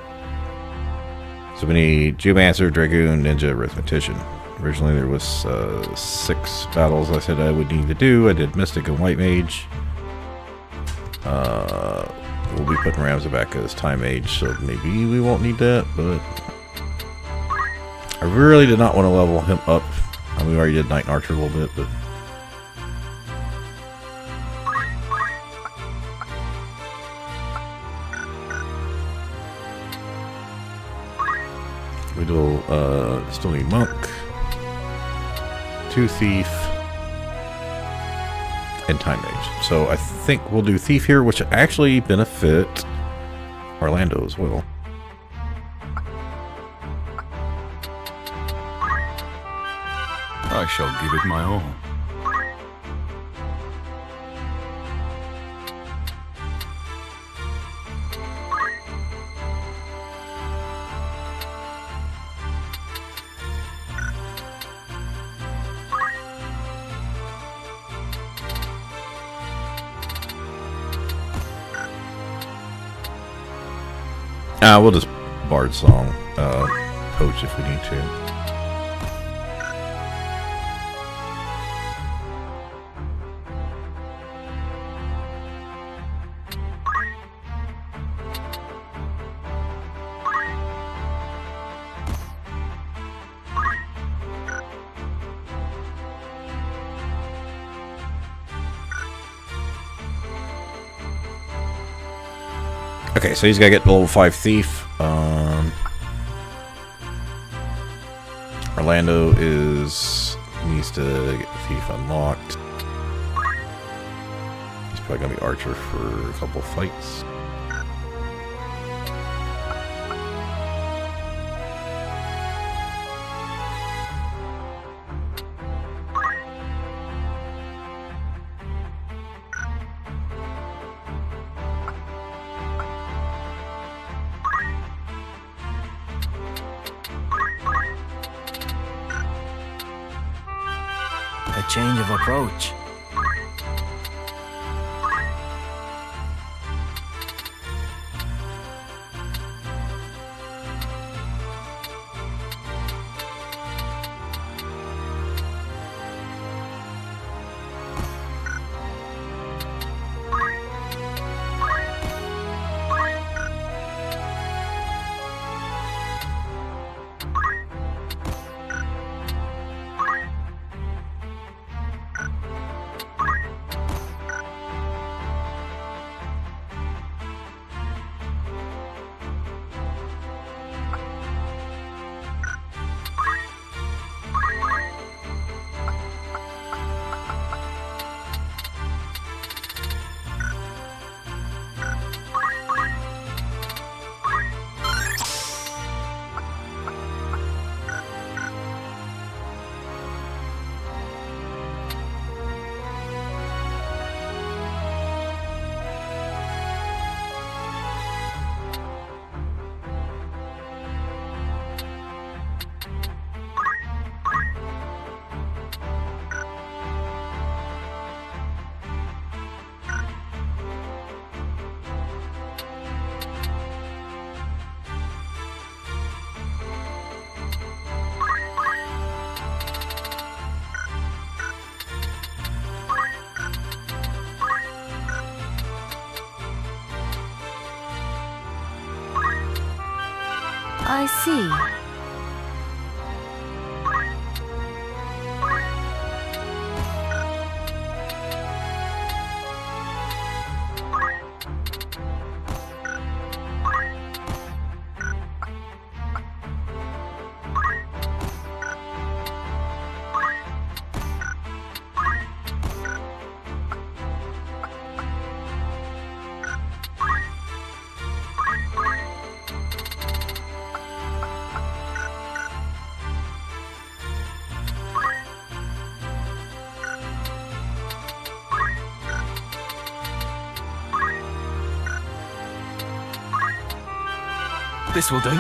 So we need Geomancer, Dragoon, Ninja, Arithmetician. Originally there was 6 battles I said I would need to do. I did Mystic and White Mage. We'll be putting Ramza back as Time Mage, so maybe we won't need that, but I really did not want to level him up. I mean, we already did Knight and Archer a little bit, but we do still need Monk, 2 Thief, and Time Mage. So I think we'll do Thief here, which actually benefit Orlando as well. I shall give it my all. We'll just Bard Song poach if we need to. Okay, so he's got to get the level 5 Thief. Orlando needs to get the Thief unlocked. He's probably going to be Archer for a couple fights. A change of approach. I see. This will do.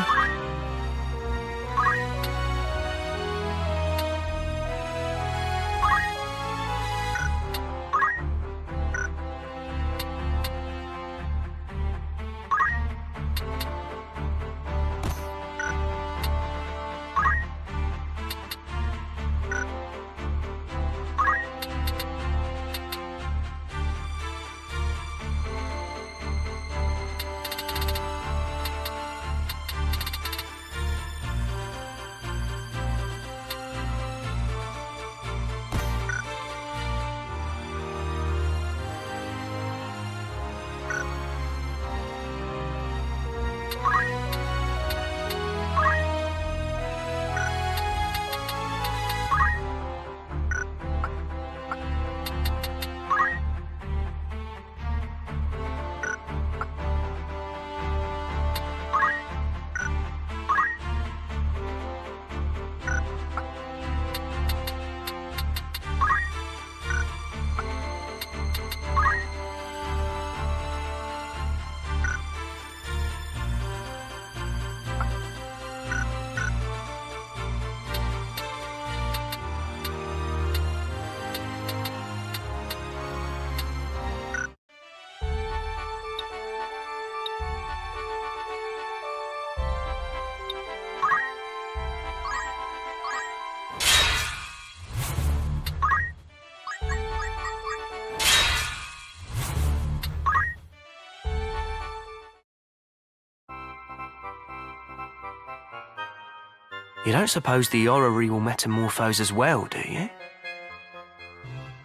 You don't suppose the orrery will metamorphose as well, do you?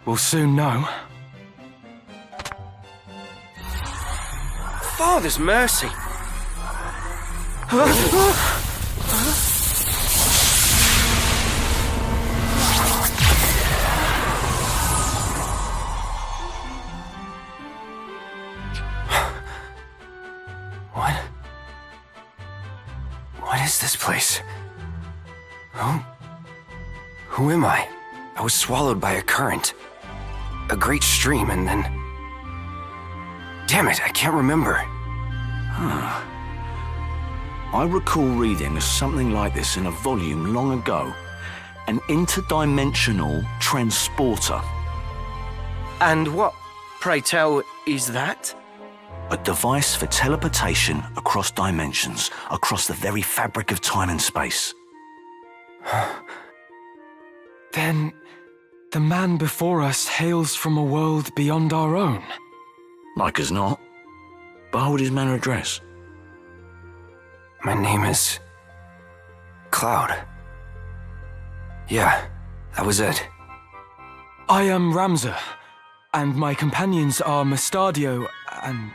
We'll soon know. Father's mercy! What is this place? Who am I? I was swallowed by a current. A great stream, and then... Damn it, I can't remember. I recall reading something like this in a volume long ago. An interdimensional transporter. And what, pray tell, is that? A device for teleportation across dimensions, across the very fabric of time and space. Then, the man before us hails from a world beyond our own. Like as not. But hold his manner of dress. My name is... Cloud. Yeah, that was it. I am Ramza, and my companions are Mustadio and...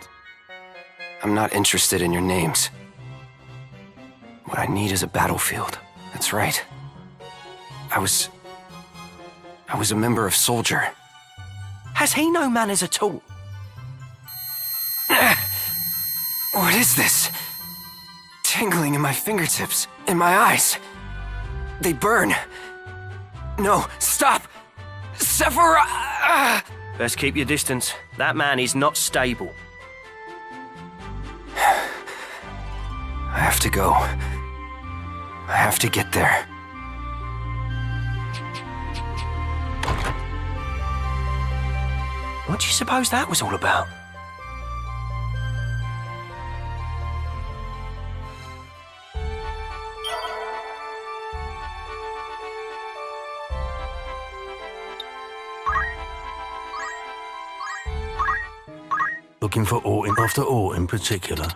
I'm not interested in your names. What I need is a battlefield. That's right. I was a member of Soldier. Has he no manners at all? What is this? Tingling in my fingertips, in my eyes. They burn. No, stop! Sephira! Best keep your distance. That man is not stable. I have to go. I have to get there. What do you suppose that was all about? Looking for aught after aught in particular?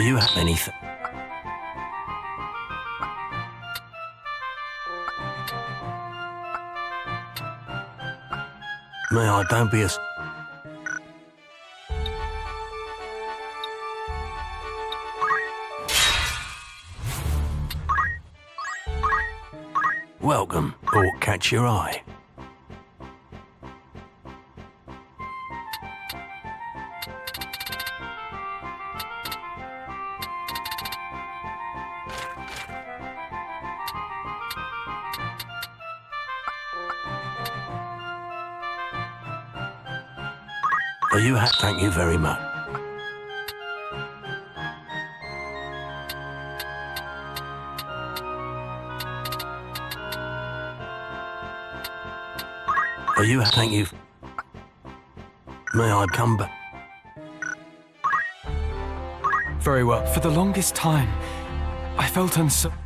you anything? May I don't be as... Welcome, or catch your eye. Thank you very much. Thank you. May I come back? Very well. For the longest time, I felt uncertain.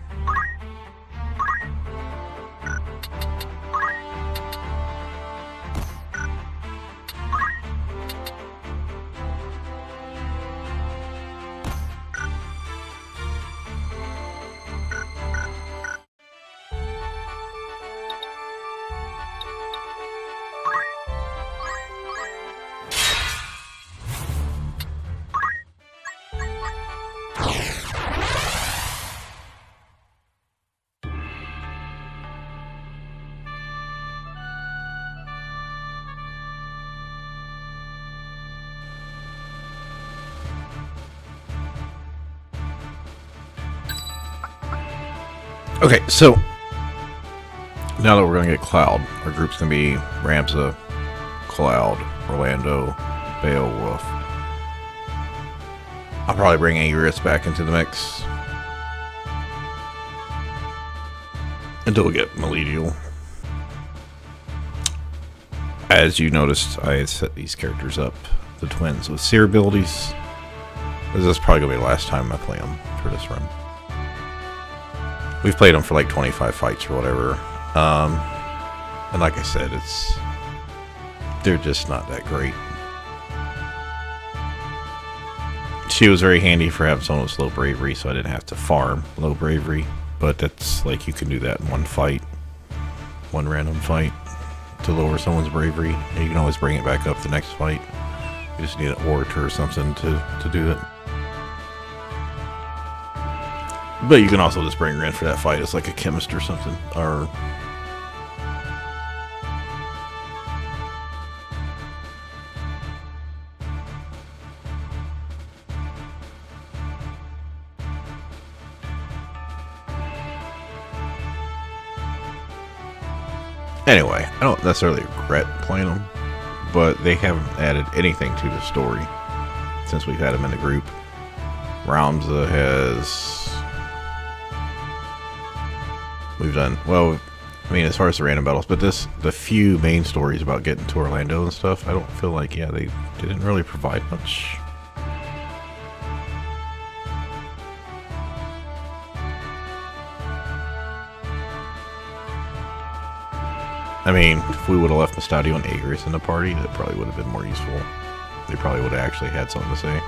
Okay, so now that we're gonna get Cloud, our group's gonna be Ramza, Cloud, Orlando, Beowulf. I'll probably bring Aegis back into the mix until we get Meledial. As you noticed, I had set these characters up, the twins, with seer abilities. This is probably gonna be the last time I play them for this run. We've played them for like 25 fights or whatever. And like I said, they're just not that great. She was very handy for having someone with low bravery, so I didn't have to farm low bravery. But that's like, you can do that in one fight, one random fight, to lower someone's bravery. And you can always bring it back up the next fight. You just need an orator or something to do it. But you can also just bring her in for that fight as like a chemist or something. Or anyway, I don't necessarily regret playing them, but they haven't added anything to the story since we've had them in the group. Ramza has... We've done, well, I mean, as far as the random battles, but the few main stories about getting to Orlando and stuff, I don't feel like, yeah, they didn't really provide much. I mean, if we would have left Mustadio and Aegis in the party, that probably would have been more useful. They probably would have actually had something to say.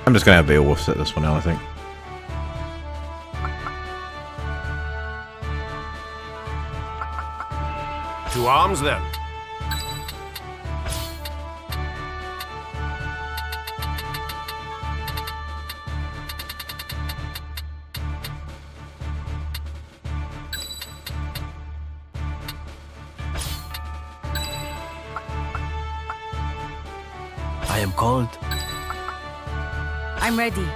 I'm just gonna have Beowulf set this one out, I think. To arms, then. I am called. I'm ready.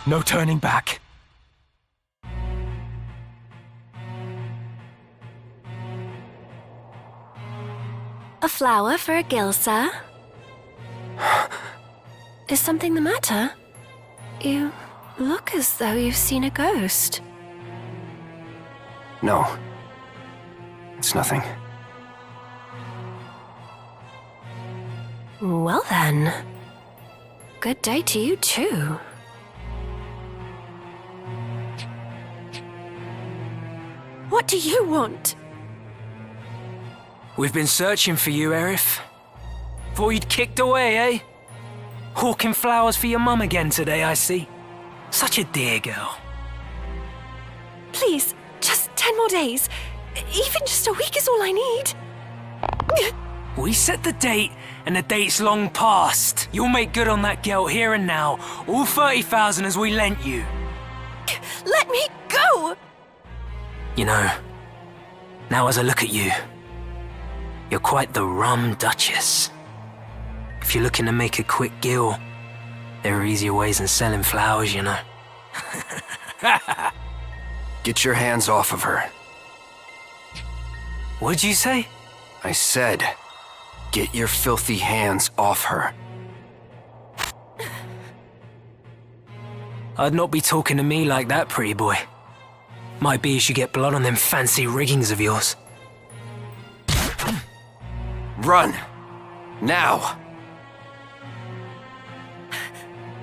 No turning back. A flower for a gill, sir? Is something the matter? You look as though you've seen a ghost. No. It's nothing. Well then. Good day to you, too. What do you want? We've been searching for you, Aerith. Thought you'd kicked away, eh? Hawking flowers for your mum again today, I see. Such a dear girl. Please, just 10 more days. Even just a week is all I need. We set the date, and the date's long past. You'll make good on that guilt here and now. All 30,000 as we lent you. Let me go! You know, now as I look at you, you're quite the rum duchess. If you're looking to make a quick gill, there are easier ways than selling flowers, you know. Get your hands off of her. What'd you say? I said, get your filthy hands off her. I'd not be talking to me like that, pretty boy. Might be you should get blood on them fancy riggings of yours. Run! Now!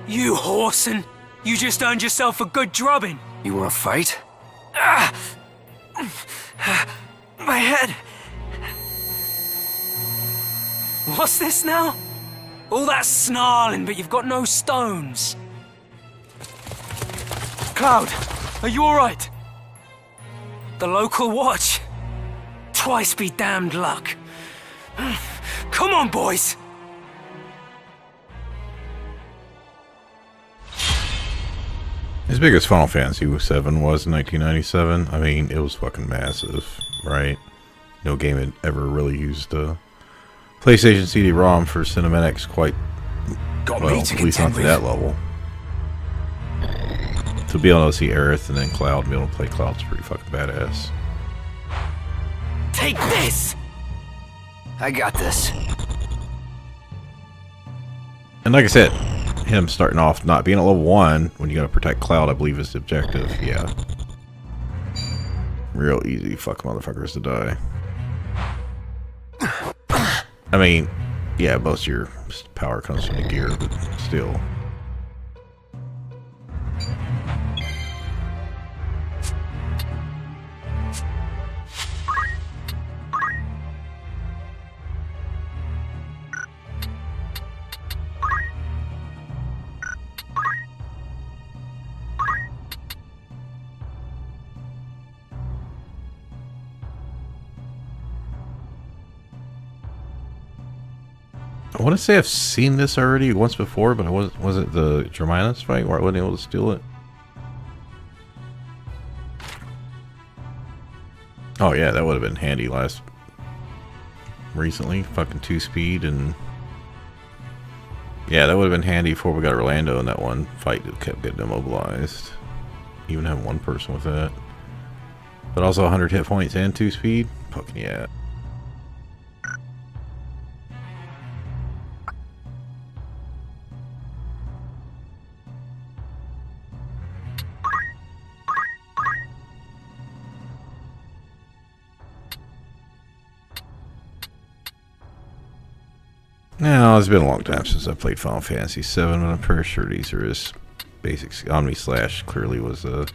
You whoreson! You just earned yourself a good drubbing! You wanna fight? Ah! My head! What's this now? All that snarling, but you've got no stones. Cloud, are you alright? The local watch? Twice be damned luck. Come on, boys! As big as Final Fantasy VII was in 1997, I mean, it was fucking massive, right? No game had ever really used a PlayStation CD-ROM for cinematics quite, well, at least not to that level. To be able to see Aerith and then Cloud, be able to play Cloud's pretty fucking badass. Take this! I got this. And like I said, him starting off not being at level 1 when you gotta protect Cloud, I believe is the objective. Yeah. Real easy fuck motherfuckers to die. I mean, yeah, most of your power comes from the gear, but still. I want to say I've seen this already once before, but was it the Germanus fight where I wasn't able to steal it? Oh yeah, that would have been handy recently. Fucking 2-speed and yeah, that would have been handy before we got Orlando in that one fight that kept getting immobilized. Even having one person with that, but also 100 hit points and 2-speed. Fucking yeah. Now, it's been a long time since I played Final Fantasy VII, but I'm pretty sure these are his basics. Omni Slash clearly was the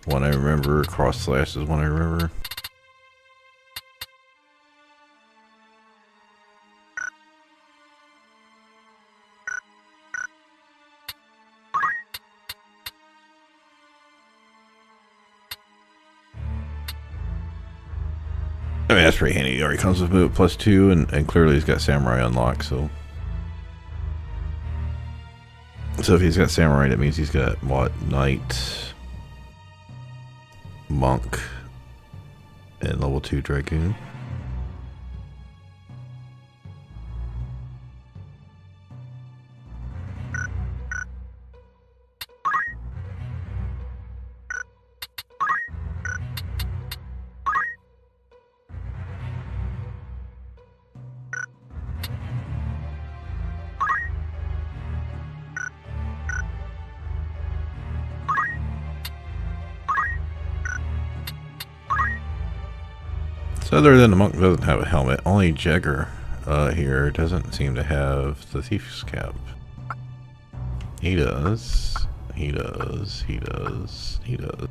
one I remember. Cross Slash is one I remember. I mean, that's pretty handy. He already comes with move +2, and clearly he's got Samurai unlocked, so if he's got Samurai, that means he's got, what, Knight, Monk, and level 2 Dragoon. So other than the monk doesn't have a helmet, only Jagger here doesn't seem to have the thief's cap. He does. He does. He does. He does.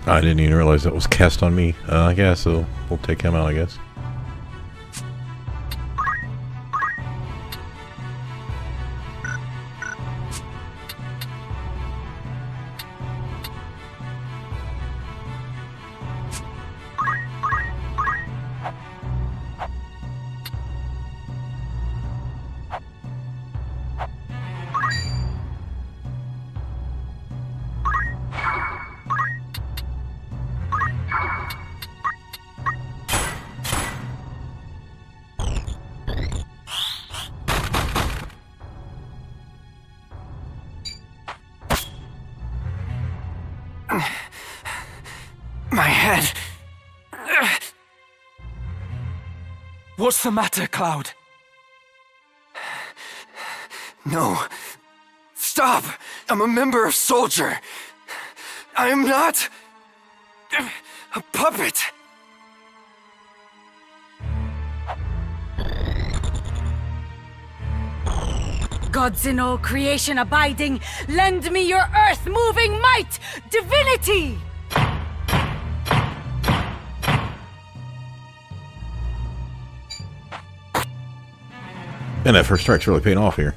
I didn't even realize that was cast on me. I guess, so we'll take him out, I guess. My head. What's the matter, Cloud? No. Stop! I'm a member of Soldier. I am not a puppet. Gods in all creation abiding, lend me your earth-moving might, divinity! And that first strike's really paying off here.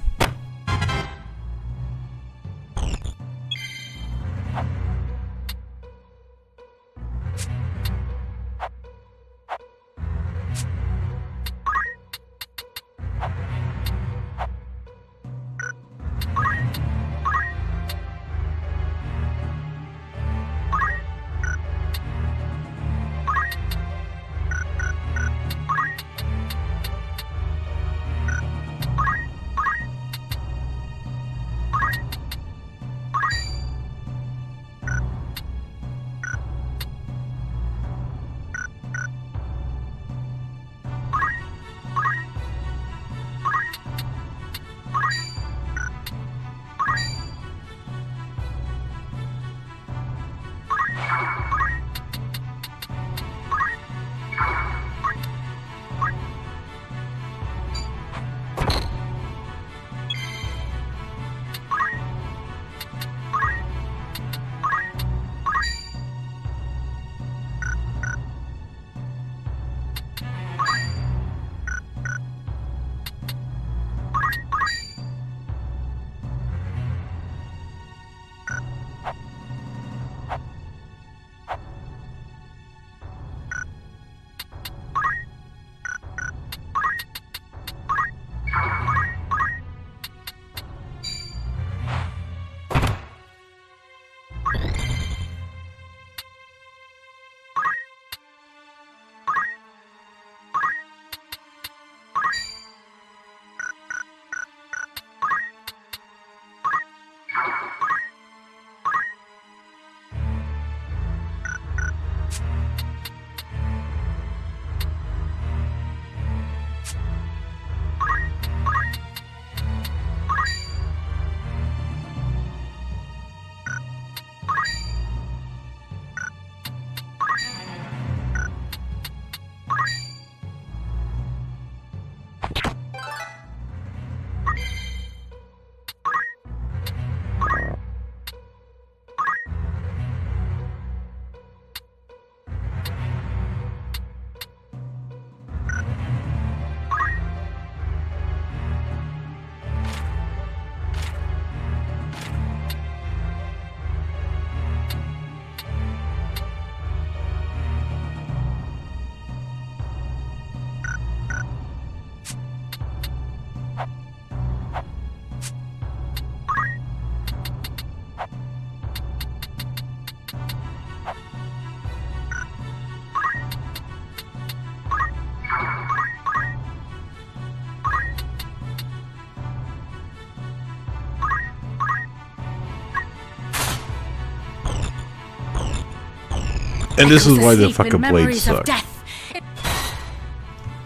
And this is why the fucking blades suck.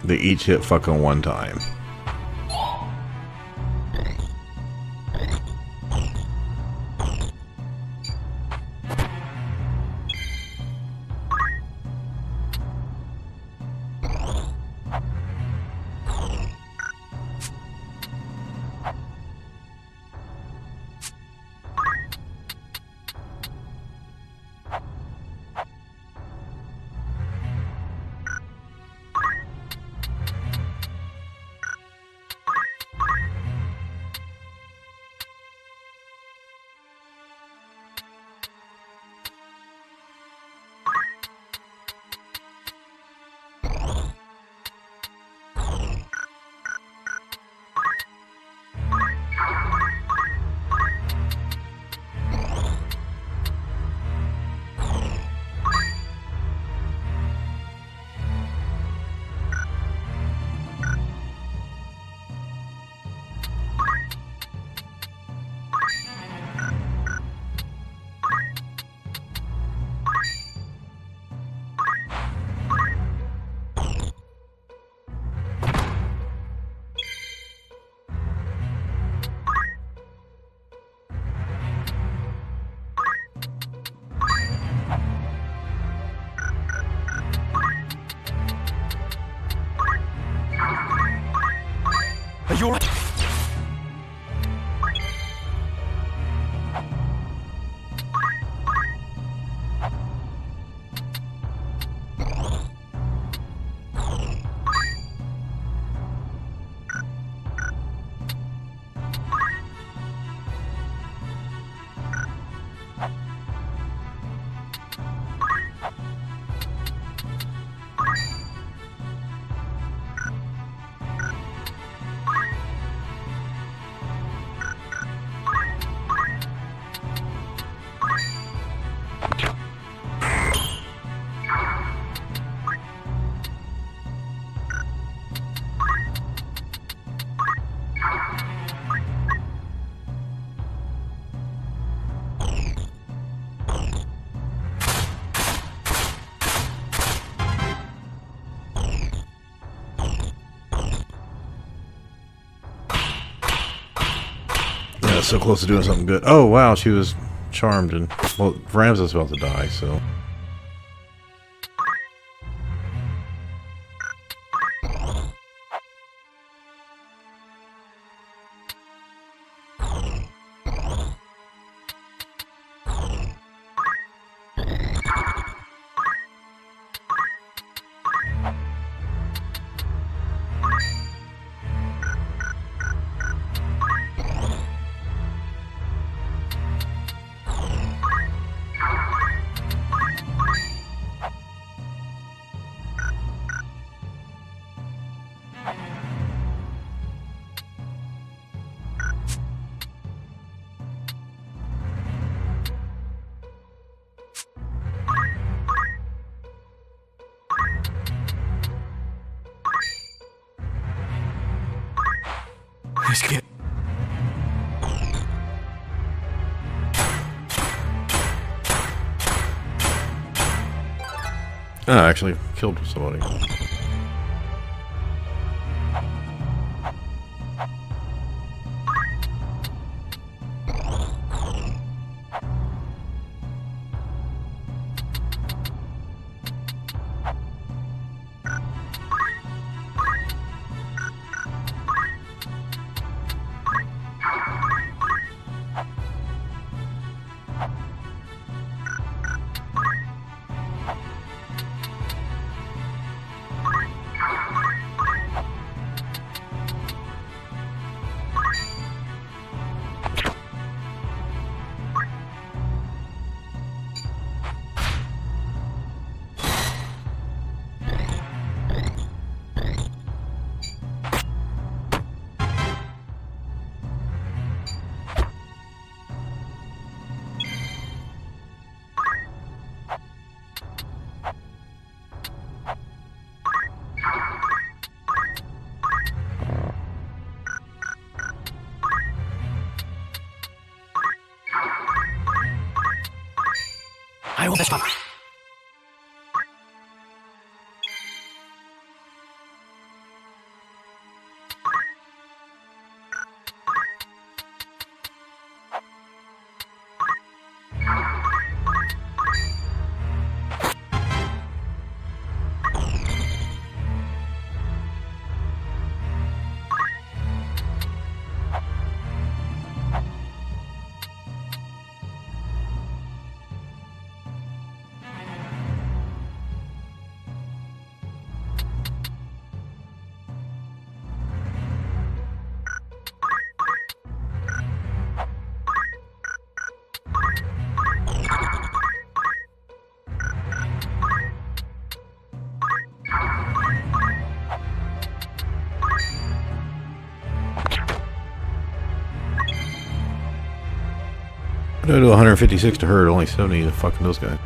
They each hit fucking one time. You're... Yeah, so close to doing something good. Oh wow, she was charmed, and well, Ramza's about to die, so. Let's get... I actually killed somebody. I will best. I do 156 to hurt, only 70 to fucking those guys.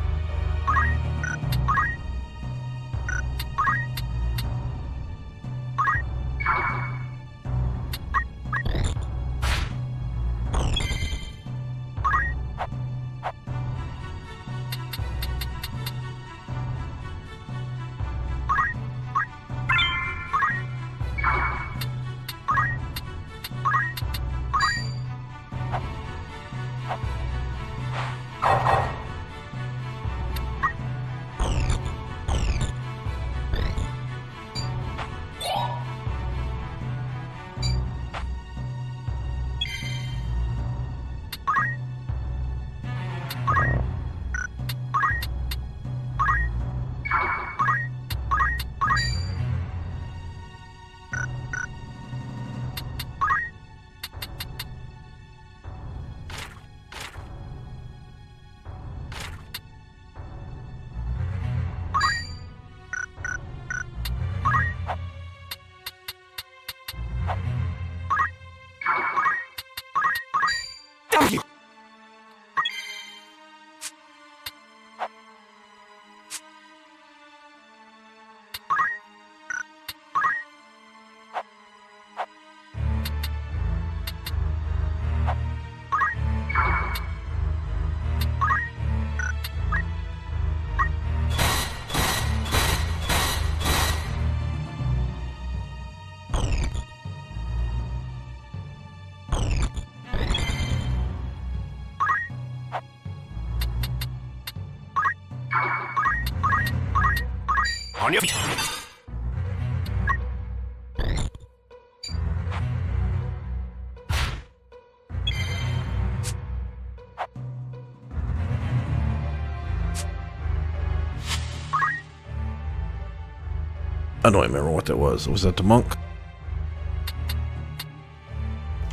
I don't remember what that was. Was that the monk?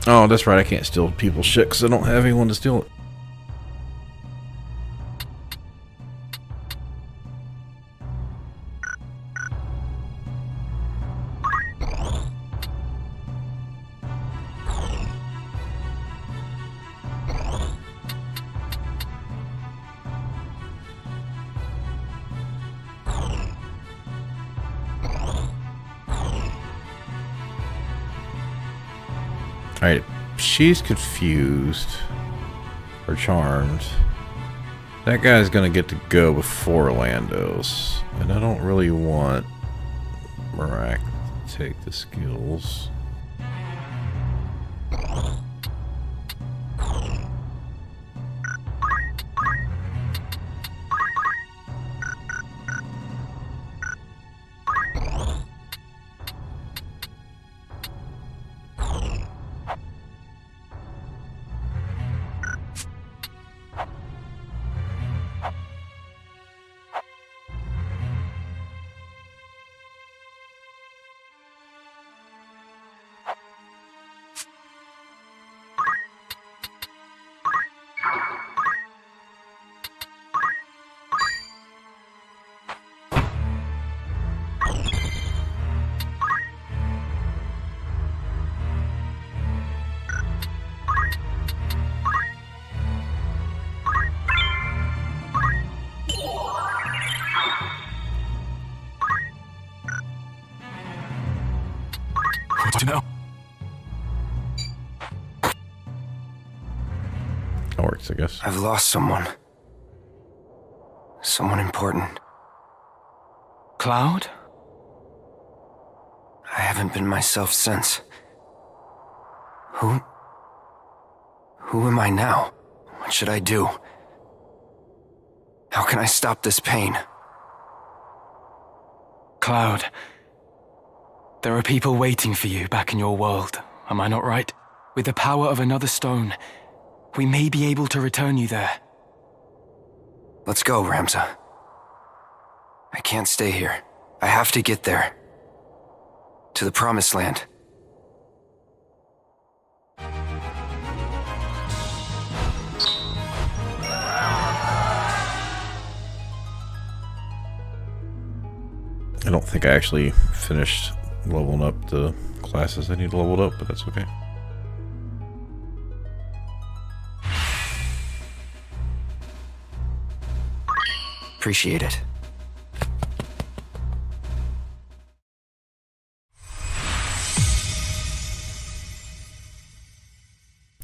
Oh, that's right. I can't steal people's shit because I don't have anyone to steal it. Alright, she's confused or charmed. That guy's gonna get to go before Lando's. And I don't really want Marak to take the skills. What do you know? That works, I guess. I've lost someone. Someone important. Cloud? I haven't been myself since. Who am I now? What should I do? How can I stop this pain? Cloud. There are people waiting for you back in your world, am I not right? With the power of another stone, we may be able to return you there. Let's go, Ramza. I can't stay here. I have to get there. To the Promised Land. I don't think I actually finished leveling up the classes I need leveled up, but that's okay. Appreciate it.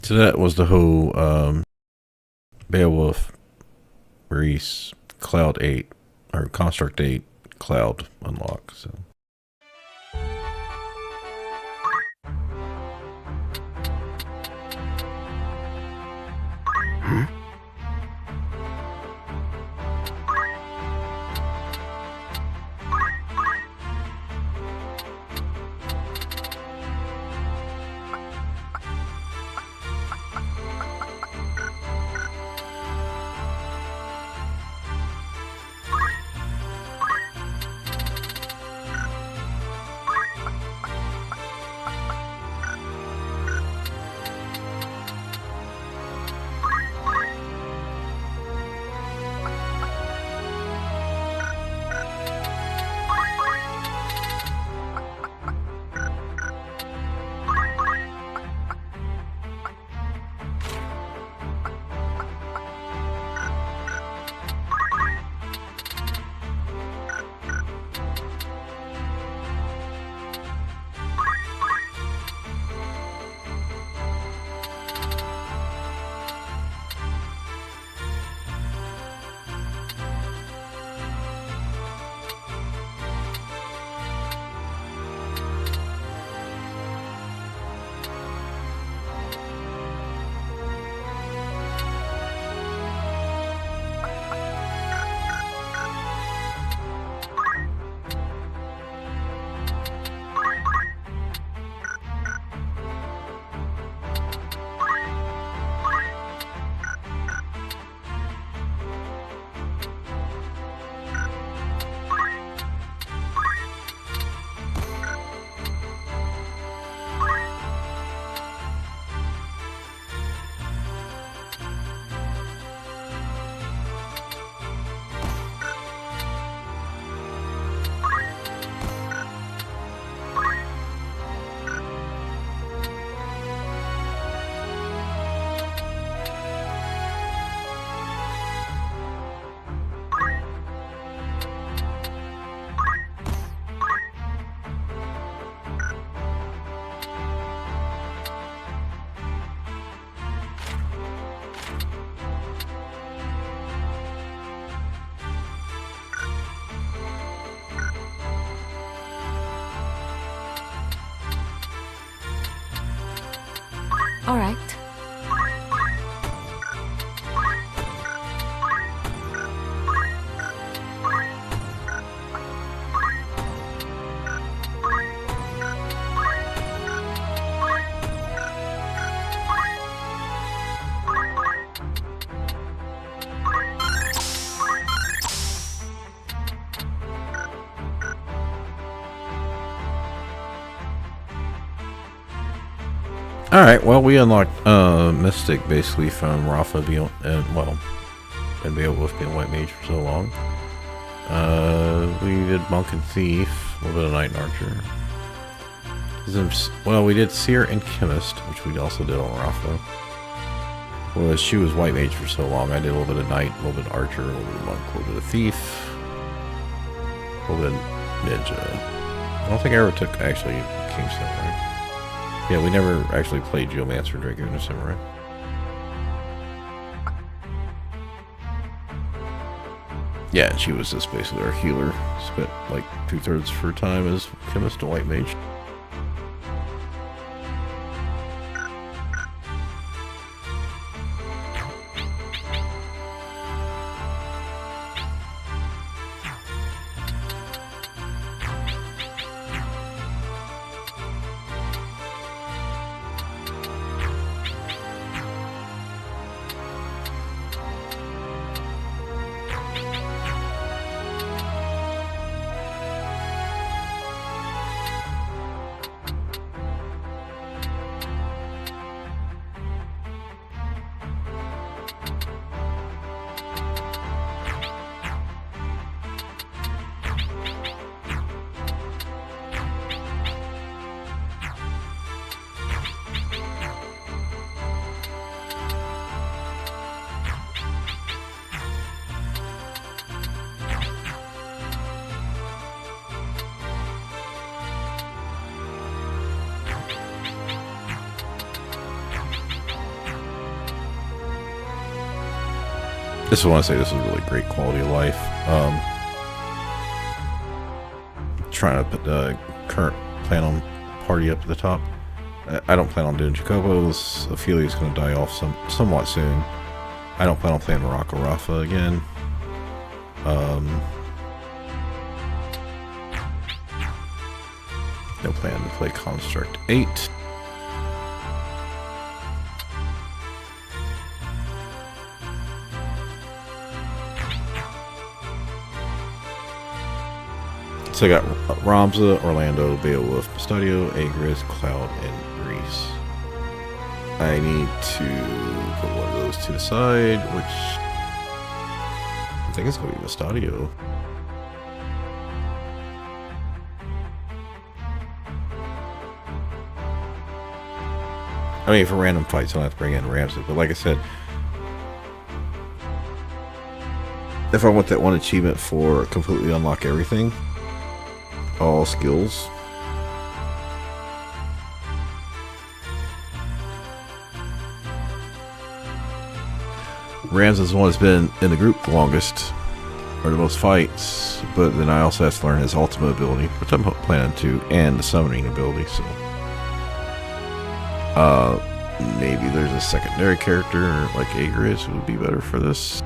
So that was the whole Beowulf, Reese, Cloud 8, or Construct 8 Cloud unlock. So. All right. Alright, well, we unlocked Mystic basically from Rafa being, and Beowulf being White Mage for so long. We did Monk and Thief, a little bit of Knight and Archer. Well, we did Seer and Chemist, which we also did on Rafa. Well, she was White Mage for so long, I did a little bit of Knight, a little bit of Archer, a little bit of Monk, a little bit of Thief, a little bit of Ninja. I don't think I ever took, actually, King Samurai. Yeah, we never actually played Geomancer, Dragoon, or Samurai. Yeah, she was just basically our healer. Spent like 2/3 of her time as Chemist and White Mage. This is want to say this is really great quality of life. Trying to put the current plan on party up to the top. I don't plan on doing Jacobos. Ophelia's going to die off somewhat soon. I don't plan on playing Morocco Rafa again. No plan to play Construct 8. So I got Ramza, Orlando, Beowulf, Stadio, Agris, Cloud, and Grease. I need to put one of those to the side, which I think it's going to be Stadio. I mean, for random fights, I don't have to bring in Ramza, but like I said, if I want that one achievement for completely unlock everything, all skills, Ramza's the one that's been in the group the longest, or the most fights, but then I also have to learn his ultimate ability, which I'm planning to, and the summoning ability, so maybe there's a secondary character like Agris who would be better for this.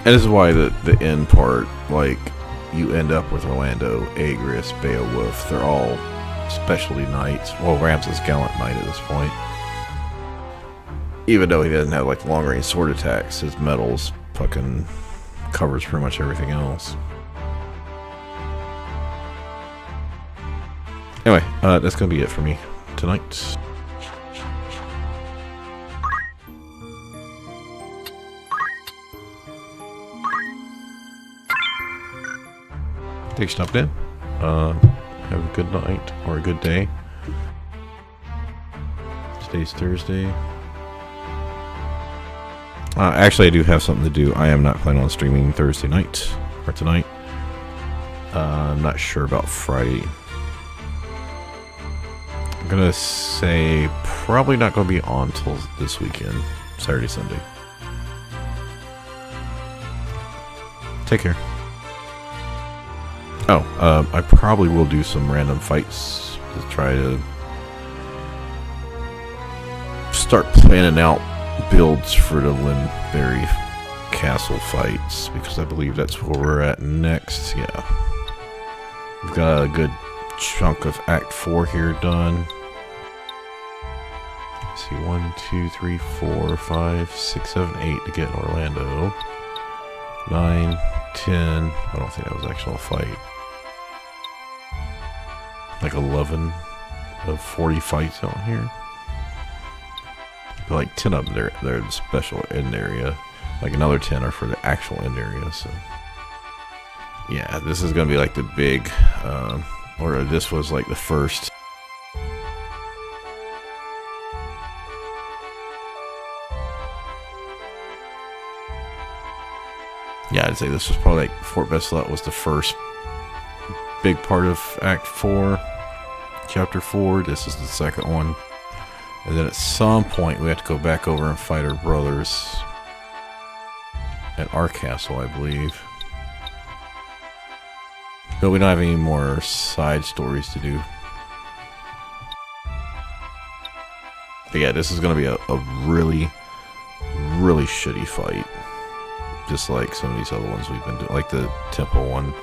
And this is why the end part, like, you end up with Orlando, Agris, Beowulf. They're all specialty knights. Well, Ramza's Gallant Knight at this point. Even though he doesn't have, like, long-range sword attacks, his medals fucking covers pretty much everything else. Anyway, that's going to be it for me tonight. Thanks for stopping in. Have a good night or a good day. Today's Thursday. Actually, I do have something to do. I am not planning on streaming Thursday night or tonight. I'm not sure about Friday. I'm gonna say probably not gonna be on till this weekend, Saturday, Sunday. Take care. Oh, I probably will do some random fights to try to start planning out builds for the Limberry Castle fights, because I believe that's where we're at next. Yeah. We've got a good chunk of Act 4 here done. Let's see, 1, 2, 3, 4, 5, 6, 7, 8 to get in Orlando. 9, 10. I don't think that was actually a fight. Like 11 of 40 fights out here. But like 10 of them, they're the special end area. Like another 10 are for the actual end area. So yeah, this is gonna be like the big, or this was like the first. Yeah, I'd say this was probably like Fort Besselet was the first big part of Act 4, Chapter 4. This is the second one. And then at some point we have to go back over and fight our brothers at our castle, I believe. But we don't have any more side stories to do. But yeah, this is going to be a really, really shitty fight. Just like some of these other ones we've been doing, like the temple one.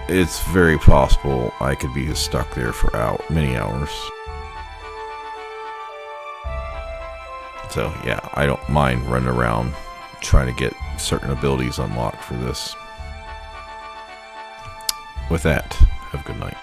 It's very possible I could be stuck there for many hours. So yeah, I don't mind running around trying to get certain abilities unlocked for this. With that, have a good night.